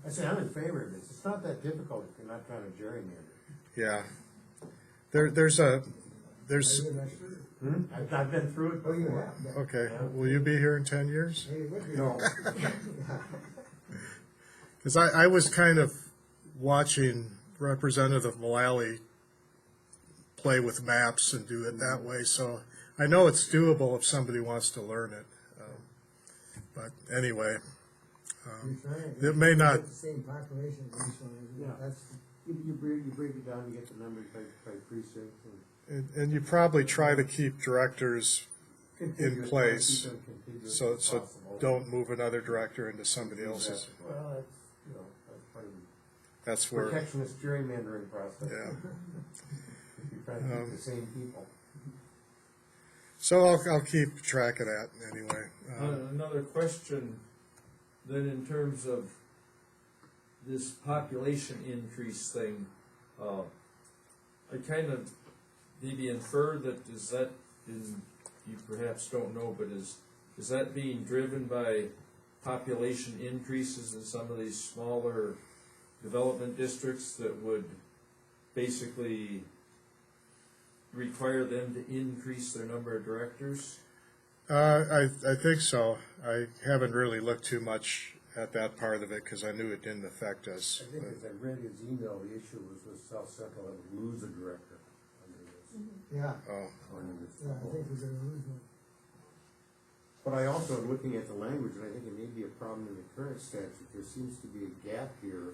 I say I'm in favor of this. It's not that difficult if you're not trying to gerrymander. Yeah. There's. I've been through it before. Oh, you have? Okay. Will you be here in 10 years? No. Because I was kind of watching Representative Mullally play with maps and do it that way, so I know it's doable if somebody wants to learn it. But anyway, it may not, The same population as each one, isn't it? Yeah. That's, You break it down, you get the numbers by precinct and. and you probably try to keep directors in contiguous, place, keep them contiguous so, as so possible. don't move another director into somebody else's. Well, that's, you know, that's part of the That's where, protectionist gerrymandering process. yeah. If you're trying to keep the same people. So I'll keep track of that anyway. Another question, then in terms of this population increase thing, I kind of maybe infer that is that, in, you perhaps don't know, but is that being driven by population increases in some of these smaller development districts that would basically require them to increase their number of directors? I think so. I haven't really looked too much at that part of it because I knew it didn't affect us. I think as I read his email, the issue was with South Central, that would lose a director under this. yeah, Oh, ordinance. yeah, I think we're gonna lose one. But I also, looking at the language, and I think it may be a problem in the current statute, there seems to be a gap here.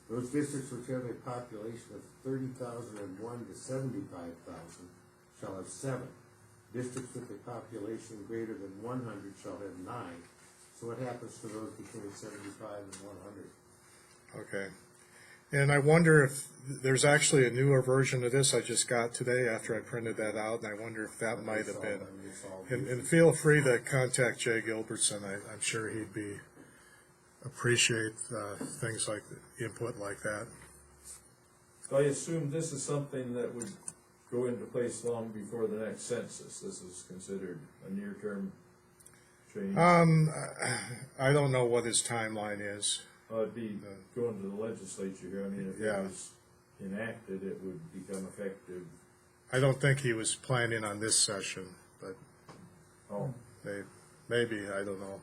Those districts which have a population of 30,001 to 75,000 shall have 7. Districts with a population greater than 100 shall have 9. So what happens to those between 75 and 100? okay. And I wonder if there's actually a newer version of this I just got today after I printed that out, and I wonder if that might have been. And feel free to contact Jay Gilbertson. I'm sure he'd appreciate things like input like that. So I assume this is something that would go into place long before the next census. This is considered a near-term change. I don't know what his timeline is. It'd be going to the legislature here. I mean, if Yeah. it was enacted, it would become effective. I don't think he was planning on this session, but Oh, maybe, I don't know.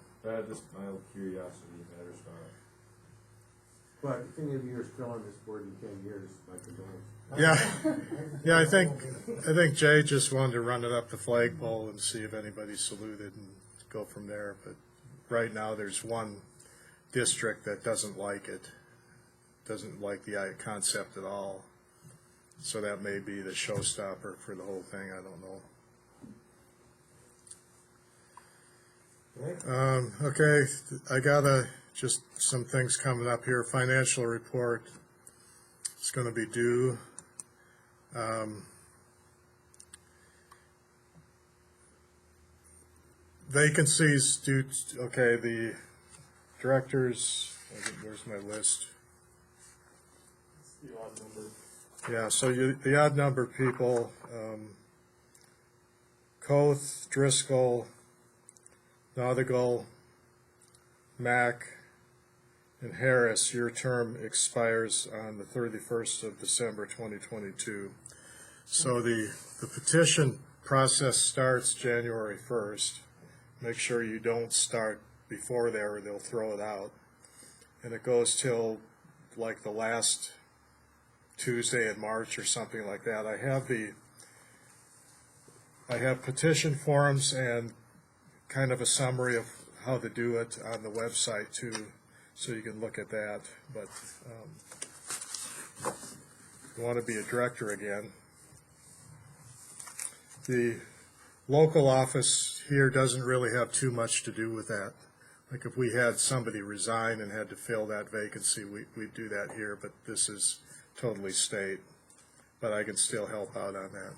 just mild curiosity matters not. But if any of you are still on this board in 10 years, my condolences. Yeah, I think Jay just wanted to run it up the flagpole and see if anybody saluted and go from there. But right now, there's one district that doesn't like it, doesn't like the concept at all. So that may be the showstopper for the whole thing. I don't know. Okay, I got just some things coming up here. Financial report. It's going to be due. Vacancies due, okay, the directors, where's my list? The odd number. Yeah, so the odd number people, Koth, Driscoll, Nautigal, Mack, and Harris, your term expires on the 31st of December 2022. So the petition process starts January 1st. Make sure you don't start before there or they'll throw it out. And it goes till like the last Tuesday in March or something like that. I have petition forms and kind of a summary of how to do it on the website too, so you can look at that. But if you want to be a director again, the local office here doesn't really have too much to do with that. Like if we had somebody resign and had to fill that vacancy, we'd do that here, but this is totally state. But I can still help out on that.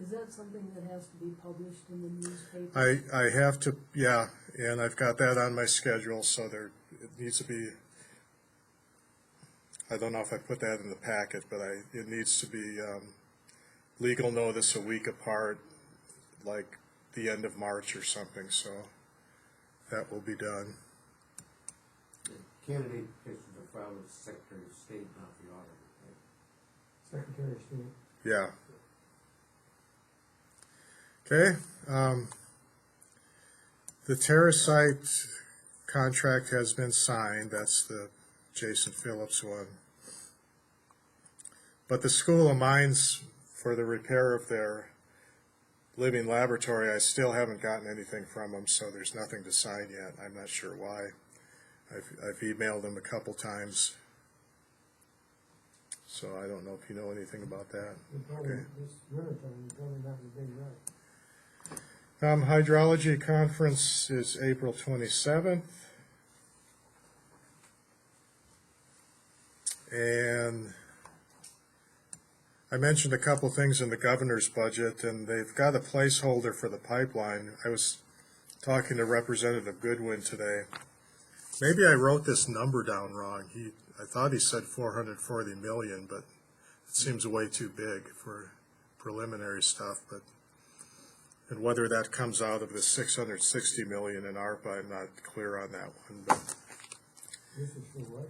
Is that something that has to be published in the newspaper? I have to, yeah, and I've got that on my schedule, so it needs to be, I don't know if I put that in the packet, but it needs to be legal notice a week apart, like the end of March or something, so that will be done. The candidate petitions are filed with the Secretary of State, not the auditor. Right? Secretary of State. Yeah. Okay. The terrace site contract has been signed. That's the Jason Phillips one. But the School of Mines, for the repair of their living laboratory, I still haven't gotten anything from them, so there's nothing to sign yet. I'm not sure why. I've emailed them a couple times, so I don't know if you know anything about that. Okay. This winter time, you're probably not in a big rush. Hydrology conference is April 27th. And I mentioned a couple things in the governor's budget, and they've got a placeholder for the pipeline. I was talking to Representative Goodwin today. Maybe I wrote this number down wrong. I thought he said 440 million, but it seems way too big for preliminary stuff. And whether that comes out of the 660 million in ARPA, I'm not clear on that one. But This is for what?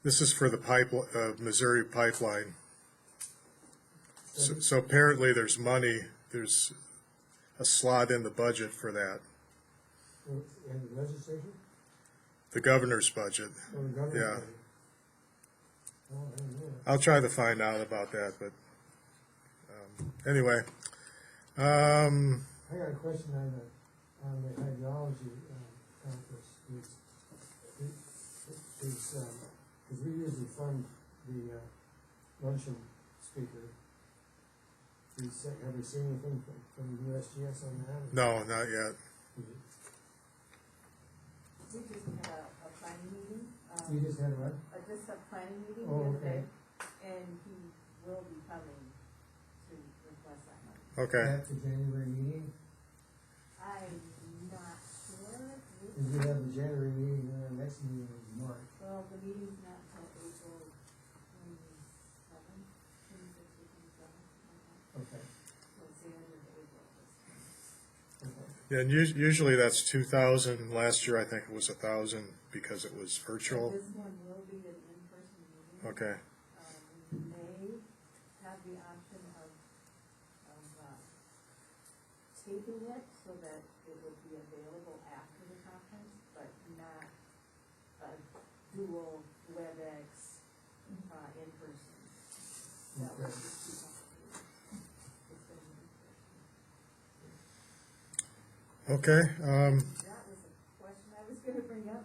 this is for the Missouri pipeline. So apparently there's money, there's a slot in the budget for that, In the legislature? the governor's budget. Or the governor's Yeah. budget? Oh, I didn't know that. I'll try to find out about that, but anyway. I got a question on the hydrology conference. Because we usually fund the luncheon speaker. Have you seen anything from USGS on that? No, not yet. We just had a planning meeting. You just had what? Just a planning meeting the Oh, other okay. day, and he will be coming to request that money. Okay. At the January meeting? I'm not sure. Because we have the January meeting, and the next meeting is March. Well, the meeting's not till April 27th, 26th or 27th. Okay. So it's the end of April this time. Okay. Yeah, and usually that's 2,000. Last year I think it was 1,000 because it was virtual. This one will be an in-person meeting. Okay. We may have the option of taping it so that it would be available after the conference, but not a dual WebEx in person. That would Okay. just be complicated. It's gonna be in person. Okay. That was a question I was gonna bring up.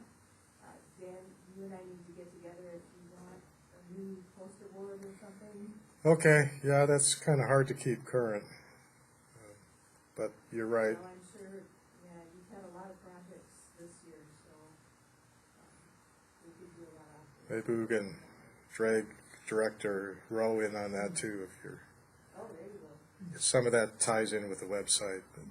Dan, you and I need to get together if you want a new poster board or something. Okay. Yeah, that's kind of hard to keep current. But you're right. Well, I'm sure, yeah, you've had a lot of projects this year, so we could do a lot of. Maybe we can drag Director Rowe in on that too if you're. Oh, there you go. Some of that ties in with the website. But,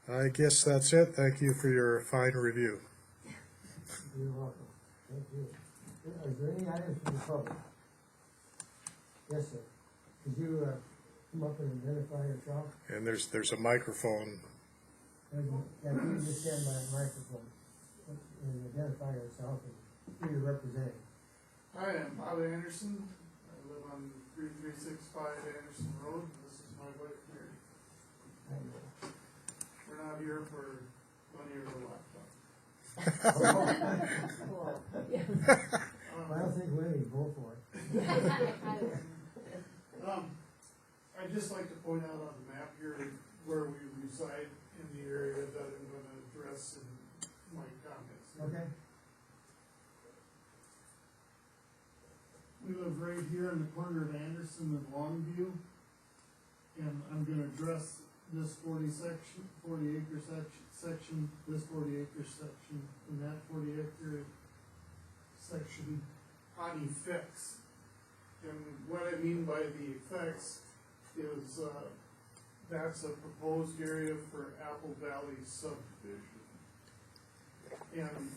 I guess that's it. Thank you for your fine review. You're welcome. Thank you. Is there any items from the public? Yes, sir. Could you come up and identify yourself? And there's a microphone. Yeah, can you just stand by a microphone and identify yourself and who you're representing? Hi, I'm Bob Anderson. I live on 3365 Anderson Road. This is my wife, Mary. We're not here for money or the laptop. I don't think we need to vote for it. I'd just like to point out on the map here where we reside in the area that I'm going to address in my comments. Okay. We live right here in the corner of Anderson and Longview, and I'm gonna address this 40 acre section, this 40 acre section, and that 40 acre section on effects. And what I mean by the effects is, that's a proposed area for Apple Valley subdivision. And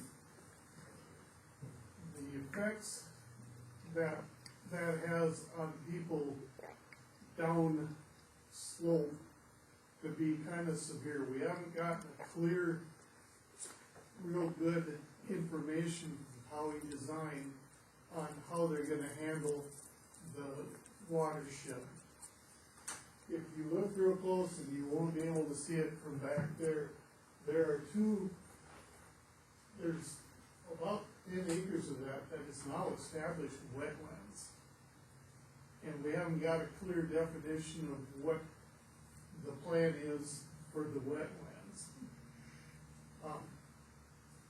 the effects that has on people down slope could be kind of severe. We haven't gotten a clear, real good information from how he designed on how they're gonna handle the watershed. If you look real close, and you won't be able to see it from back there, there's about 10 acres of that is now established wetlands. And we haven't got a clear definition of what the plan is for the wetlands.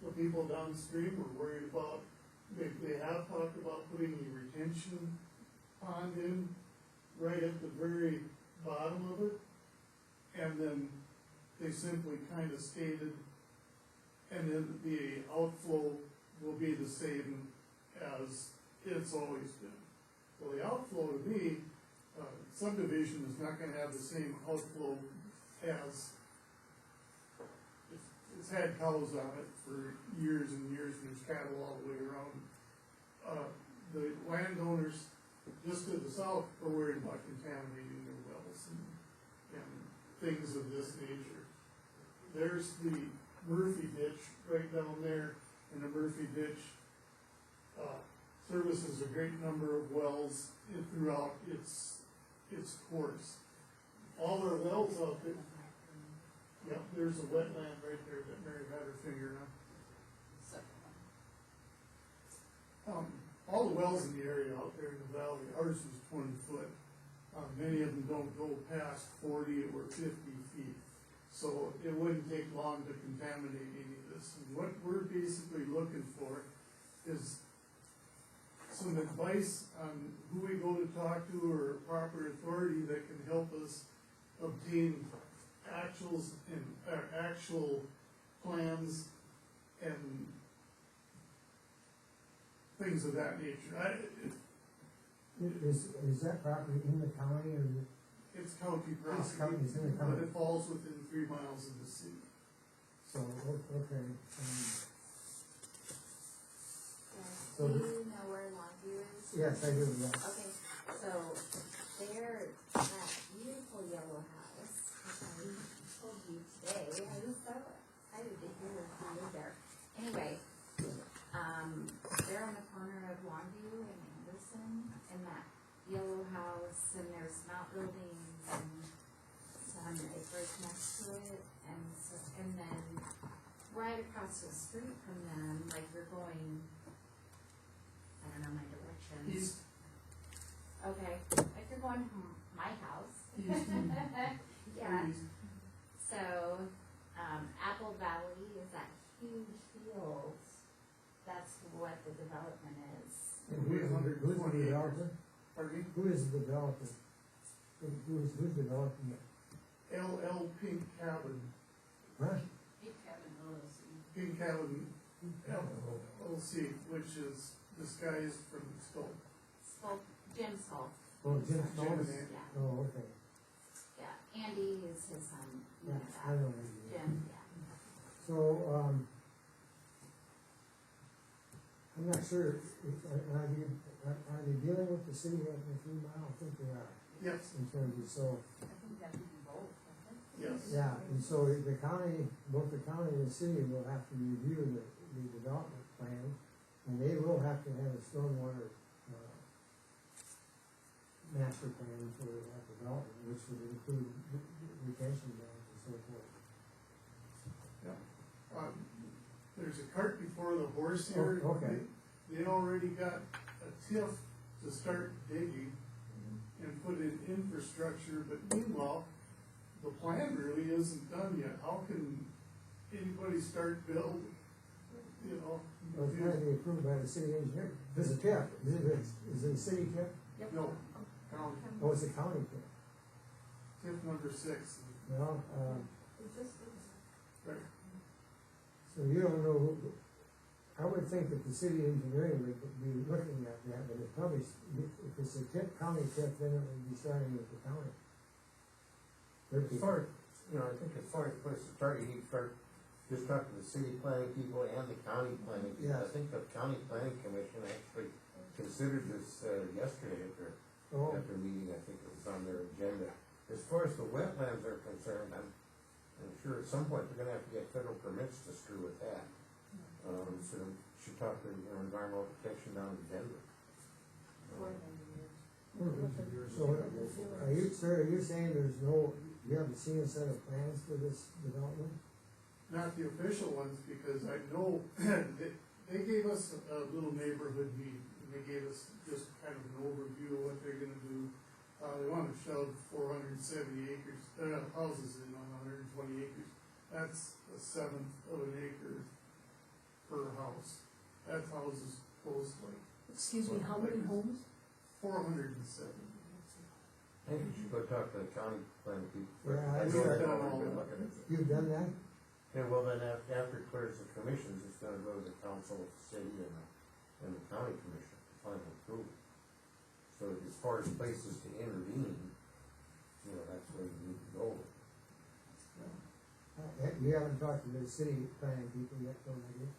The people downstream are worried about, they have talked about putting a retention pond in right at the very bottom of it. And then they simply kind of stated, and then the outflow will be the same as it's always been. Well, the outflow to me, subdivision is not gonna have the same outflow as, it's had cows on it for years and years, and there's cattle all the way around. The landowners just to the south are worried about contaminating their wells and things of this nature. There's the Murphy ditch right down there, and the Murphy ditch services a great number of wells throughout its course. All our wells out there, yep, there's a wetland right there that Mary had her finger on. All the wells in the area out there in the valley, ours is 20 foot. Many of them don't go past 40 or 50 feet. So it wouldn't take long to contaminate any of this. And what we're basically looking for is some advice on who we go to talk to or a proper authority that can help us obtain actuals and actual plans and things of that nature. Is that property in the county or? It's county property, It's county, it's in the county. but it falls within 3 miles of the city. So, okay. Do you know where Longview is? Yes, I do, yeah. Okay, so there, that beautiful yellow house, which I told you today, I was so excited to hear you live there. Anyway, they're on the corner of Longview and Anderson, and that yellow house, and there's outbuildings and some acres next to it, and so, and then right across the street from them, like you're going, I don't know my directions. East. Okay, like you're going from my house. Yeah. So, Apple Valley is that huge field. That's what the development is. And who's the developer? Pardon me? Who is the developer? Who's developing it? LL Pink Cabin. Huh? Pink Cabin LLC, which is, this guy is from Stoll. Jim Stoll. Oh, Jim Stoll? Yeah. Oh, okay. Yeah, Andy is his son. Yeah, I know him. Jim, yeah. So, I'm not sure, are they dealing with the city of the 3 mile? I think they are. Yes. In terms of, so. I think that would be both, Yes. Yeah, and so the county, both the county and the city will have to review the development plan, and they will have to have a stormwater, master plan for that development, which would include retention dams and so forth. Yeah. There's a cart before the horse here. Oh, okay. They already got a TIF to start digging and put in infrastructure, but meanwhile, the plan really isn't done yet. How can anybody start building, you know? Well, it's gotta be approved by the city engineer. There's a TIF, is it a city TIF? No, county, Oh, it's a county TIF. TIF number 6. Well, Right. so you don't know, I would think that the city engineering would be looking at that, but it probably, if it's a TIF, county TIF, then it would be starting with the county. As far, I think as far as place to start, you need to start, just talk to the city planning people and the county planning people. Yeah. I think the county planning commission actually considered this, yesterday at their meeting, I think it was on their agenda. As far as the wetlands are concerned, I'm sure at some point they're gonna have to get federal permits to screw with that. So should talk to, environmental protection down in Denver. So, are you saying there's no, you haven't seen a set of plans for this development? Not the official ones, because I know that they gave us a little neighborhood meeting, and they gave us just kind of an overview of what they're gonna do. They wanna shove 470 acres, houses in on 120 acres. That's a seventh of an acre per house. That houses close like Excuse me, how many homes? 470. I think you should go talk to the county planning people. Yeah, I I've know done they've all already been that. looking at it. You've done that? Yeah, well, then after it clears the commissions, it's gonna go to the council of the city and the county commission for final approval. So as far as places to intervene, you know, that's where you need to go. You haven't talked to the city planning people yet, so I guess.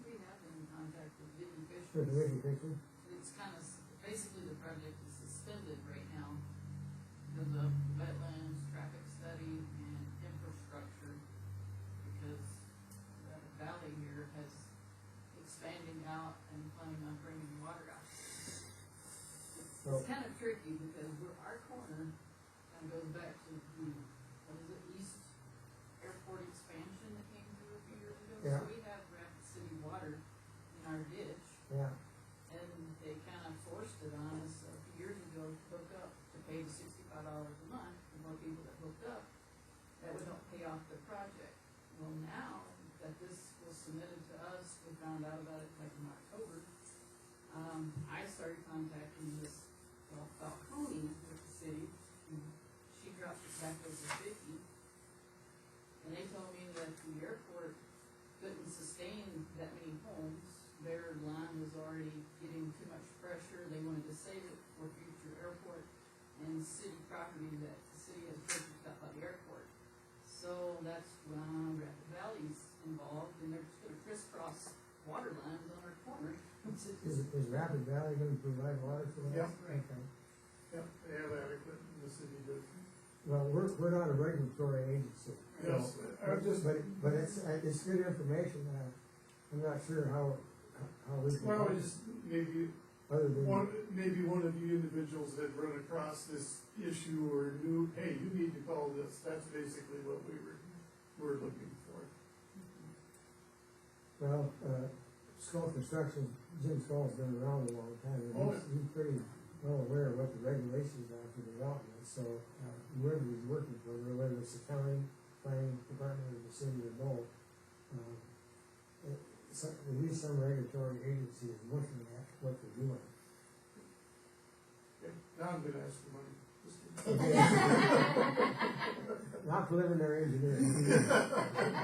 We have been in contact with Vicky Fisher. With the Vicky Fisher? It's kind of, basically the project is suspended right now because of wetlands, traffic study, and infrastructure. Because the valley here has expanding out and planning on bringing water out. It's kind of tricky because our corner kind of goes back to the, what is it, East Airport expansion that came through a few years ago. Yeah. So we have Rapid City water in our ditch. Yeah. And they kind of forced it on us a few years ago to hook up, to pay the $65 a month. The more people that hooked up, that would help pay off the project. Well, now that this was submitted to us, we found out about it like in October. I started contacting this Falcone with the city, and she dropped it back over 50. And they told me that the airport couldn't sustain that many homes. Their line was already getting too much pressure. They wanted to save it for future airport and city property that the city has purchased out by the airport. So that's when Rapid Valley's involved, and they're just gonna crisscross water lines on our corner. Is Rapid Valley gonna provide water for us? Yep. Okay. Yep, they have adequate in the city to. Well, we're not a regulatory agency. Yes, So, but it's good information. I'm not sure how we can. Well, just maybe Other than. maybe one of you individuals had run across this issue or knew, hey, you need to call this. That's basically what we're looking for. Well, Skull Construction, Jim Skull's been around a long time, and Oh, he's pretty well aware of what the regulations are for development, so, whoever he's working for, whether it's the county, planning department, or the city, or both, at least some regulatory agency is looking at what they're doing. Okay, now I'm gonna ask for money. Not preliminary engineering.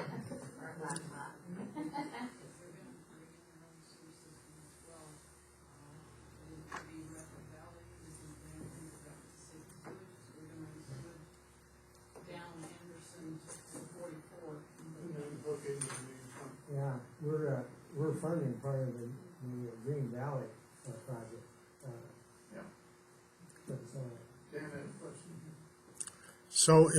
Yeah, we're funding part of the Green Valley project. Yeah. But, Dan had a question. So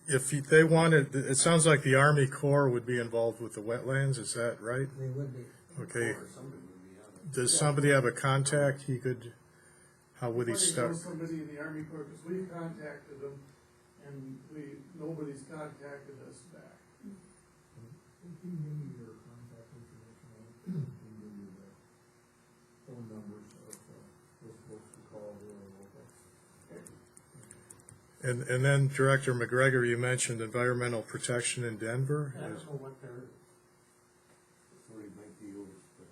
if they wanted, it sounds like the Army Corps would be involved with the wetlands, is that right? they would be. Okay. Does somebody have a contact he could, how would he start? Somebody in the Army Corps, because we've contacted them, and nobody's contacted us back. Can you give me your contact information? Can you give me the phone numbers of those folks who call who are local? And then Director McGregor, you mentioned environmental protection in Denver. I don't know what their authority might be over for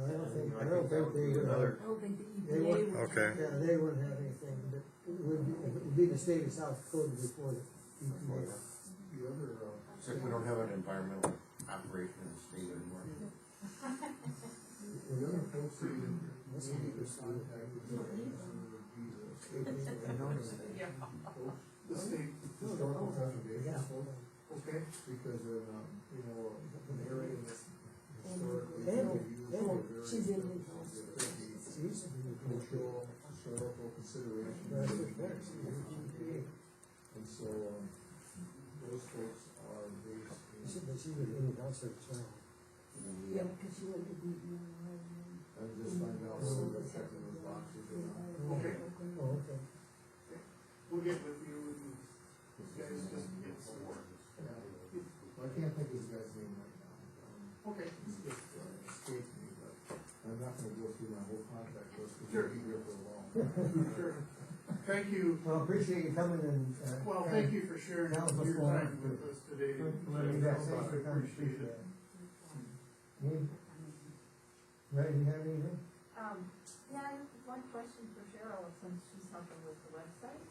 I don't think they would. I don't think the They EPA would. would. Okay. Yeah, they wouldn't have anything, but it would be the state of South Dakota before the EPA. The other, Except we don't have an environmental operation in the state anymore. the other folks that you need to contact would be the state. The state. Historical conservation folks, Okay. because of, an area that's historically. She's in the house. Cultural, historical considerations. And so, those folks are based in. She was in the house as well. Yeah, because she went to DEI. And just find out whether they're checking those boxes or not. Okay. Oh, okay. We'll get with you and you guys just get some work. Well, I can't think of his guy's name right now. Okay. It's just escaped me, but I'm not gonna go through my whole contact list, because Sure. we'll be here for a while. Sure. Thank you. Well, appreciate you coming and, Well, thank you for sharing Tell us your what's going on. time with us today. You bet, thanks for coming, Appreciate it. Me? Ray, you have anything? Yeah, I have one question for Cheryl, since she's helping with the website.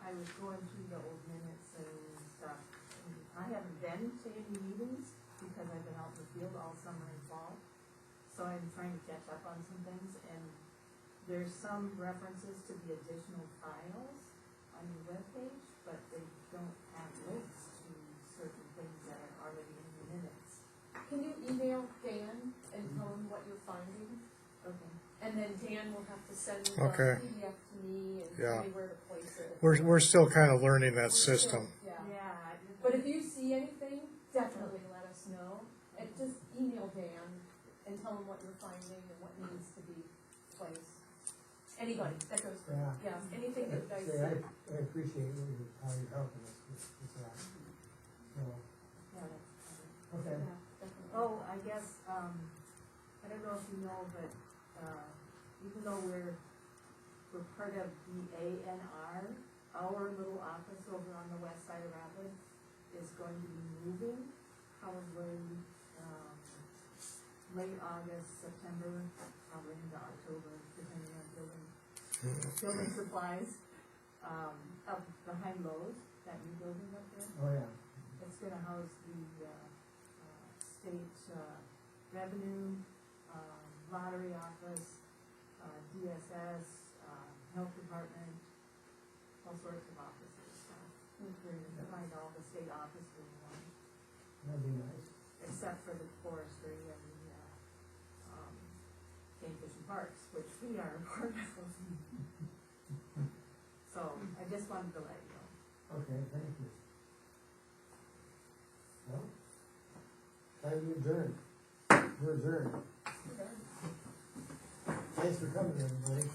I was going through the old minutes and stuff, and I haven't been to any meetings because I've been out in the field all summer and fall. So I'm trying to catch up on some things, and there's some references to the additional files on your webpage, but they don't have links to certain things that are already in the minutes. Can you email Dan and tell him what you're finding? Okay. And then Dan will have to send the Okay. PDF to me and Yeah. tell me where to place it. We're still kind of learning that system. Yeah. Yeah. But if you see anything, definitely let us know. And just email Dan and tell him what you're finding and what needs to be placed. Anybody, that goes for, Yeah. anything that you guys Say, see. I appreciate how you're helping us with that. So, Yeah, that's okay. Yeah, definitely. Oh, I guess, I don't know if you know, but, even though we're part of the ANR, our little office over on the west side of Rapid is going to be moving probably, late August, September, probably into October, depending on building supplies, up behind Lowe's, that new building up there. Oh, yeah. It's gonna house the, state, revenue, lottery office, DSS, health department, all sorts of offices, so we're gonna combine all the state offices in one, That'd be nice. except for the forestry and the, game fish and parks, which we are a part of. So, I just wanted to let you know. Okay, thank you. Well, time to adjourn. We're adjourned. Thanks for coming, everybody.